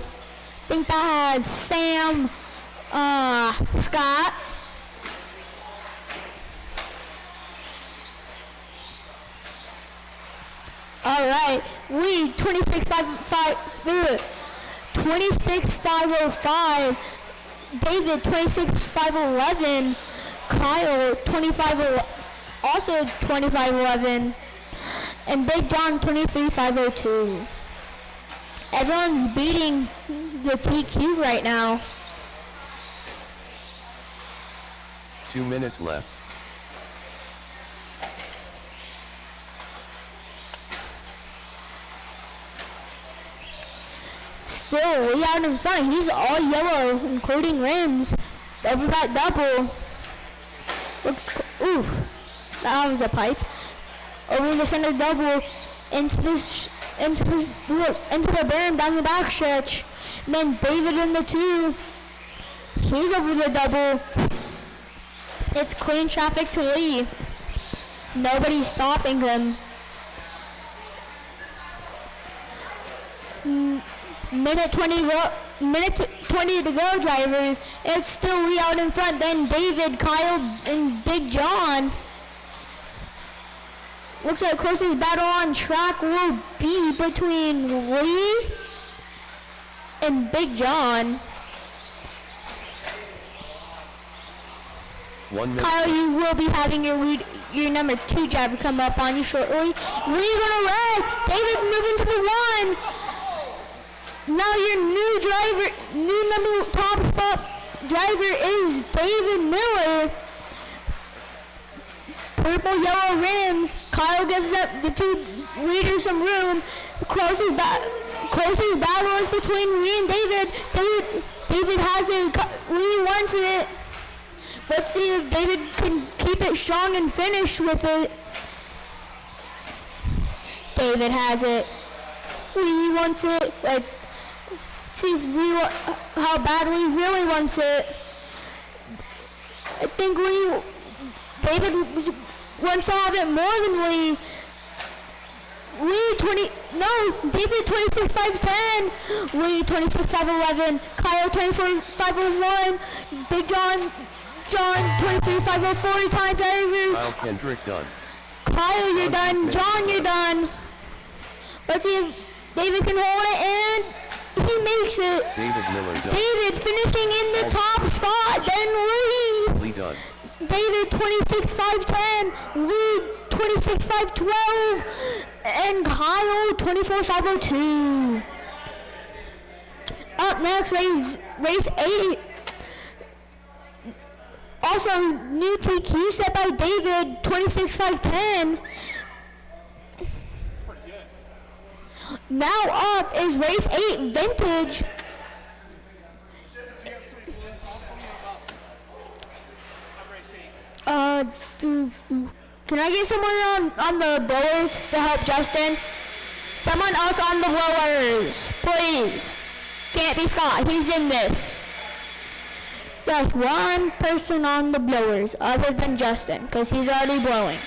think that has Sam, Scott, All right, we 26,505. David 26,511. Kyle 25, also 2511. And Big John 23,502. Everyone's beating the TQ right now. 2 minutes left. Still way out in front. He's all yellow, including rims. Over that double. Looks, oof. That was a pipe. Over the center double into the berm down the backstretch. And then David in the 2. He's over the double. It's clean traffic to Lee. Nobody's stopping him. Minute 20 to go, drivers. It's still Lee out in front. Then David, Kyle, and Big John. Looks like closest battle on track will be between Lee and Big John. 1 minute. Kyle, you will be having your number 2 driver come up on you shortly. Lee gonna wreck. David moving to the 1. Now your new number top spot driver is David Miller. Purple, yellow rims. Kyle gives up the 2 leaders some room. Closest battle is between Lee and David. David has it. Lee wants it. Let's see if David can keep it strong and finish with it. David has it. Lee wants it. Let's see if how bad Lee really wants it. I think David wants to have it more than Lee. David 26,510. Lee 26,511. Kyle 24,501. Big John 23,504 time drivers. Kyle Kendrick done. Kyle, you're done. John, you're done. Let's see if David can hold it, and he makes it. David Miller done. David finishing in the top spot, then Lee. Lee done. David 26,510, Lee 26,512, and Kyle 24,502. Up next, race 8. Also, new TQ set by David 26,510. Now up is race 8 vintage. Can I get someone on the blowers to help Justin? Someone else on the blowers, please. Can't be Scott, he's in this. There's one person on the blowers other than Justin, because he's already blowing.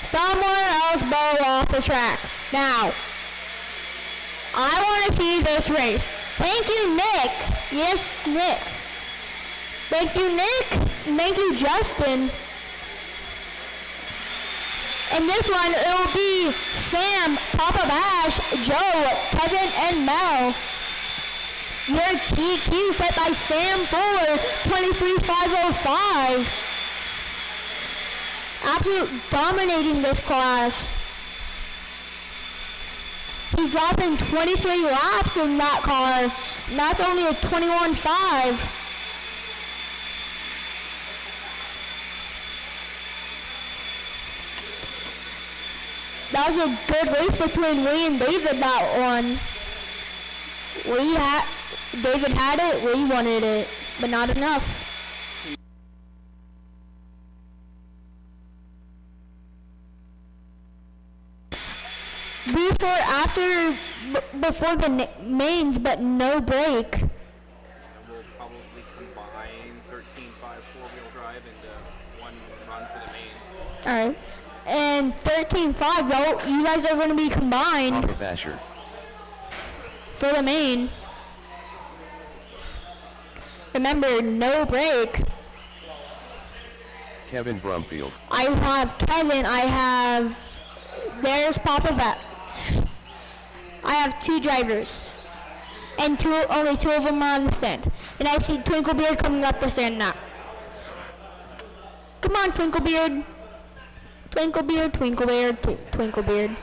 Someone else blow off the track. Now, I want to see this race. Thank you, Nick. Yes, Nick. Thank you, Nick. Thank you, Justin. And this one, it will be Sam, Papa Bash, Joe, Kevin, and Mel. Your TQ set by Sam Fuller, 23,505. Absolute dominating this class. He's dropping 23 laps in that car, and that's only a 21.5. That was a good race between Lee and David, that one. David had it, Lee wanted it, but not enough. Before the mains, but no break. And we'll probably combine 13.5 four-wheel drive into one run for the main. All right. And 13.5, though, you guys are going to be combined Papa Basher. for the main. Remember, no break. Kevin Brumfield. I have Kevin, I have There's Papa Bat. I have 2 drivers. And only 2 of them are on the stand. And I see Twinklebeard coming up the stand now. Come on, Twinklebeard. Twinklebeard, Twinklebeard, Twinklebeard.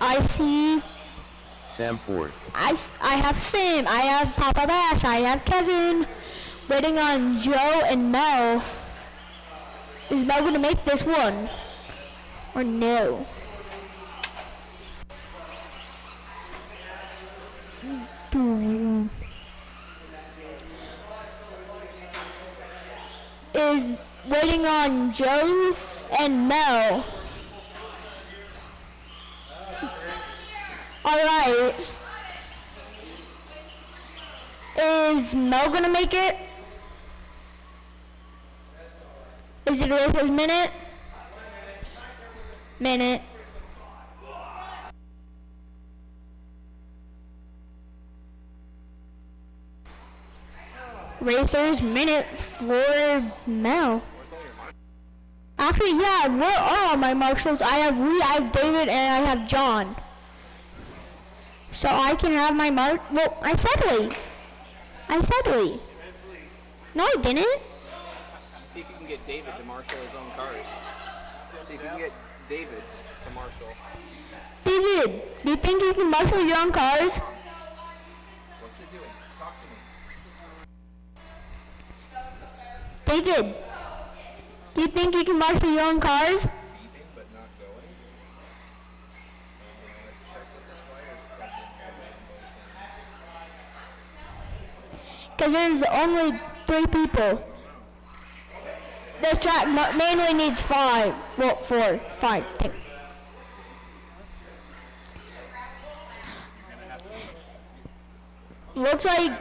I see, Sam Ford. I have Sam, I have Papa Bash, I have Kevin, waiting on Joe and Mel. Is Mel gonna make this one? Or no? Is waiting on Joe and Mel. Alright. Is Mel gonna make it? Is it worth a minute? Minute. Racers minute for Mel. Actually, yeah, where are all my marshals? I have Ree, I have David, and I have John. So I can have my well, I said Lee. No, I didn't. See if you can get David to marshal his own cars. See if you can get David to marshal. David, do you think you can marshal your own cars? What's it doing? Talk to me. David, do you think you can marshal your own cars? Beeping but not going. Check that this wire is plugged in. Because there's only 3 people. This track manually needs 5. Well, 4, 5. Looks like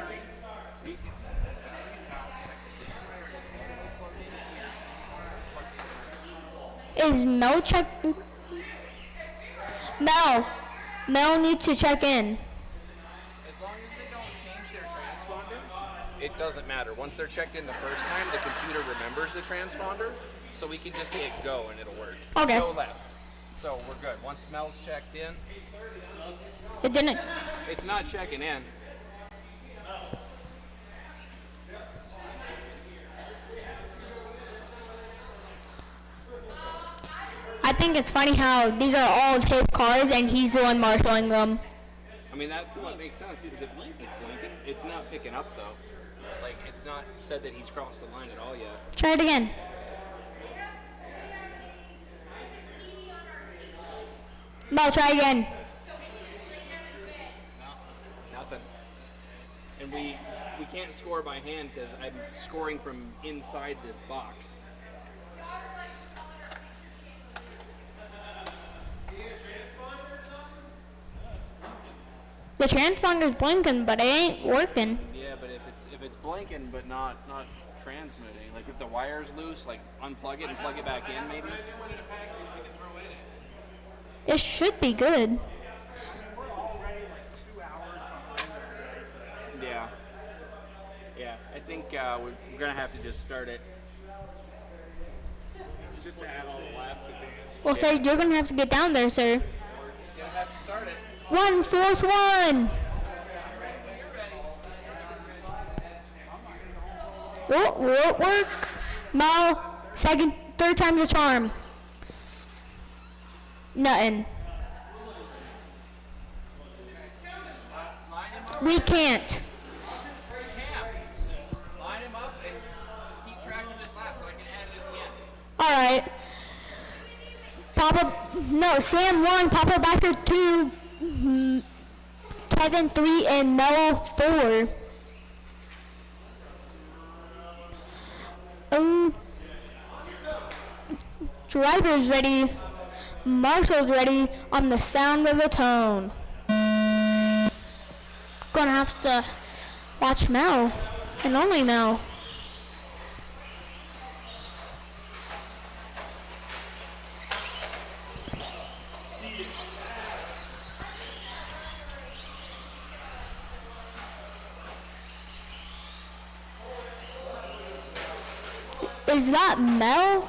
is Mel check? Mel needs to check in. As long as they don't change their transponders, it doesn't matter. Once they're checked in the first time, the computer remembers the transponder, so we can just hit go and it'll work. Okay. Go left. So we're good. Once Mel's checked in, It didn't. it's not checking in. I think it's funny how these are all of his cars and he's the one marshaling them. I mean, that's what makes sense. Is it blinking? It's not picking up though. Like, it's not said that he's crossed the line at all yet. Try it again. Mel, try again. Nothing. And we can't score by hand because I'm scoring from inside this box. The transponder's blinking, but it ain't working. Yeah, but if it's blinking but not transmitting, like if the wire's loose, like unplug it and plug it back in, maybe. This should be good. Yeah. Yeah, I think we're gonna have to just start it. Just to add all the laps at the end. Well, sir, you're gonna have to get down there, sir. We're gonna have to start it. 1, force 1. Won't work. No. Second, 3rd time's a charm. Nothing. We can't. Line him up and just keep track of his laps so I can add it at the end. Alright. No, Sam 1, Papa Baxter 2, Kevin 3, and Mel 4. Driver's ready. Marshall's ready on the sound of the tone. Gonna have to watch Mel, and only Mel. Is that Mel?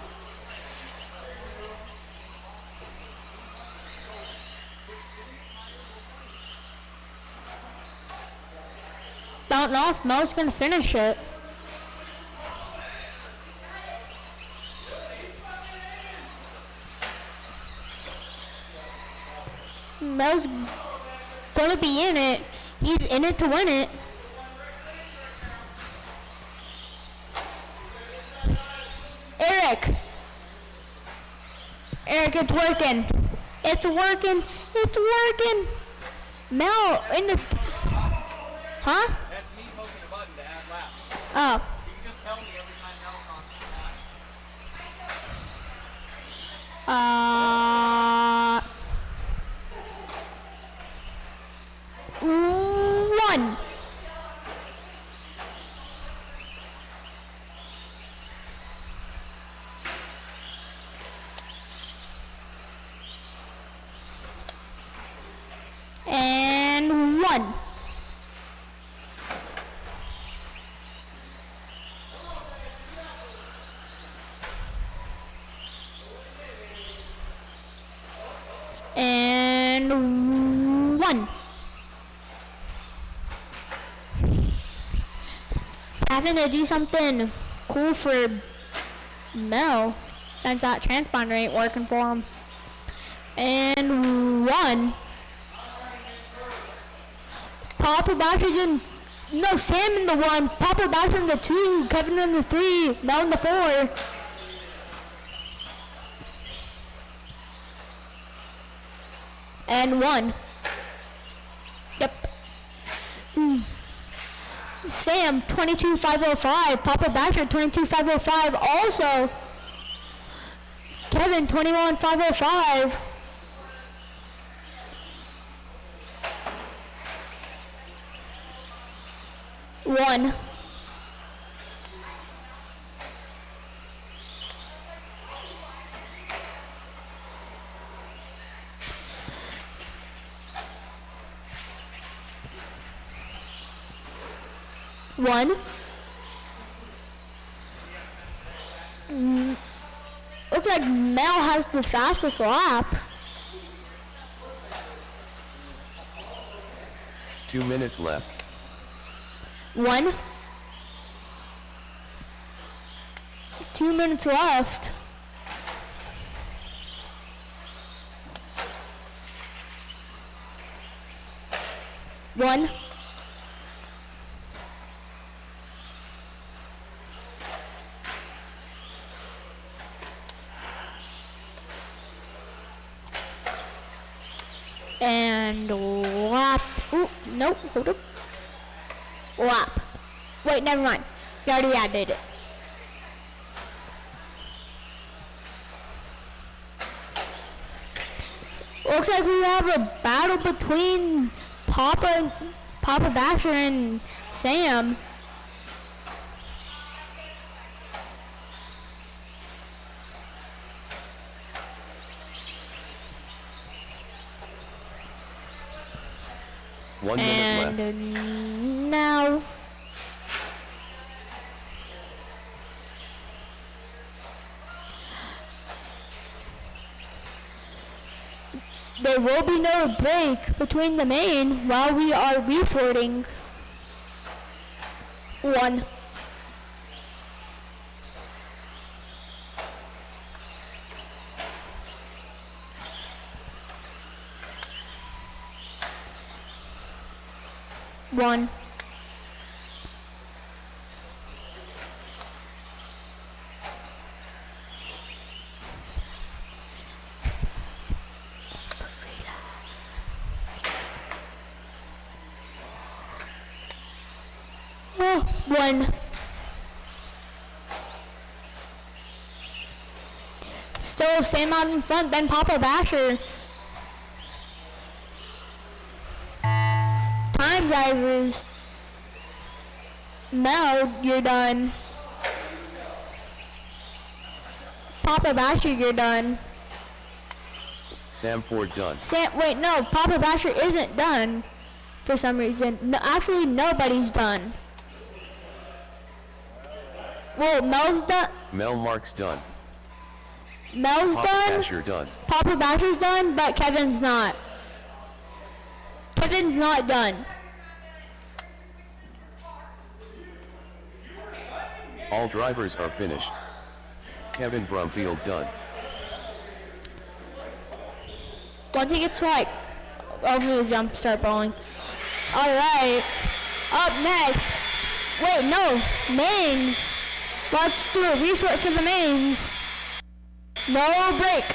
Don't know if Mel's gonna finish it. Mel's gonna be in it. He's in it to win it. Eric, it's working. It's working. It's working. Mel in the. Huh? That's me poking a button to add laps. Oh. You can just tell me every time Mel crosses the line. 1. And 1. And 1. Having to do something cool for Mel since that transponder ain't working for him. And 1. Papa Basher in, no, Sam in the 1, Papa Basher in the 2, Kevin in the 3, Mel in the 4. And 1. Yep. Sam 22,505, Papa Basher 22,505, also Kevin 21,505. One. One. Looks like Mel has the fastest lap. 2 minutes left. 1. 2 minutes left. One. And lap. Ooh, nope, hold up. Lap. Wait, never mind. You already added it. Looks like we have a battle between Papa Basher and Sam. One minute left. And now there will be no break between the main while we are resorting. 1. One. Oh, 1. Still Sam out in front, then Papa Basher. Time drivers. Mel, you're done. Papa Basher, you're done. Sam Ford done. Wait, no, Papa Basher isn't done for some reason. No, actually, nobody's done. Well, Mel's done. Mel Mark's done. Mel's Papa done. Basher done. Papa Basher's done, but Kevin's not. Kevin's not done. All drivers are finished. Kevin Brumfield done. Once he gets like over the jump, start bowling. All right. Up next. Wait, no. Mains. Let's do a restart for the mains. No break.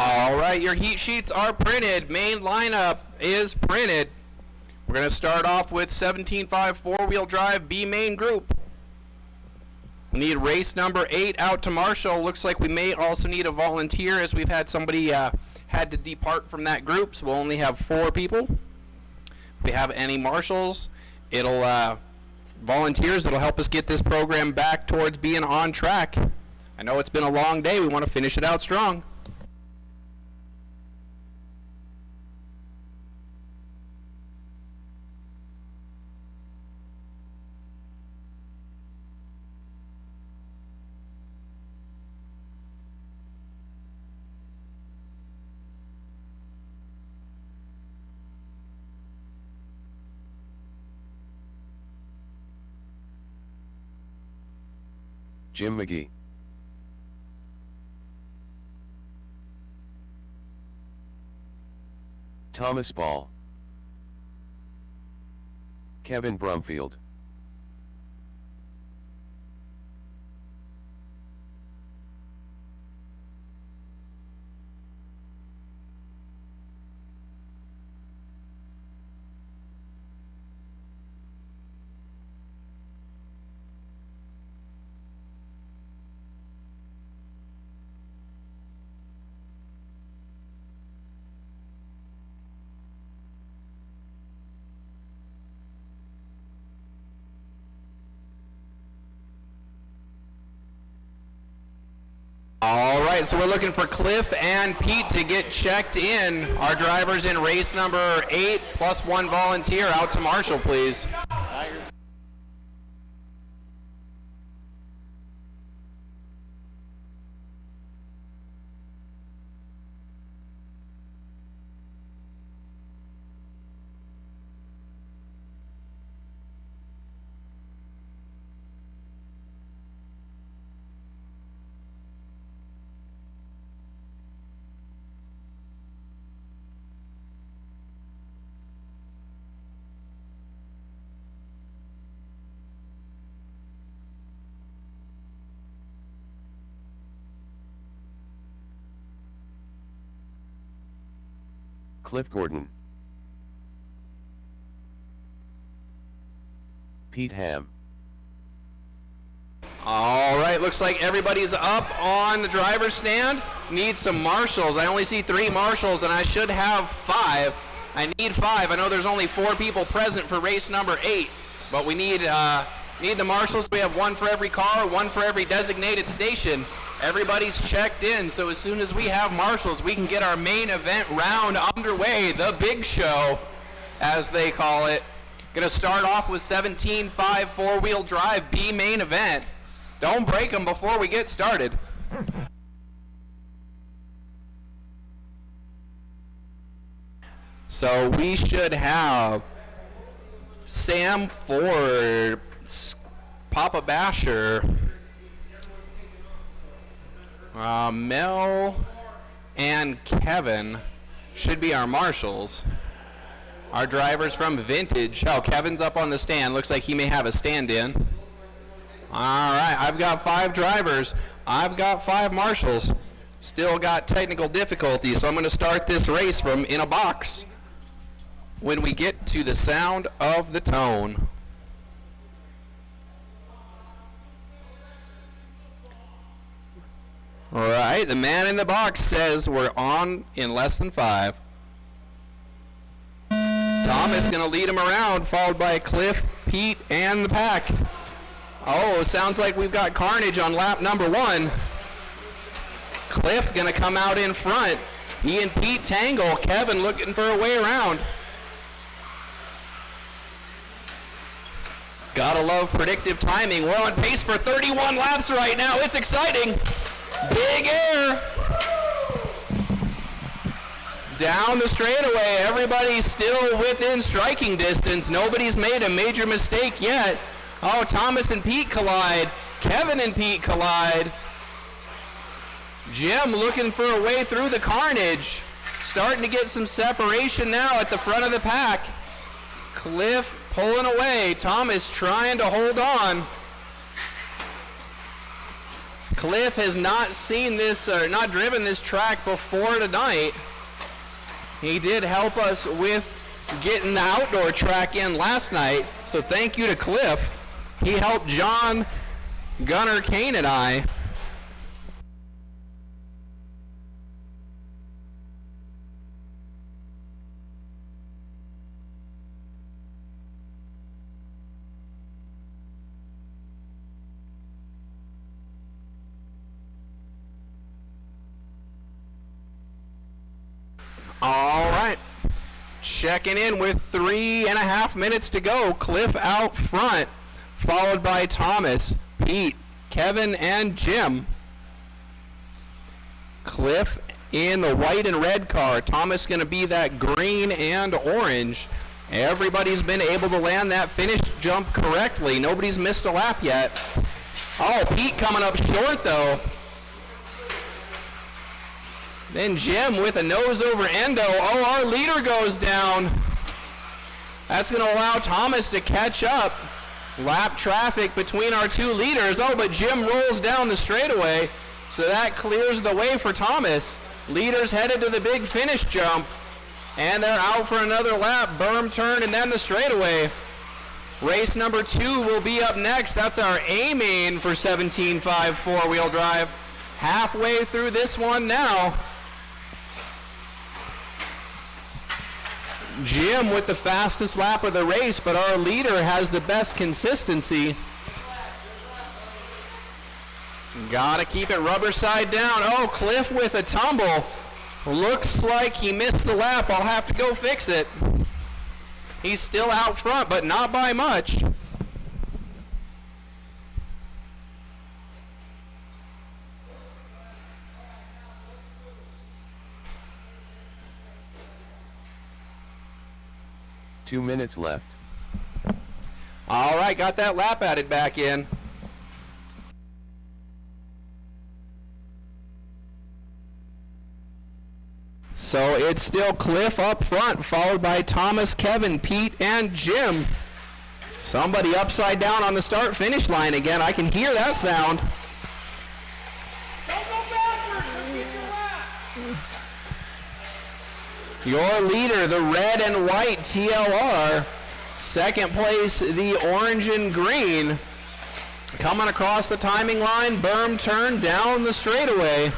All right, your heat sheets are printed. Main lineup is printed. We're going to start off with 17.5 four-wheel drive B main group. We need race number 8 out to Marshall. Looks like we may also need a volunteer, as we've had somebody had to depart from that group, so we'll only have 4 people. If we have any marshals, it'll volunteers, it'll help us get this program back towards being on track. I know it's been a long day. We want to finish it out strong. Jim McGee. Thomas Ball. Kevin Brumfield. All right, so we're looking for Cliff and Pete to get checked in. Our drivers in race number 8 plus 1 volunteer out to Marshall, please. Cliff Gordon. Pete Ham. All right, looks like everybody's up on the driver's stand. Need some marshals. I only see 3 marshals, and I should have 5. I need 5. I know there's only 4 people present for race number 8, but we need the marshals. We have 1 for every car, 1 for every designated station. Everybody's checked in, so as soon as we have marshals, we can get our main event round underway, the big show, as they call it. Gonna start off with 17.5 four-wheel drive B main event. Don't break them before we get started. So we should have Sam Ford, Papa Basher, Mel and Kevin should be our marshals. Our drivers from Vintage. Oh, Kevin's up on the stand. Looks like he may have a stand-in. All right, I've got 5 drivers. I've got 5 marshals. Still got technical difficulties, so I'm going to start this race from in a box when we get to the sound of the tone. All right, the man in the box says we're on in less than 5. Thomas going to lead him around, followed by Cliff, Pete, and the pack. Oh, sounds like we've got carnage on lap number 1. Cliff going to come out in front. He and Pete tangle. Kevin looking for a way around. Gotta love predictive timing. We're on pace for 31 laps right now. It's exciting. Big air. Down the straightaway. Everybody's still within striking distance. Nobody's made a major mistake yet. Oh, Thomas and Pete collide. Kevin and Pete collide. Jim looking for a way through the carnage. Starting to get some separation now at the front of the pack. Cliff pulling away. Thomas trying to hold on. Cliff has not seen this, or not driven this track before tonight. He did help us with getting the outdoor track in last night, so thank you to Cliff. He helped John, Gunnar, Kane, and I. All right, checking in with 3.5 minutes to go. Cliff out front, followed by Thomas, Pete, Kevin, and Jim. Cliff in the white and red car. Thomas going to be that green and orange. Everybody's been able to land that finish jump correctly. Nobody's missed a lap yet. Oh, Pete coming up short though. Then Jim with a nose over endo. Oh, our leader goes down. That's going to allow Thomas to catch up. Lap traffic between our two leaders. Oh, but Jim rolls down the straightaway, so that clears the way for Thomas. Leaders headed to the big finish jump, and they're out for another lap. Berm turn and then the straightaway. Race number 2 will be up next. That's our A-main for 17.5 four-wheel drive. Halfway through this one now. Jim with the fastest lap of the race, but our leader has the best consistency. Gotta keep it rubber side down. Oh, Cliff with a tumble. Looks like he missed the lap. I'll have to go fix it. He's still out front, but not by much. Two minutes left. All right, got that lap added back in. So it's still Cliff up front, followed by Thomas, Kevin, Pete, and Jim. Somebody upside down on the start-finish line again. I can hear that sound. Your leader, the red and white TLR. Second place, the orange and green. Coming across the timing line, berm turn down the straightaway.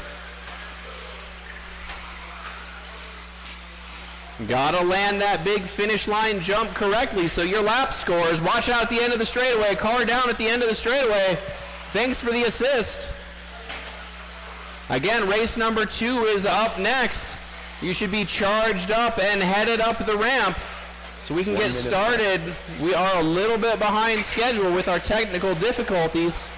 Gotta land that big finish line jump correctly, so your lap scores. Watch out at the end of the straightaway. Car down at the end of the straightaway. Thanks for the assist. Again, race number 2 is up next. You should be charged up and headed up the ramp so we can get started. We are a little bit behind schedule with our technical difficulties.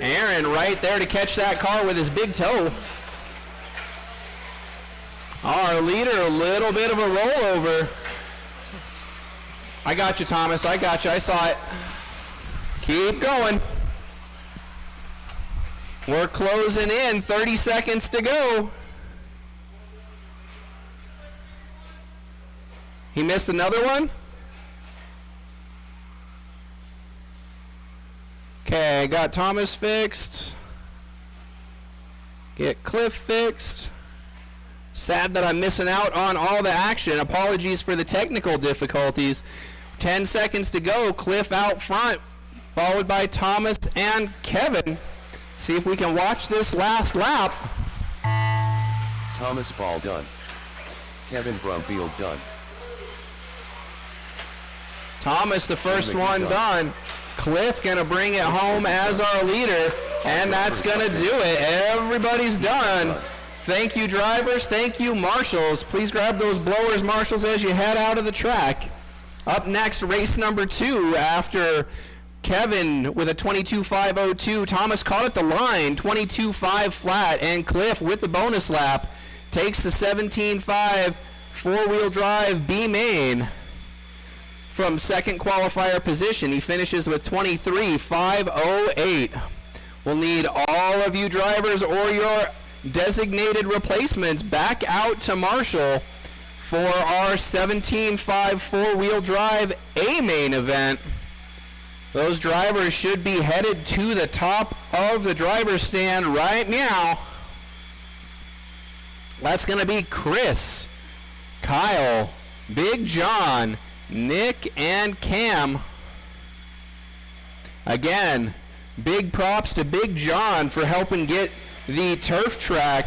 Aaron right there to catch that car with his big toe. Our leader, a little bit of a rollover. I got you, Thomas. I got you. I saw it. Keep going. We're closing in, 30 seconds to go. He missed another one? Okay, got Thomas fixed. Get Cliff fixed. Sad that I'm missing out on all the action. Apologies for the technical difficulties. 10 seconds to go. Cliff out front, followed by Thomas and Kevin. See if we can watch this last lap. Thomas Ball done. Kevin Brumfield done. Thomas, the first one done. Cliff gonna bring it home as our leader, and that's gonna do it. Everybody's done. Thank you, drivers. Thank you, marshals. Please grab those blowers, marshals, as you head out of the track. Up next, race number 2 after Kevin with a 22.502. Thomas caught at the line, 22.5 flat, and Cliff with the bonus lap takes the 17.5 four-wheel drive B-main from second qualifier position. He finishes with 23.508. We'll need all of you drivers or your designated replacements back out to Marshall for our 17.5 four-wheel drive A main event. Those drivers should be headed to the top of the driver's stand right now. That's going to be Chris, Kyle, Big John, Nick, and Cam. Again, big props to Big John for helping get the turf track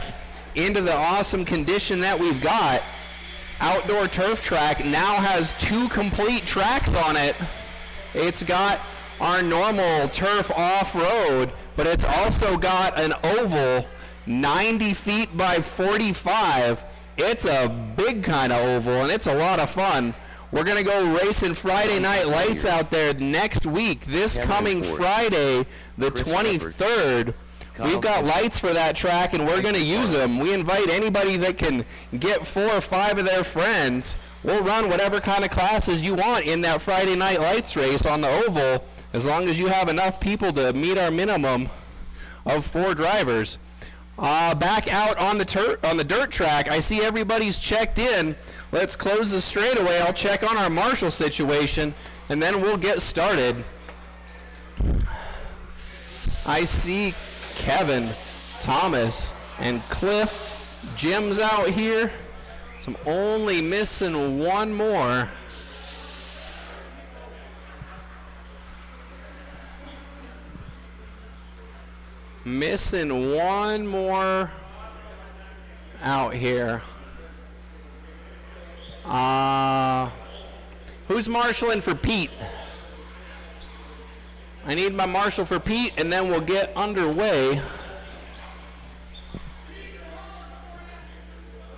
into the awesome condition that we've got. Outdoor turf track now has 2 complete tracks on it. It's got our normal turf off-road, but it's also got an oval 90 feet by 45. It's a big kind of oval, and it's a lot of fun. We're going to go racing Friday Night Lights out there next week. This coming Friday, the 23rd. We've got lights for that track, and we're going to use them. We invite anybody that can get 4 or 5 of their friends. We'll run whatever kind of classes you want in that Friday Night Lights race on the oval, as long as you have enough people to meet our minimum of 4 drivers. Back out on the dirt track, I see everybody's checked in. Let's close the straightaway. I'll check on our marshal situation, and then we'll get started. I see Kevin, Thomas, and Cliff. Jim's out here. So I'm only missing one more. Missing one more out here. Who's marshaling for Pete? I need my marshal for Pete, and then we'll get underway.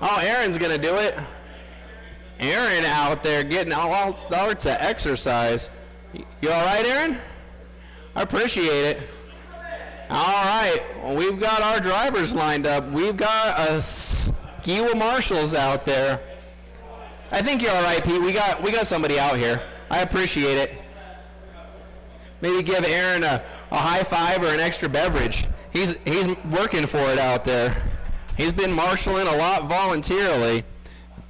Oh, Aaron's going to do it. Aaron out there getting all sorts of exercise. You all right, Aaron? I appreciate it. All right, well, we've got our drivers lined up. We've got a skew of marshals out there. I think you're all right, Pete. We got somebody out here. I appreciate it. Maybe give Aaron a high five or an extra beverage. He's working for it out there. He's been marshaling a lot voluntarily.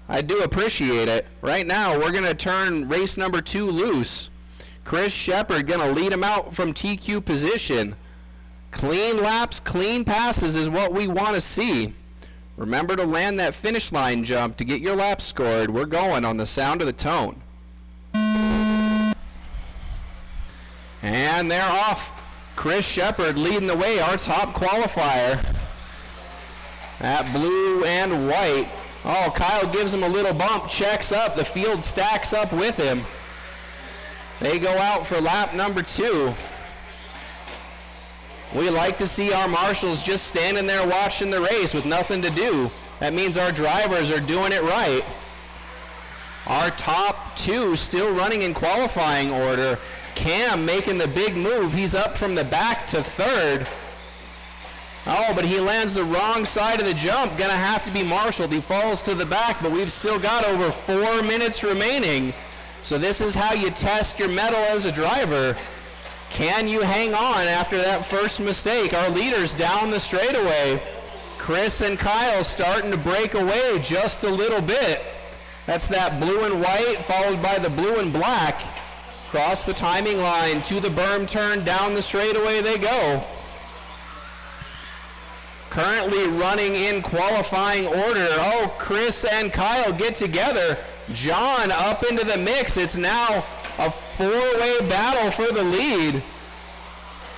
I do appreciate it. Right now, we're going to turn race number 2 loose. Chris Shepard going to lead him out from TQ position. Clean laps, clean passes is what we want to see. Remember to land that finish line jump to get your laps scored. We're going on the sound of the tone. And they're off. Chris Shepard leading the way, our top qualifier. That blue and white. Oh, Kyle gives him a little bump, checks up. The field stacks up with him. They go out for lap number 2. We like to see our marshals just standing there watching the race with nothing to do. That means our drivers are doing it right. Our top 2 still running in qualifying order. Cam making the big move. He's up from the back to 3rd. Oh, but he lands the wrong side of the jump. Gonna have to be marshaled. He falls to the back, but we've still got over 4 minutes remaining. So this is how you test your mettle as a driver. Can you hang on after that first mistake? Our leaders down the straightaway. Chris and Kyle starting to break away just a little bit. That's that blue and white followed by the blue and black. Cross the timing line to the berm turn, down the straightaway they go. Currently running in qualifying order. Oh, Chris and Kyle get together. John up into the mix. It's now a 4-way battle for the lead.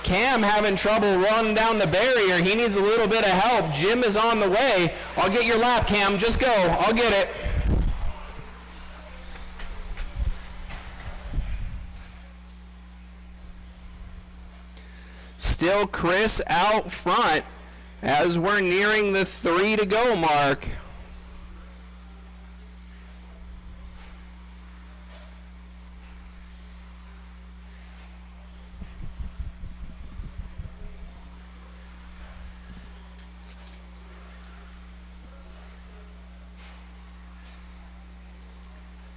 Cam having trouble running down the barrier. He needs a little bit of help. Jim is on the way. I'll get your lap, Cam. Just go. I'll get it. Still Chris out front as we're nearing the 3 to go mark.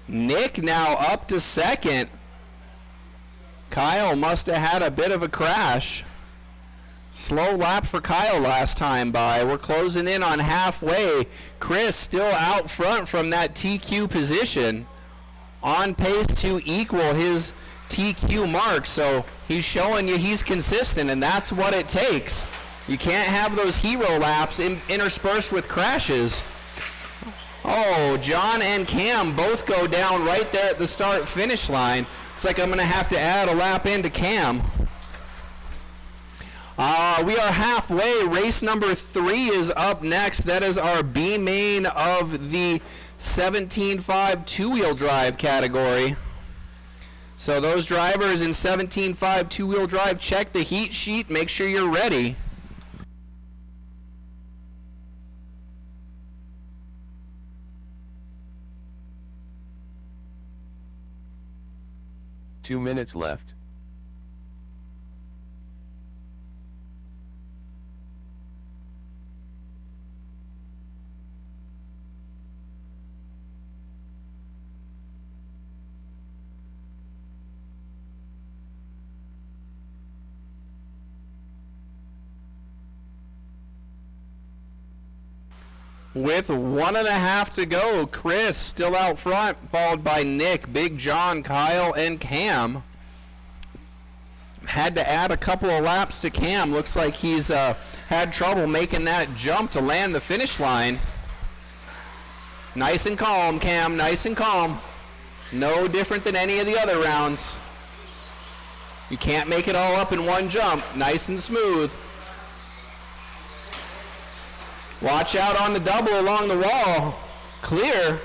Nick now up to 2nd. Kyle must have had a bit of a crash. Slow lap for Kyle last time by. We're closing in on halfway. Chris still out front from that TQ position, on pace to equal his TQ mark. So he's showing you he's consistent, and that's what it takes. You can't have those hero laps interspersed with crashes. Oh, John and Cam both go down right there at the start-finish line. Looks like I'm going to have to add a lap into Cam. We are halfway. Race number 3 is up next. That is our B main of the 17.5 two-wheel drive category. So those drivers in 17.5 two-wheel drive, check the heat sheet. Make sure you're ready. Two minutes left. With 1.5 to go, Chris still out front, followed by Nick, Big John, Kyle, and Cam. Had to add a couple of laps to Cam. Looks like he's had trouble making that jump to land the finish line. Nice and calm, Cam, nice and calm. No different than any of the other rounds. You can't make it all up in one jump. Nice and smooth. Watch out on the double along the wall. Clear.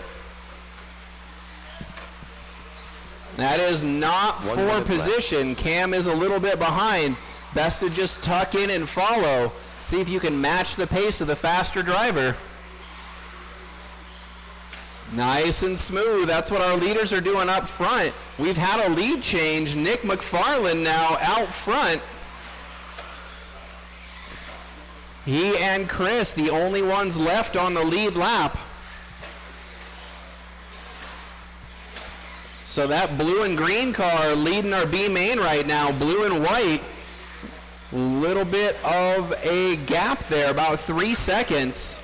That is not for position. Cam is a little bit behind. Best to just tuck in and follow. See if you can match the pace of the faster driver. Nice and smooth. That's what our leaders are doing up front. We've had a lead change. Nick McFarland now out front. He and Chris, the only ones left on the lead lap. So that blue and green car leading our B main right now, blue and white. Little bit of a gap there, about 3 seconds.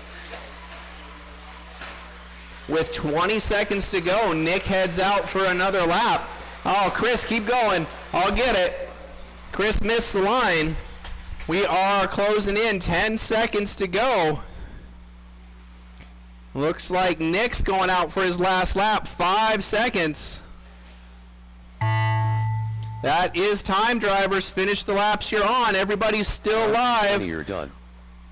With 20 seconds to go, Nick heads out for another lap. Oh, Chris, keep going. I'll get it. Chris missed the line. We are closing in, 10 seconds to go. Looks like Nick's going out for his last lap, 5 seconds. That is time, drivers. Finish the laps you're on. Everybody's still live. You're done.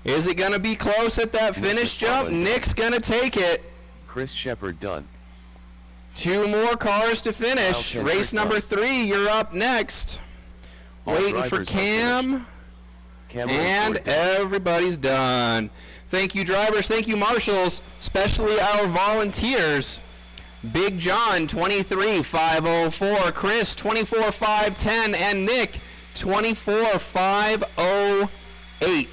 Is it going to be close at that finish jump? Nick's going to take it. Chris Shepard done. 2 more cars to finish. Race number 3, you're up next. Waiting for Cam. And everybody's done. Thank you, drivers. Thank you, marshals, especially our volunteers. Big John, 23,504. Chris, 24,510. And Nick, 24,508.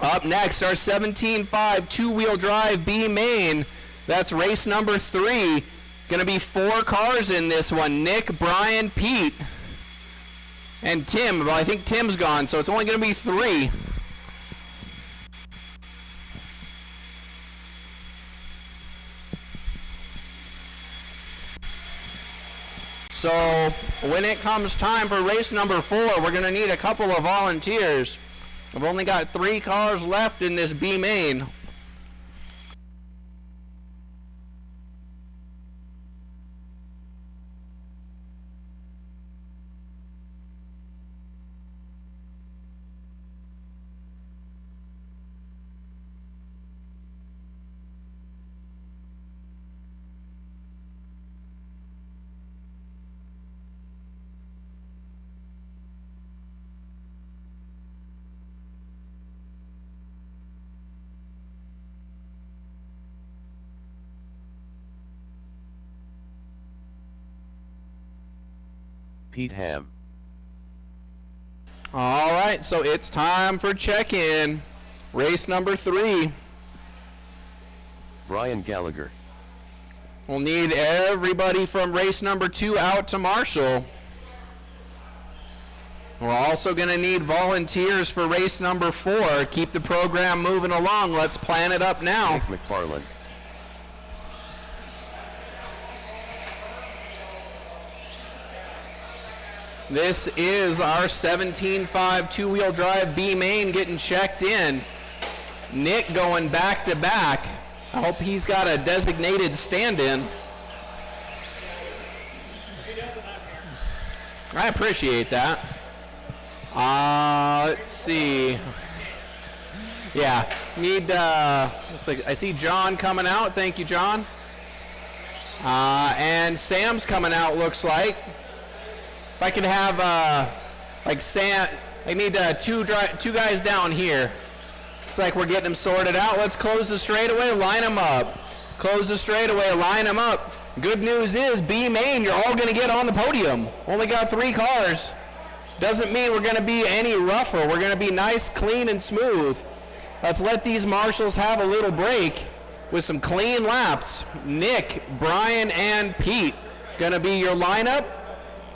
Up next, our 17.5 two-wheel drive B main. That's race number 3. Going to be 4 cars in this one. Nick, Brian, Pete, and Tim. Well, I think Tim's gone, so it's only going to be 3. So when it comes time for race number 4, we're going to need a couple of volunteers. I've only got 3 cars left in this B main. Pete Ham. All right, so it's time for check-in. Race number 3. Brian Gallagher. We'll need everybody from race number 2 out to marshal. We're also going to need volunteers for race number 4. Keep the program moving along. Let's plan it up now. Nick McFarland. This is our 17.5 two-wheel drive B main getting checked in. Nick going back to back. I hope he's got a designated stand-in. I appreciate that. Let's see. Yeah, need, looks like I see John coming out. Thank you, John. And Sam's coming out, looks like. If I could have, like Sam, I need two guys down here. It's like we're getting them sorted out. Let's close the straightaway, line them up. Close the straightaway, line them up. Good news is, B main, you're all going to get on the podium. Only got 3 cars. Doesn't mean we're going to be any rougher. We're going to be nice, clean, and smooth. Let's let these marshals have a little break with some clean laps. Nick, Brian, and Pete going to be your lineup.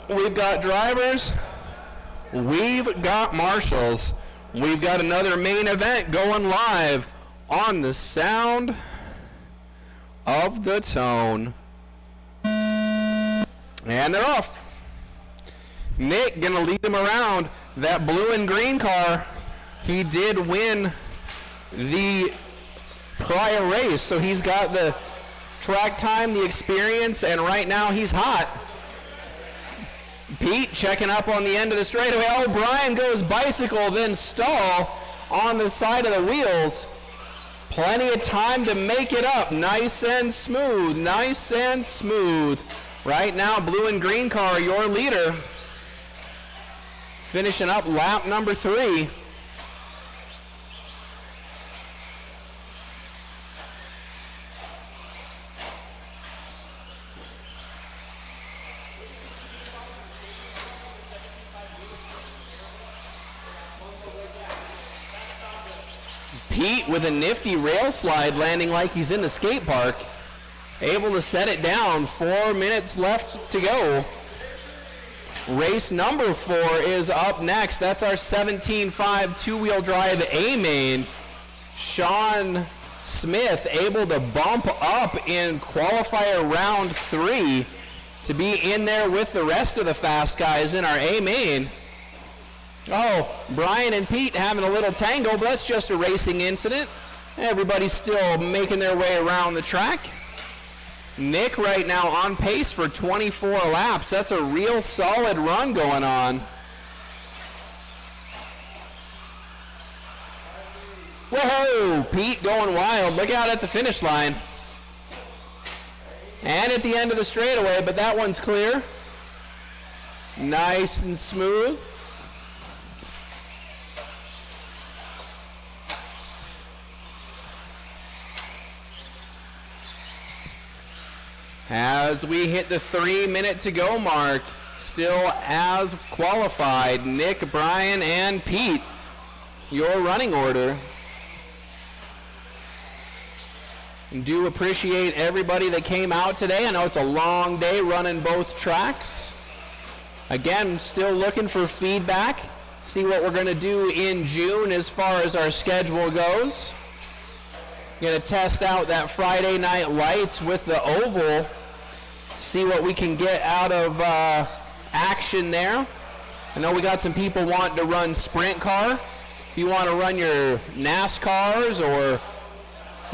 We've got drivers. We've got marshals. We've got another main event going live on the sound of the tone. And they're off. Nick gonna lead them around. That blue and green car, he did win the prior race, so he's got the track time, the experience, and right now he's hot. Pete checking up on the end of the straightaway. Oh, Brian goes bicycle, then stall on the side of the wheels. Plenty of time to make it up. Nice and smooth, nice and smooth. Right now, blue and green car, your leader. Finishing up lap number 3. Pete with a nifty rail slide, landing like he's in the skate park. Able to set it down. 4 minutes left to go. Race number 4 is up next. That's our 17.5 two-wheel drive A main. Sean Smith able to bump up in qualifier round 3 to be in there with the rest of the fast guys in our A main. Oh, Brian and Pete having a little tango, but that's just a racing incident. Everybody's still making their way around the track. Nick right now on pace for 24 laps. That's a real solid run going on. Whoa, Pete going wild. Look out at the finish line. And at the end of the straightaway, but that one's clear. Nice and smooth. As we hit the 3 minute to go mark, still as qualified, Nick, Brian, and Pete, your running order. Do appreciate everybody that came out today. I know it's a long day running both tracks. Again, still looking for feedback, see what we're going to do in June as far as our schedule goes. Going to test out that Friday night lights with the oval. See what we can get out of action there. I know we got some people wanting to run sprint car. If you want to run your NASCARs or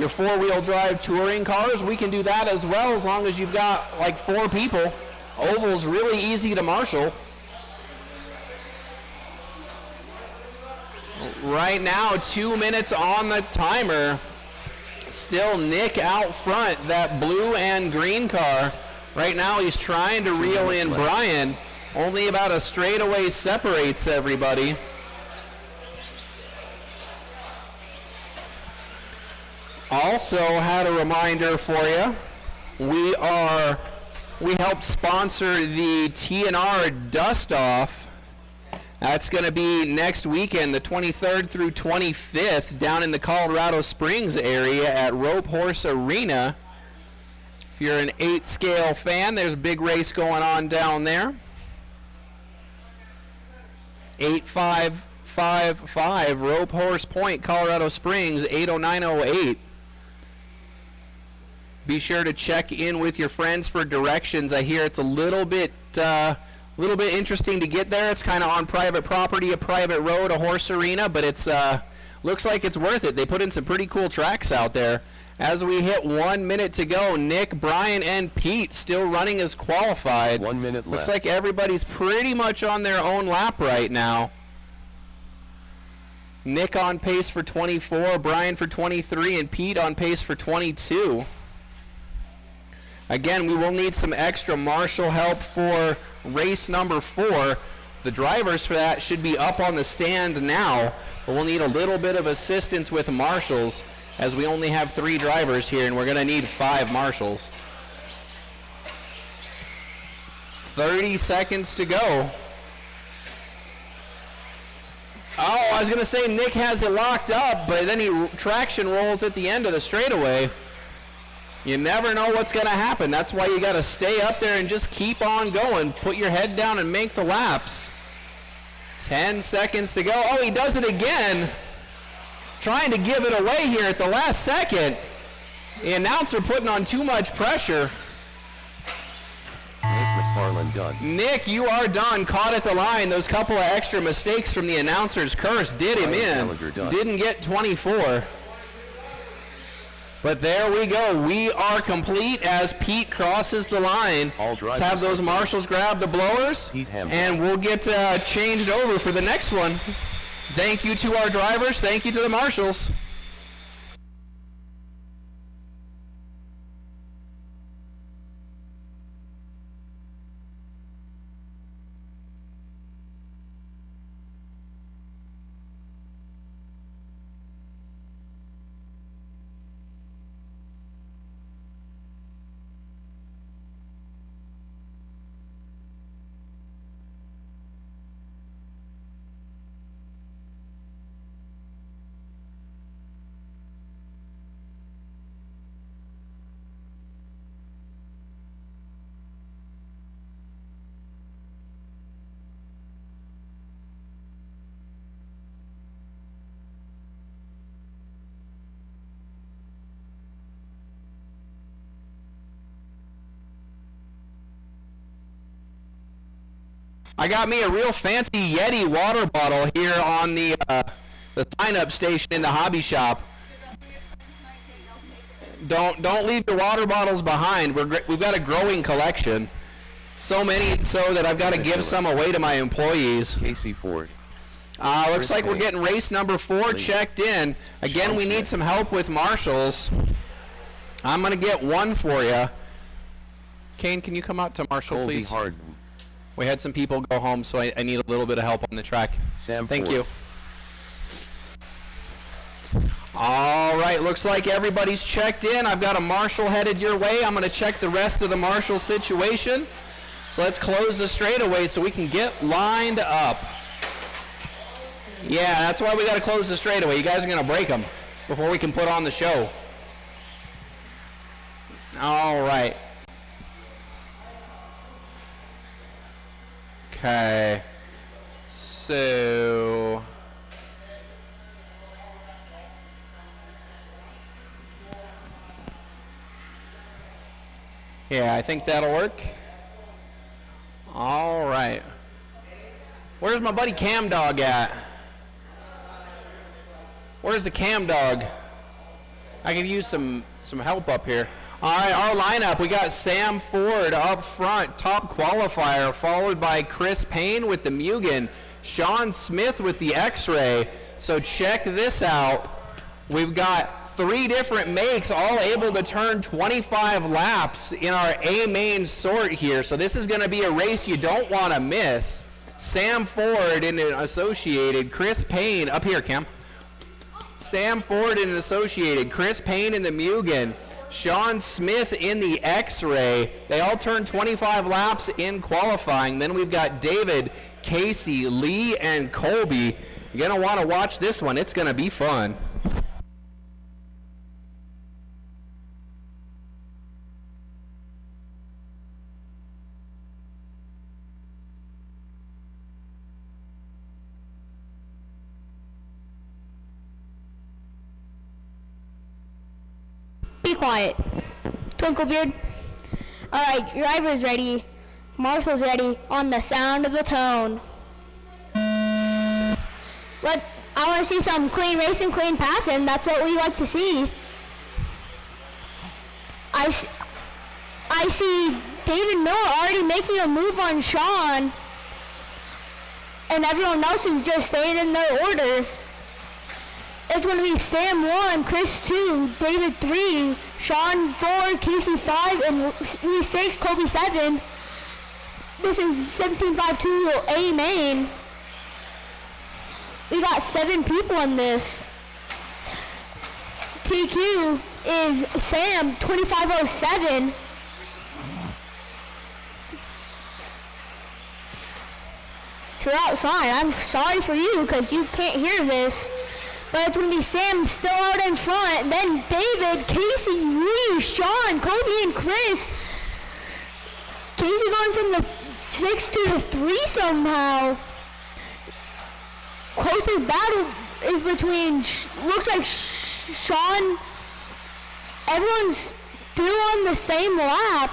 your 4-wheel drive touring cars, we can do that as well, as long as you've got like 4 people. Oval's really easy to marshal. Right now, 2 minutes on the timer. Still Nick out front, that blue and green car. Right now he's trying to reel in Brian. Only about a straightaway separates everybody. Also had a reminder for you. We helped sponsor the TNR Dust Off. That's going to be next weekend, the 23rd through 25th, down in the Colorado Springs area at Rope Horse Arena. If you're an 8-scale fan, there's a big race going on down there. 8555. Rope Horse Point, Colorado Springs, 80908. Be sure to check in with your friends for directions. I hear it's a little bit interesting to get there. It's kind of on private property, a private road, a horse arena, but it's looks like it's worth it. They put in some pretty cool tracks out there. As we hit 1 minute to go, Nick, Brian, and Pete still running as qualified. 1 minute left. Looks like everybody's pretty much on their own lap right now. Nick on pace for 24, Brian for 23, and Pete on pace for 22. Again, we will need some extra marshal help for race number 4. The drivers for that should be up on the stand now, but we'll need a little bit of assistance with marshals as we only have 3 drivers here, and we're going to need 5 marshals. 30 seconds to go. Oh, I was going to say Nick has it locked up, but then he traction rolls at the end of the straightaway. You never know what's going to happen. That's why you got to stay up there and just keep on going. Put your head down and make the laps. 10 seconds to go. Oh, he does it again. Trying to give it away here at the last second. The announcer putting on too much pressure. Nick McFarland done. Nick, you are done. Caught at the line. Those couple of extra mistakes from the announcer's curse did him in. Didn't get 24. But there we go. We are complete as Pete crosses the line. Let's have those marshals grab the blowers, and we'll get changed over for the next one. Thank you to our drivers. Thank you to the marshals. I got me a real fancy Yeti water bottle here on the sign-up station in the hobby shop. Don't leave your water bottles behind. We've got a growing collection. So many so that I've got to give some away to my employees. Casey Ford. Looks like we're getting race number 4 checked in. Again, we need some help with marshals. I'm going to get one for you. Kane, can you come out to Marshall, please? We had some people go home, so I need a little bit of help on the track. Thank you. All right, looks like everybody's checked in. I've got a marshal headed your way. I'm going to check the rest of the marshal situation. So let's close the straightaway so we can get lined up. Yeah, that's why we got to close the straightaway. You guys are going to break them before we can put on the show. All right. Okay. So yeah, I think that'll work. All right. Where's my buddy Cam Dog at? Where's the Cam Dog? I could use some help up here. All right, our lineup, we got Sam Ford up front, top qualifier, followed by Chris Payne with the Mugen, Sean Smith with the X-Ray. So check this out. We've got 3 different makes, all able to turn 25 laps in our A main sort here. So this is going to be a race you don't want to miss. Sam Ford in an Associated, Chris Payne, up here, Cam. Sam Ford in an Associated, Chris Payne in the Mugen, Sean Smith in the X-Ray. They all turned 25 laps in qualifying. Then we've got David, Casey, Lee, and Colby. You're going to want to watch this one. It's going to be fun. quiet. Twinklebeard. Alright, driver's ready. Marshall's ready on the sound of the tone. I want to see some clean racing, clean passing. That's what we like to see. I see David Miller already making a move on Sean. And everyone else is just staying in their order. It's going to be Sam 1, Chris 2, David 3, Sean 4, Casey 5, and me 6, Kobe 7. This is 1752A main. We got 7 people in this. TQ is Sam 2507. If you're outside, I'm sorry for you because you can't hear this. But it's going to be Sam still out in front. Then David, Casey, Lee, Sean, Kobe, and Chris. Casey going from the 6 to the 3 somehow. Closest battle is between, looks like Sean. Everyone's still on the same lap.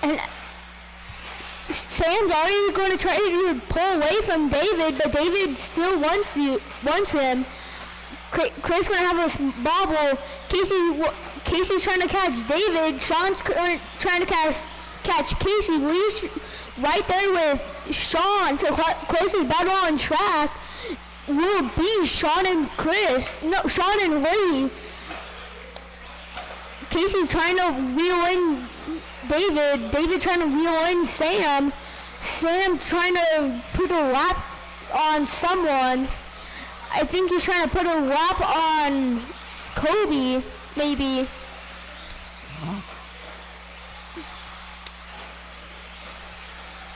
And Sam's already going to try to pull away from David, but David still wants him. Chris going to have a bobble. Casey's trying to catch David. Sean's trying to catch Casey. Lee's right there with Sean. So closest battle on track will be Sean and Lee. Casey trying to reel in David. David trying to reel in Sam. Sam trying to put a lap on someone. I think he's trying to put a lap on Kobe, maybe.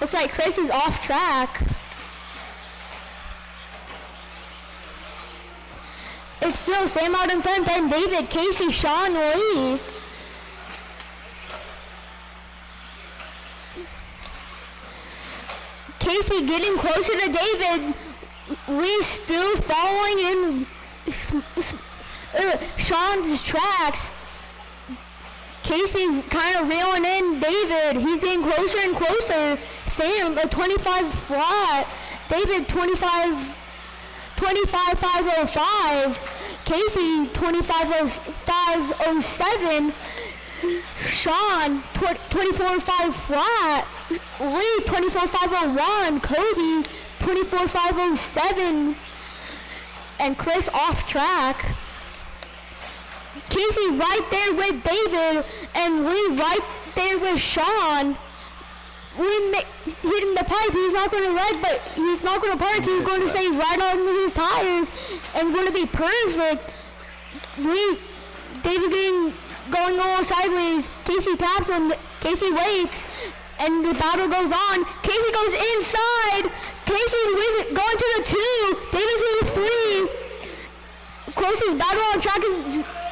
Looks like Chris is off track. It's still Sam out in front, then David, Casey, Sean, Lee. Casey getting closer to David. Lee's still following in Sean's tracks. Casey kind of reeling in David. He's getting closer and closer. Sam, a 25 flat. David, 25.505. Casey, 25.507. Sean, 24.5 flat. Lee, 24.501. Kobe, 24.507. And Chris off track. Casey right there with David, and Lee right there with Sean. Lee hitting the pipe. He's not going to wreck, but he's not going to park. He's going to stay right on his tires and going to be perfect. David going a little sideways. Casey taps him. Casey waits, and the battle goes on. Casey goes inside. Casey going to the 2. David to the 3. Closest battle on track.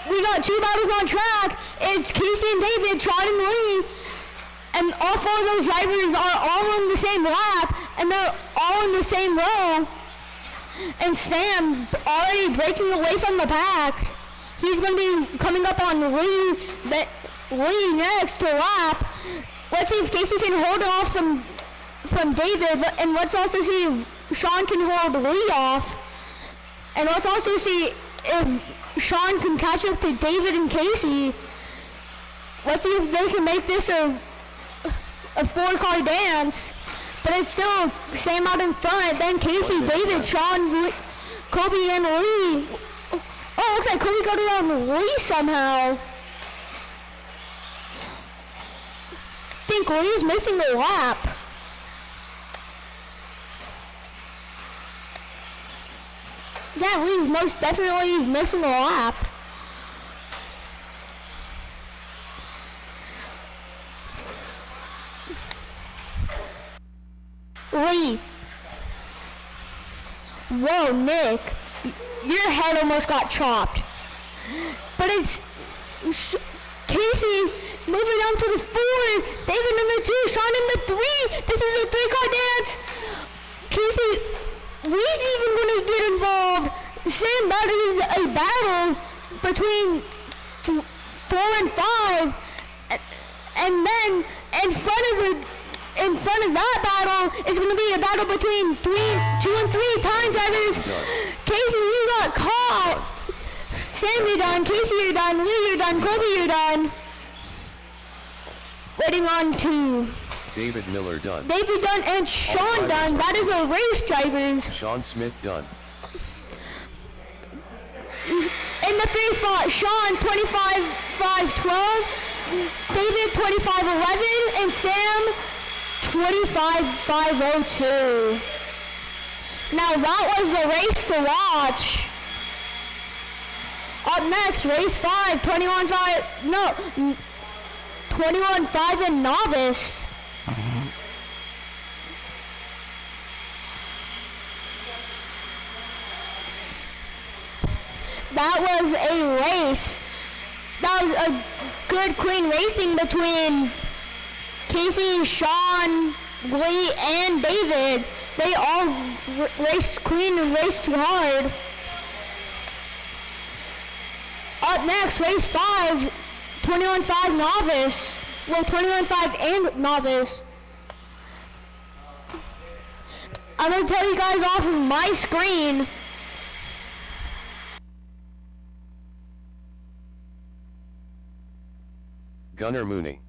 We got 2 battles on track. It's Casey and David, Sean and Lee. And all 4 of those drivers are all on the same lap, and they're all in the same row. And Sam already breaking away from the pack. He's going to be coming up on Lee next to lap. Let's see if Casey can hold off from David, and let's also see if Sean can hold Lee off. And let's also see if Sean can catch up to David and Casey. Let's see if they can make this a 4-car dance. But it's still Sam out in front, then Casey, David, Sean, Kobe, and Lee. Oh, looks like Kobe got around Lee somehow. I think Lee's missing a lap. Yeah, Lee's most definitely missing a lap. Lee. Whoa, Nick. Your head almost got chopped. But it's Casey moving on to the 4. David in the 2. Sean in the 3. This is a 3-car dance. Casey, Lee's even going to get involved. Sam, that is a battle between 4 and 5, and then in front of that battle is going to be a battle between 2 and 3 time drivers. Casey, you got caught. Sam, you're done. Casey, you're done. Lee, you're done. Kobe, you're done. Waiting on to David Miller done. David done and Sean done. That is our race drivers. Sean Smith done. In the 3 spot, Sean 25.512, David 25.11, and Sam 25.502. Now that was the race to watch. Up next, race 5, 21.5 and novice. That was a race. That was a good clean racing between Casey, Sean, Lee, and David. They all raced clean and raced hard. Up next, race 5, 21.5 novice. Well, 21.5 and novice. I'm going to tell you guys off of my screen. Gunnar Mooney.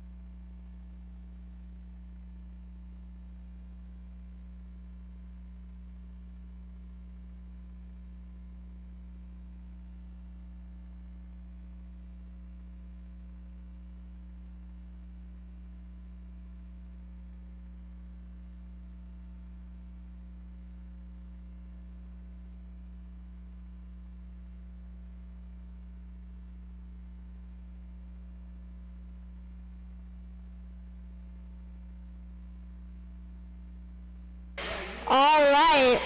All right.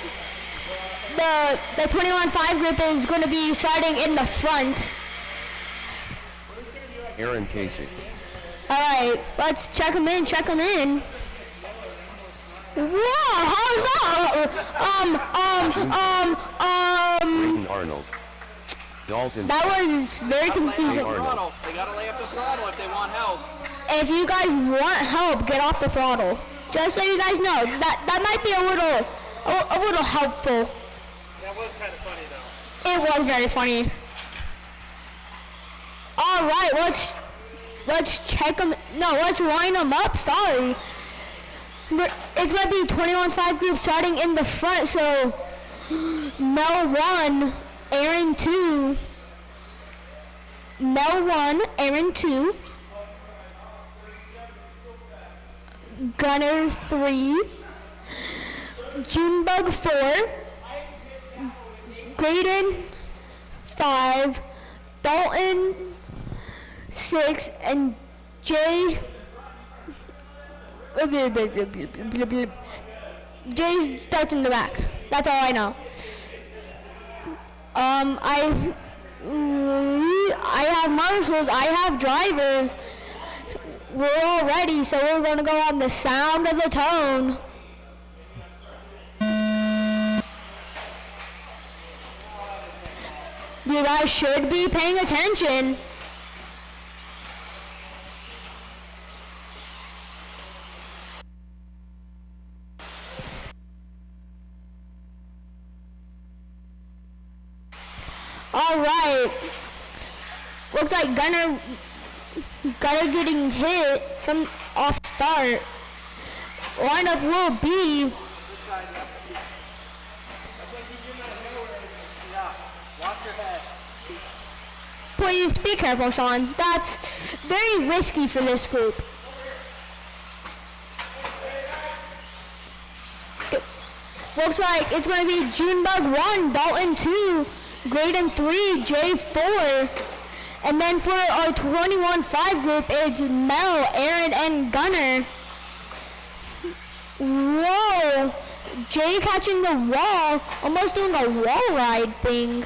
The 21.5 group is going to be starting in the front. Aaron Casey. All right, let's check them in. Whoa, how's that? Brayton Arnold. Dalton. That was very confusing. Arnold. They gotta lay off the throttle if they want help. If you guys want help, get off the throttle. Just so you guys know, that might be a little helpful. That was kind of funny though. It was very funny. All right, let's check them. No, let's line them up. Sorry, it's gonna be 21.5 group starting in the front. So Mel 1, Aaron 2. Mel 1, Aaron 2. Gunner 3, Junebug 4, Graydon 5, Dalton 6, and Jay starts in the back. That's all I know. I have marshals, I have drivers. We're all ready, so we're going to go on the sound of the tone. You guys should be paying attention. All right. Looks like Gunner getting hit from off start. Lineup will be please be careful, Sean. That's very risky for this group. Looks like it's going to be Junebug 1, Dalton 2, Graydon 3, Jay 4. And then for our 21.5 group, it's Mel, Aaron, and Gunner. Whoa! Jay catching the wall, almost doing a wall ride thing.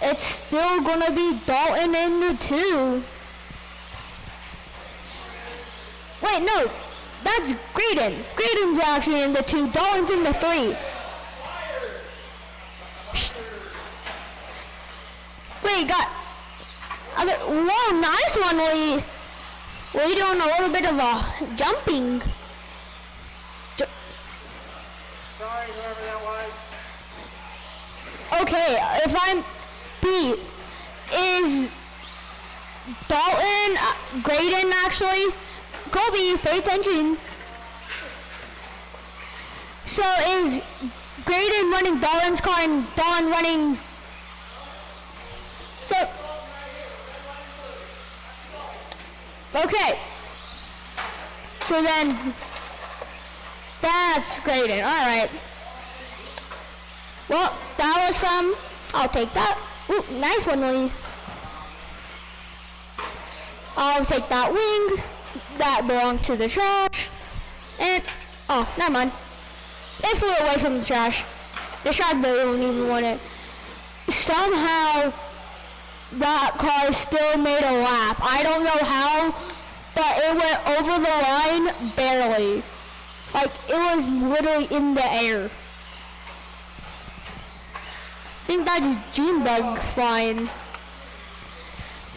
It's still gonna be Dalton in the 2. Wait, no. That's Graydon. Graydon's actually in the 2. Dalton's in the 3. Wait, whoa, nice one, Lee. We're doing a little bit of a jumping. Sorry, whoever that was. Okay, if I'm B, is Dalton, Graydon actually? Colby, pay attention. So is Graydon running Dalton's car and Dalton running? So, okay. So then, that's Graydon. All right. Well, that was from. I'll take that. Ooh, nice one, Lee. I'll take that wing. That belongs to the trash. And, oh, never mind. It flew away from the trash. The trash don't even want it. Somehow, that car still made a lap. I don't know how, but it went over the line barely. Like, it was literally in the air. I think that is Junebug flying.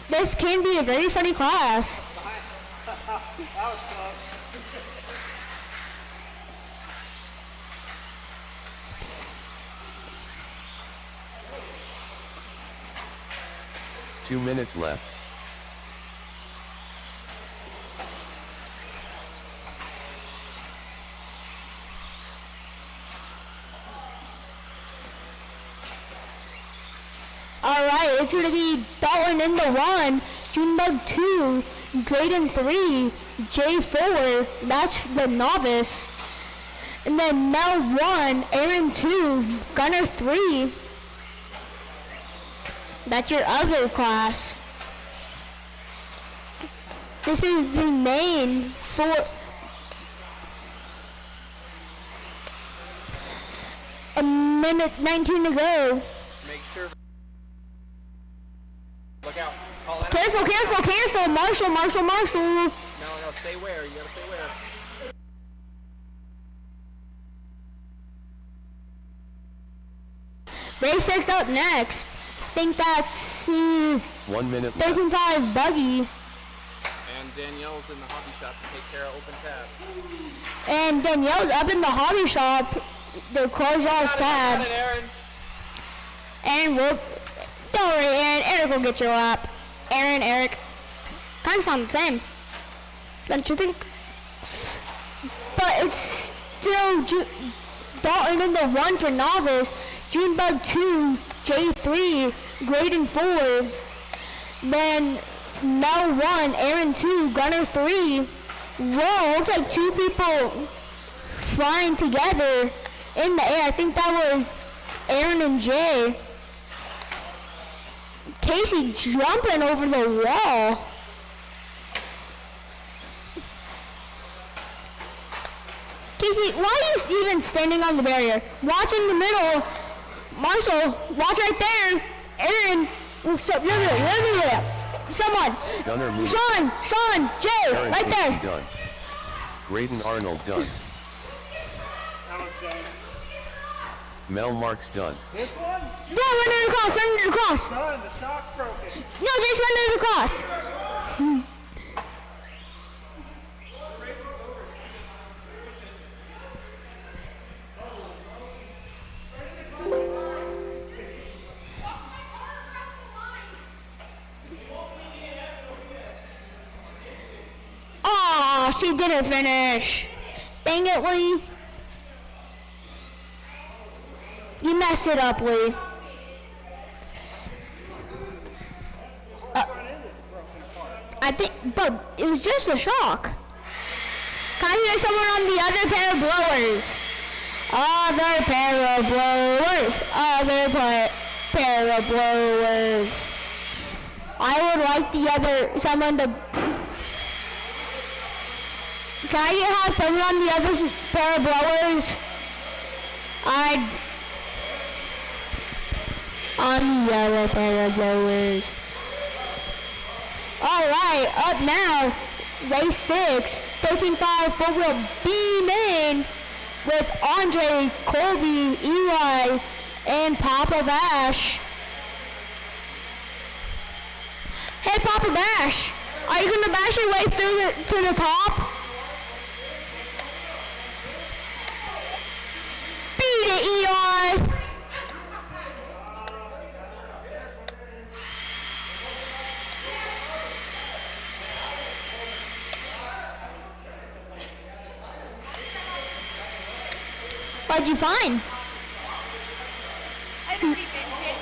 This can be a very funny class. That was close. 2 minutes left. Alright, it's going to be Dalton in the 1, Junebug 2, Graydon 3, J4, that's the novice. And then Mel 1, Aaron 2, Gunner 3. That's your other class. This is the main for a minute 19 to go. Make sure. Look out. Call out. Careful, careful, careful. Marshall, Marshall, Marshall. No, stay where. You gotta stay where. Race 6 up next. I think that's 1 minute left. 13.5 Buggy. And Danielle's in the hobby shop to take care of open tabs. And Danielle's up in the hobby shop to close all his tabs. Aaron. And we'll, don't worry, Aaron. Eric will get your lap. Aaron, Eric. Kind of sound the same. Don't you think? But it's still Dalton in the 1 for novice. Junebug 2, J3, Graydon 4, then Mel 1, Aaron 2, Gunner 3. Whoa, looks like 2 people flying together in the air. I think that was Aaron and Jay. Casey jumping over the wall. Casey, why are you even standing on the barrier? Watch in the middle. Marshall, watch right there. Aaron, someone. Gunner moving. Sean, Jay, Aaron right Casey there. done. Graydon Arnold done. That one's done. Mel Marks done. This one? Go, run it across. Done. The shock's broken. No, just run it across. Oh, she didn't finish. Dang it, Lee. You messed it up, Lee. I think, but it was just a shock. Can I hear someone on the other pair of blowers? Other pair of blowers. Other pair of blowers. I would like someone to. Can I have someone on the other pair of blowers? On the other pair of blowers. Alright, up now, race 6, 13.5 four-wheel B main with Andre, Colby, Eli, and Papa Bash. Hey, Papa Bash, are you gonna bash your way through to the top? Beat it, Eli. What'd you find? I've already been to.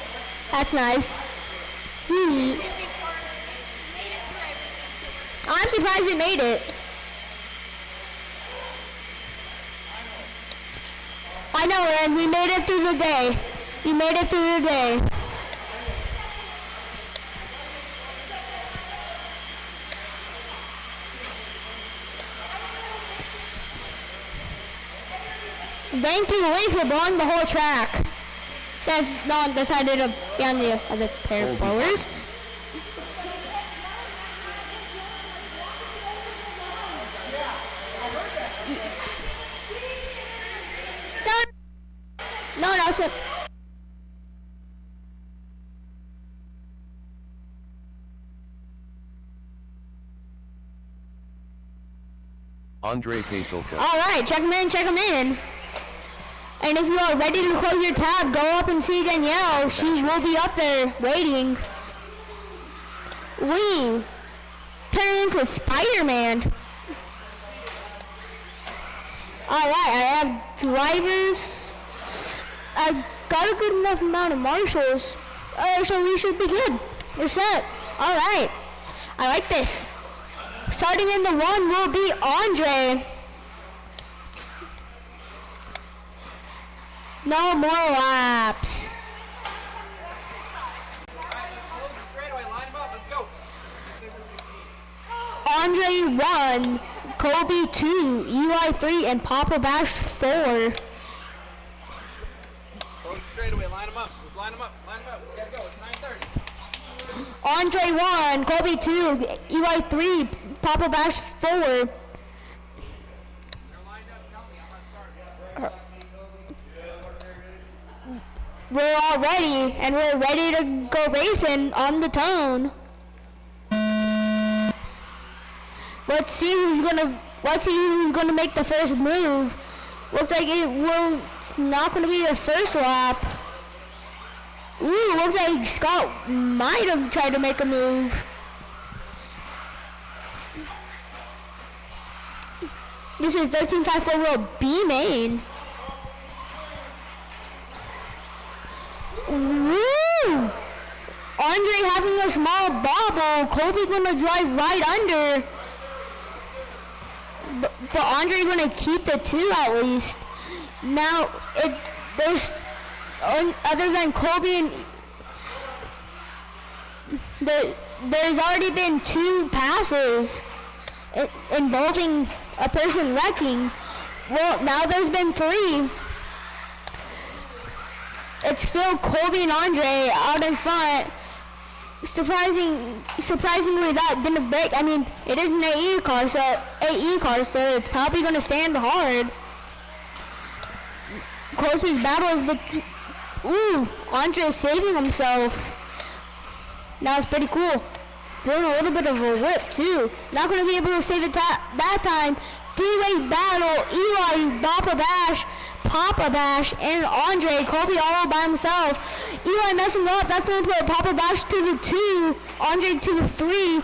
That's nice. I'm surprised it made it. I know, Ren, we made it through the day. We made it through the day. Thank you, Lee, for blowing the whole track. Since no one decided to be on the other pair of blowers. No, that's it. Andre Pasolka. All right, check them in, check them in. And if you are ready to close your tab, go up and see Danielle. She will be up there waiting. We turn into Spider-Man. All right, I have drivers. I got a good enough amount of marshals. So we should be good. We're set. All right. I like this. Starting in the 1 will be Andre. No more laps. Andre 1, Kobe 2, Eli 3, and Papa Bash 4. Go straightaway, line them up. Let's line them up. Line them up. We gotta go. It's 9:30. Andre 1, Kobe 2, Eli 3, Papa Bash 4. They're lined up. Tell me. I'm gonna start. We're all ready, and we're ready to go racing on the tone. Let's see who's gonna make the first move. Looks like it's not gonna be the first lap. Ooh, looks like Scott might have tried to make a move. This is 13.5 four-wheel B main. Woo! Andre having a small bobble. Kobe gonna drive right under. But Andre gonna keep the 2 at least. Now there's other than Kobe and there's already been 2 passes involving a person wrecking. Well, now there's been 3. It's still Colby and Andre out in front. Surprisingly, that didn't break. I mean, it is an AE car, so it's probably going to stand hard. Closest battles, but ooh, Andre is saving himself. That was pretty cool. Doing a little bit of a whip too. Not going to be able to save it that time. 3-way battle. Eli, Papa Bash, and Andre. Colby all by himself. Eli messing up. That's going to put Papa Bash to the 2, Andre to the 3.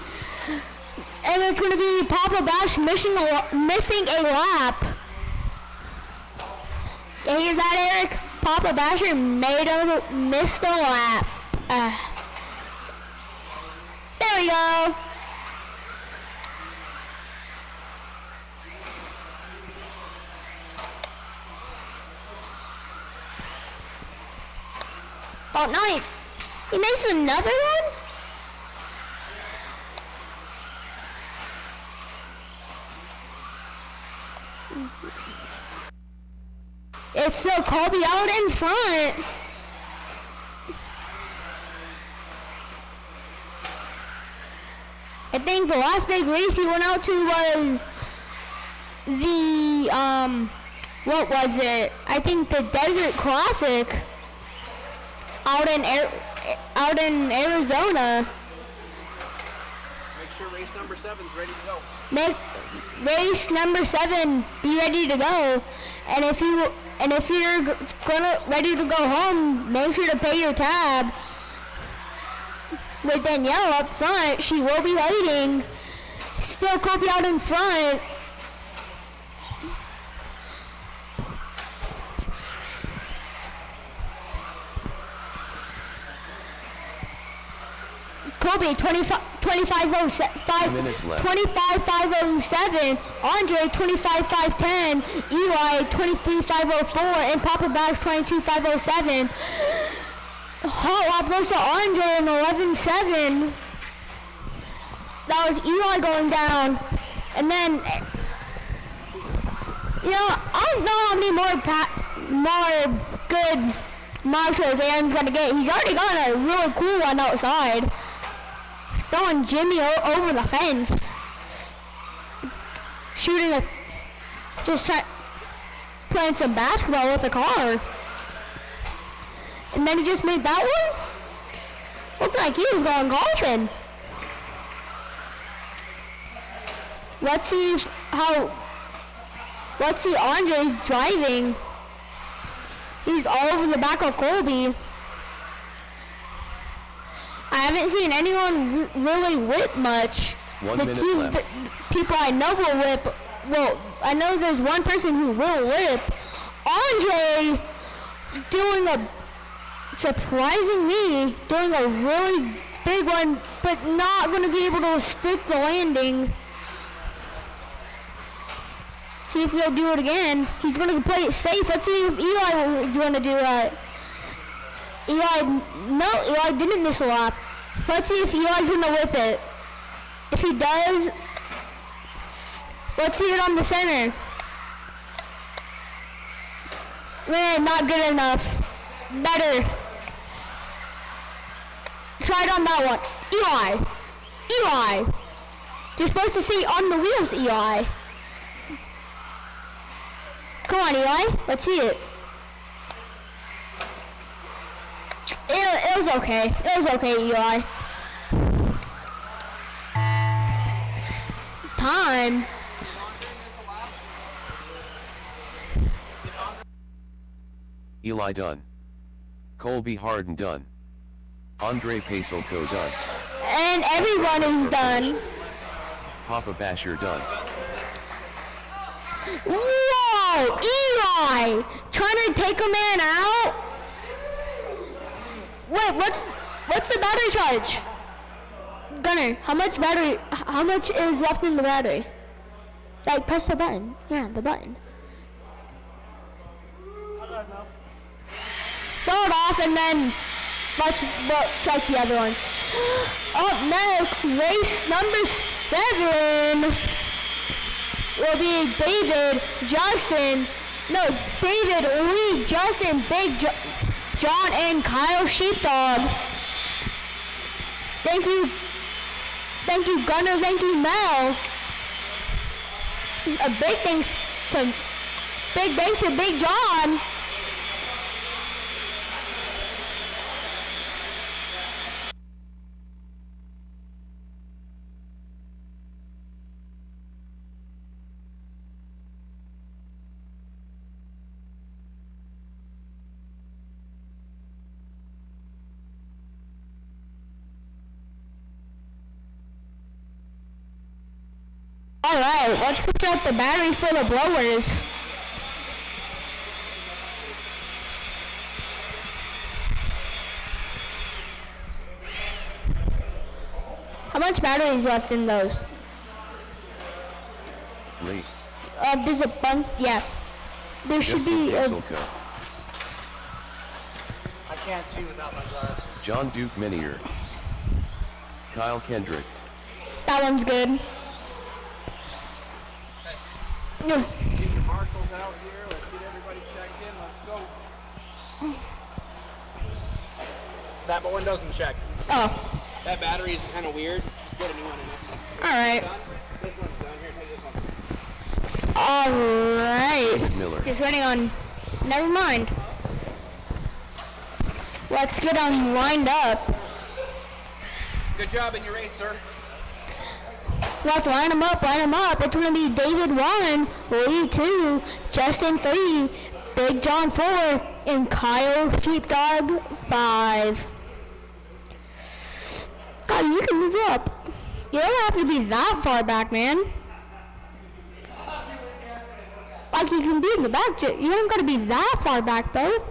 And it's going to be Papa Bash missing a lap. You hear that, Eric? Papa Basher missed a lap. There we go. Oh, no, he missed another one? It's still Colby out in front. I think the last big race he went out to was the, what was it? I think the Desert Classic out in Arizona. Make sure race number 7's ready to go. Make race number 7 be ready to go, and if you're ready to go home, make sure to pay your tab with Danielle up front. She will be waiting. Still Kobe out in front. Kobe 25.05, minutes left. 25.507, Andre 25.510, Eli 23.504, and Papa Bash 22.507. Hot lap goes to Andre in 11.7. That was Eli going down. And then, you know, I don't know how many more good marshals Aaron's going to get. He's already got a really cool one outside. Throwing Jimmy over the fence. Playing some basketball with a car. And then he just made that one? Looked like he was going golfing. Let's see Andre driving. He's all over the back of Colby. I haven't seen anyone really whip much. 1 the minute two left. people I know will whip. Well, I know there's one person who will whip. Andre surprising me, doing a really big one, but not going to be able to stick the landing. See if he'll do it again. He's going to play it safe. Let's see if Eli is going to do it. Eli didn't miss a lap. Let's see if Eli's going to whip it. If he does, let's see it on the center. Man, not good enough. Better. Try it on that one. Eli. You're supposed to see on the wheels, Eli. Come on, Eli. Let's see it. It was okay. It was okay, Eli. Time. Eli done. Colby Harden done. Andre Pacelco done. And everyone is done. Papa Basher done. Whoa! Eli! Trying to take a man out? Wait, what's the battery charge? Gunner, how much is left in the battery? Like, press the button. Yeah, the button. Throw it off and then let's check the other one. Up next, race number 7 will be David, Lee, Justin, Big John, and Kyle Sheepdog. Thank you Gunner, thank you Mel. A big thanks to Big John. Alright, let's switch out the battery for the blowers. How much battery is left in those? 3. There's a bunch, yeah. There should be a... Pacelco. I can't see without my glasses. John Duke Minier. Kyle Kendrick. That one's good. Get your marshals out here. Let's get everybody checked in. Let's go. That one doesn't check. Oh. That battery is kind of weird. Just get a new one in it. Alright. This one's done. Here, take this one. Alright. Miller. Just running on. Never mind. Let's get them lined up. Good job in your race, sir. Let's line them up, line them up. It's going to be David 1, Lee 2, Justin 3, Big John 4, and Kyle Sheepdog 5. God, you can move up. You don't have to be that far back, man. Like, you can be in the back. You don't got to be that far back, though.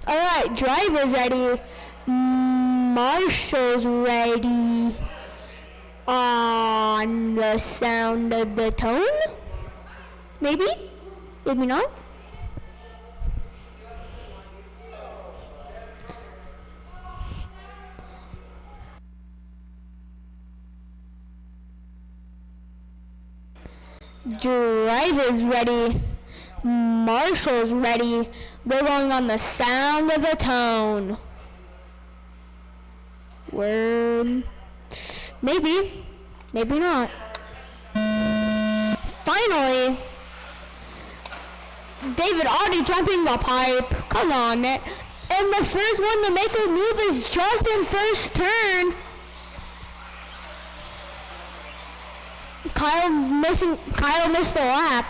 Alright, driver's ready. Marshall's ready. On the sound of the tone? Maybe? Maybe not? Driver's ready. Marshall's ready. We're going on the sound of the tone. Word. Maybe. Maybe not. Finally. David already jumping the pipe. Come on, man. And the first one to make a move is Justin first turn. Kyle missed the lap.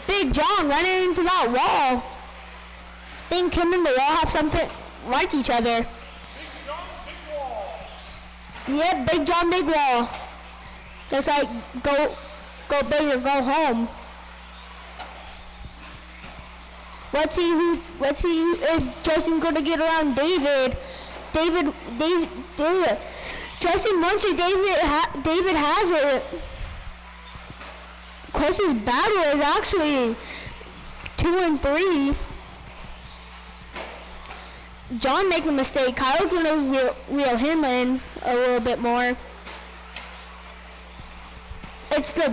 Big John running into that wall. Think him and the wall have something like each other. Yep, Big John, big wall. Just like go big or go home. Let's see if Justin's gonna get around David. David. Justin wants it. David has it. Closest battle is actually 2 and 3. John making a mistake. Kyle's gonna wheel him in a little bit more. It's the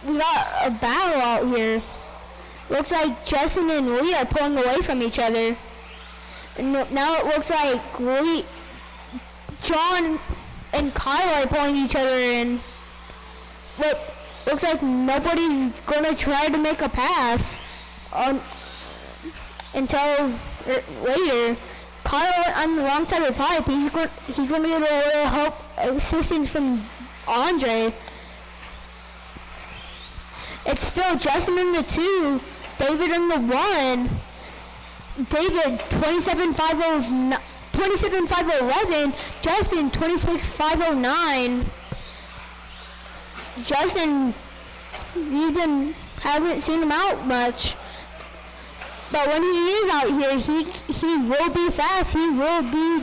we got a battle out here. Looks like Justin and Lee are pulling away from each other. And now it looks like John and Kyle are pulling each other in. But looks like nobody's gonna try to make a pass until later. Kyle on the wrong side of the pipe. He's gonna get a little help assistance from Andre. It's still Justin in the 2, David in the 1. David 27,511, Justin 26,509. Justin, haven't seen him out much, but when he is out here, he will be fast. He will be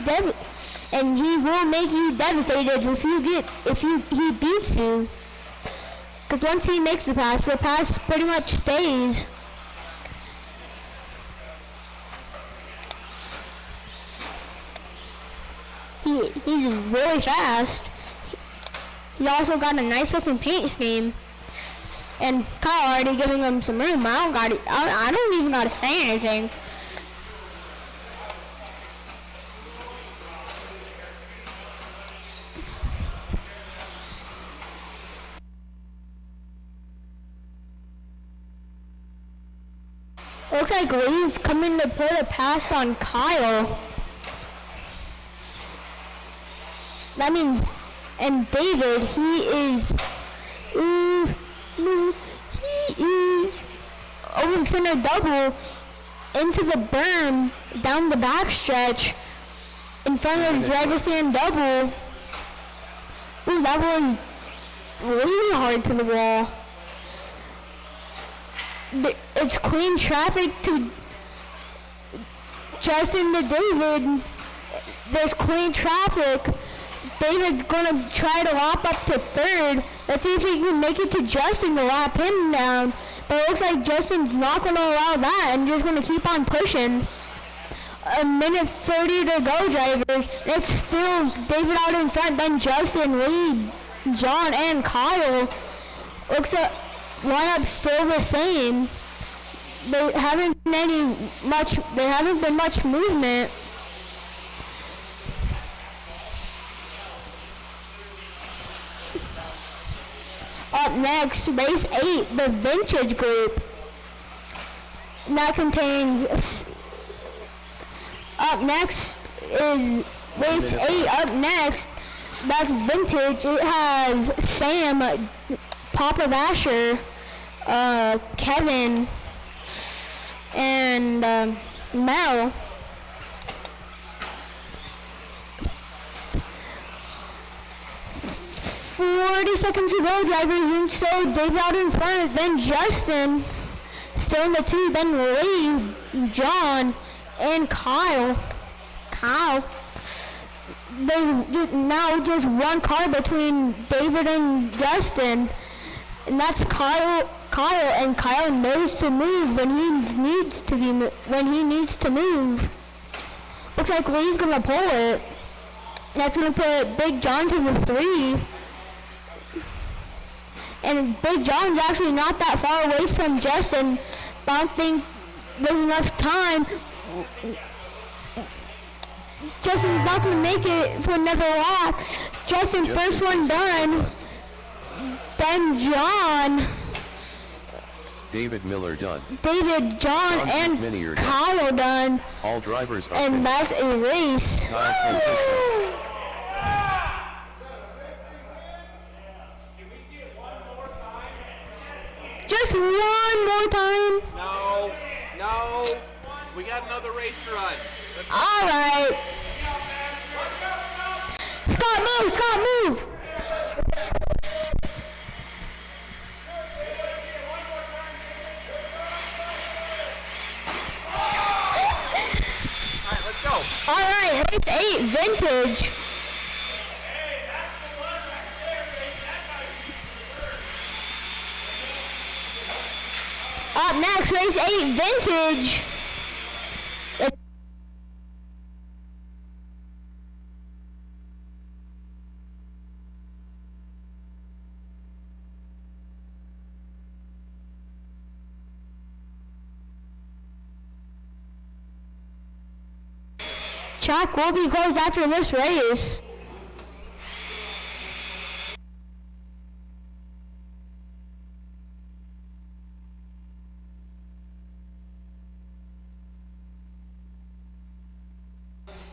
and he will make you devastated if he beats you. Because once he makes the pass pretty much stays. He's really fast. He also got a nice looking paint scheme. And Kyle already giving him some room. I don't even gotta say anything. Looks like Lee's coming to put a pass on Kyle. That means, and David, he is over center double into the berm down the backstretch in front of the driver's stand double. Ooh, that was really hard to the wall. It's clean traffic to Justin to David. There's clean traffic. David's gonna try to lap up to 3rd. Let's see if he can make it to Justin to lap him down. But it looks like Justin's not gonna allow that and just gonna keep on pushing. A minute 30 to go, drivers. It's still David out in front, then Justin, Lee, John, and Kyle. Looks like lineup still the same. there haven't been much movement. Up next, race 8, the vintage group. And that contains, up next is race 8. Up next, that's vintage. It has Sam, Papa Vasher, Kevin, and Mel. Seconds to go, drivers, and so Dave out in front, then Justin, still in the 2, then Lee, John, and Kyle. There's now just one car between David and Justin, and that's Kyle, and Kyle knows to move when he needs to move. Looks like Lee's gonna pull it. That's gonna put Big John to the 3. And Big John's actually not that far away from Justin, but I don't think there's enough time. Justin's not going to make it for another lap. Justin, first one done. Then John. David Miller done. David, John, and Kyle done. All drivers are and finished. That's a race. Just one more time. No. We got another race to run. All right. Scott, move. All right, let's go. All right, race 8, vintage. Up next, race 8, vintage. Track will be closed after this race.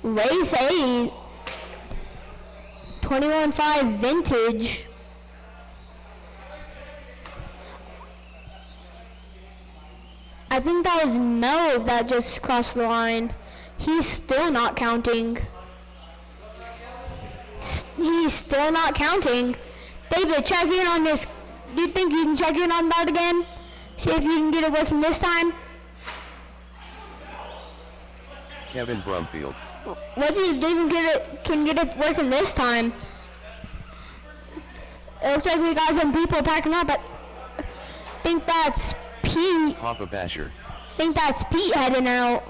Race 8, 21.5 vintage. I think that was Mel that just crossed the line. He's still not counting. He's still not counting. David, check in on this. Do you think you can check in on that again? See if you can get it working this time? Kevin Brumfield. Let's see if David can get it working this time. It looks like we got some people packing up. I think that's Pete. Papa Basher. I think that's Pete heading out.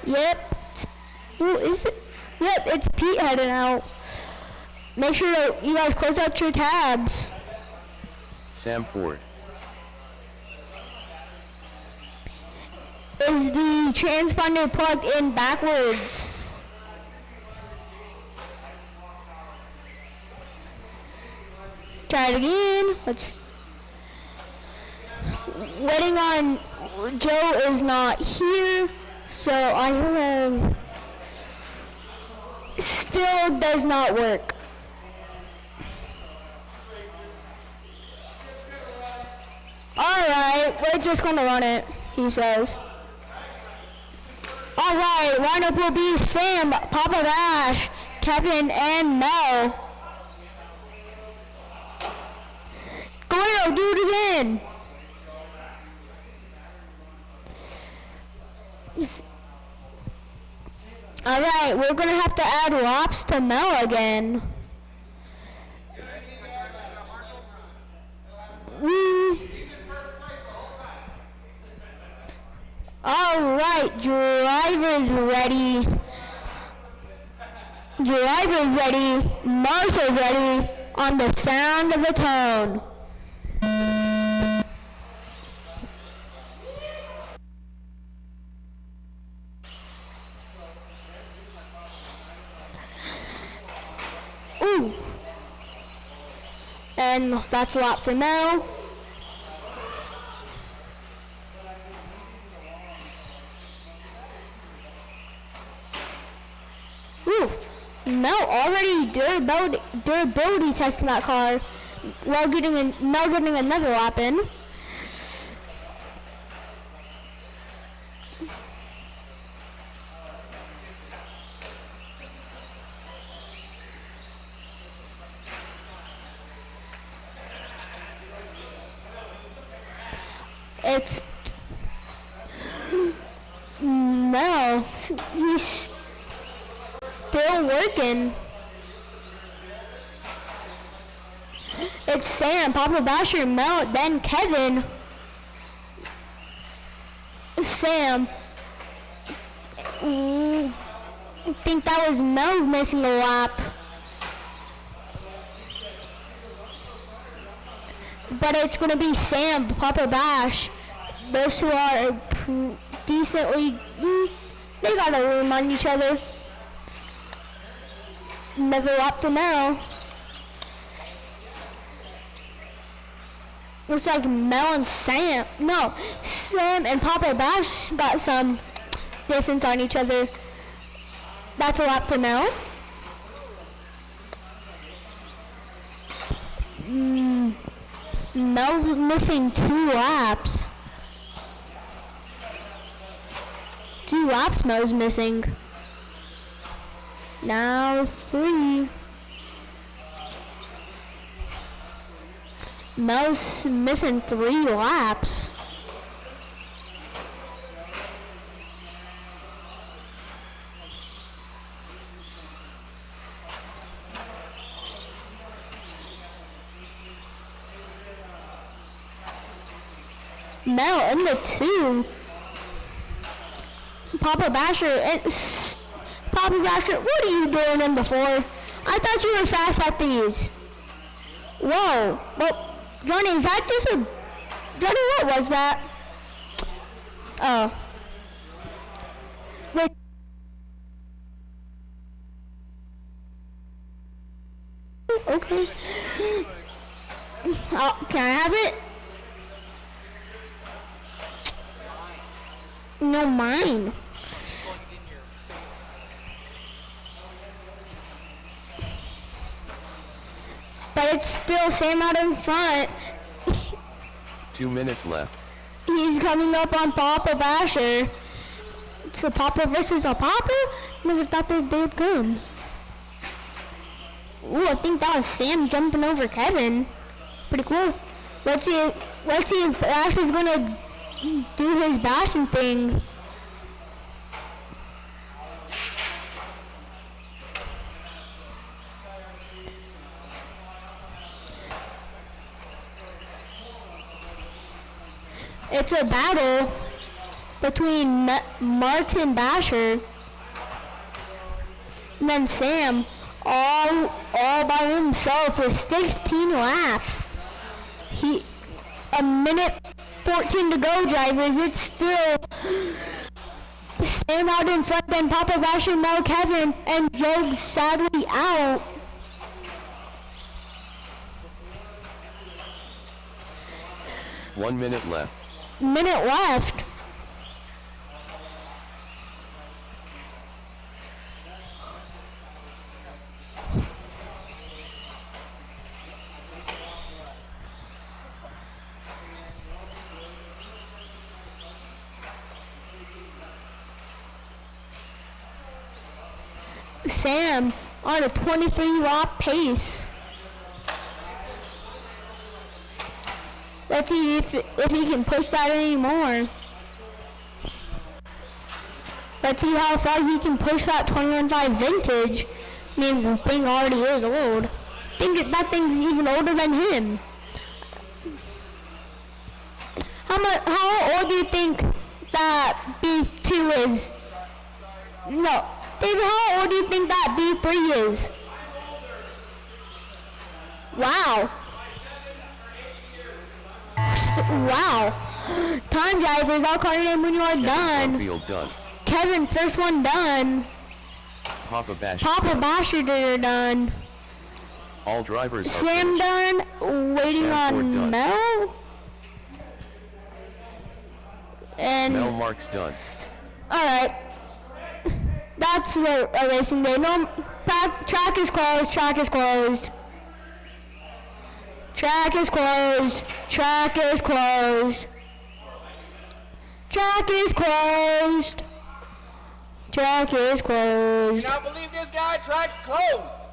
Yep. Who is it? Yep, it's Pete heading out. Make sure that you guys close out your tabs. Sam Ford. Is the transponder plugged in backwards? Try it again. Let's. Waiting on Joe is not here, so I have. Still does not work. Alright, we're just gonna run it, he says. Alright, lineup will be Sam, Papa Dash, Kevin, and Mel. Go ahead, do it again. Alright, we're gonna have to add laps to Mel again. Alright, drivers ready. Drivers ready. Marshall's ready on the sound of the tone. And that's a lot for Mel. Ooh, Mel already durability testing that car while Mel getting another lap in. It's no, he's still working. It's Sam, Papa Basher, Mel, then Kevin. Sam. I think that was Mel missing a lap. But it's going to be Sam, Papa Bash. Those two are decently, they got a room on each other. Another lap for Mel. Looks like Mel and Sam, no, Sam and Papa Bash got some distance on each other. That's a lap for Mel. Mel's missing 2 laps. 2 laps Mel's missing. Now 3. Mel's missing 3 laps. Mel in the 2. Papa Basher, what are you doing in the 4? I thought you were fast at these. Whoa, well, Johnny, is that just a, Johnny, what was that? Oh. Wait. Okay. Oh, can I have it? No, mine. But it's still Sam out in front. 2 minutes left. He's coming up on Papa Basher. It's a Papa versus a Papa? Never thought they'd come. Ooh, I think that was Sam jumping over Kevin. Pretty cool. Let's see if Basher's gonna do his bashing thing. It's a battle between Martin Basher and then Sam all by himself with 16 laps. A minute 14 to go, drivers. It's still Sam out in front, then Papa Basher, Mel, Kevin, and Joe sadly out. One minute left. Minute left. Sam on a 23 lap pace. Let's see if he can push that anymore. Let's see how far he can push that 21.5 vintage. I mean, the thing already is old. I think that thing's even older than him. How old do you think that B2 is? No. David, how old do you think that B3 is? Wow. Wow. Time drivers, I'll call your name when you are done. Field done. Kevin, first one done. Papa Basher. Papa Basher did her done. All drivers are Sam finished. done. Waiting Sanford on done. Mel. And Mel Marks done. alright. That's a racing day. No, track is closed. Track is closed. Track is closed. Track is closed. Track is closed. Track is closed. Cannot believe this guy. Track's closed.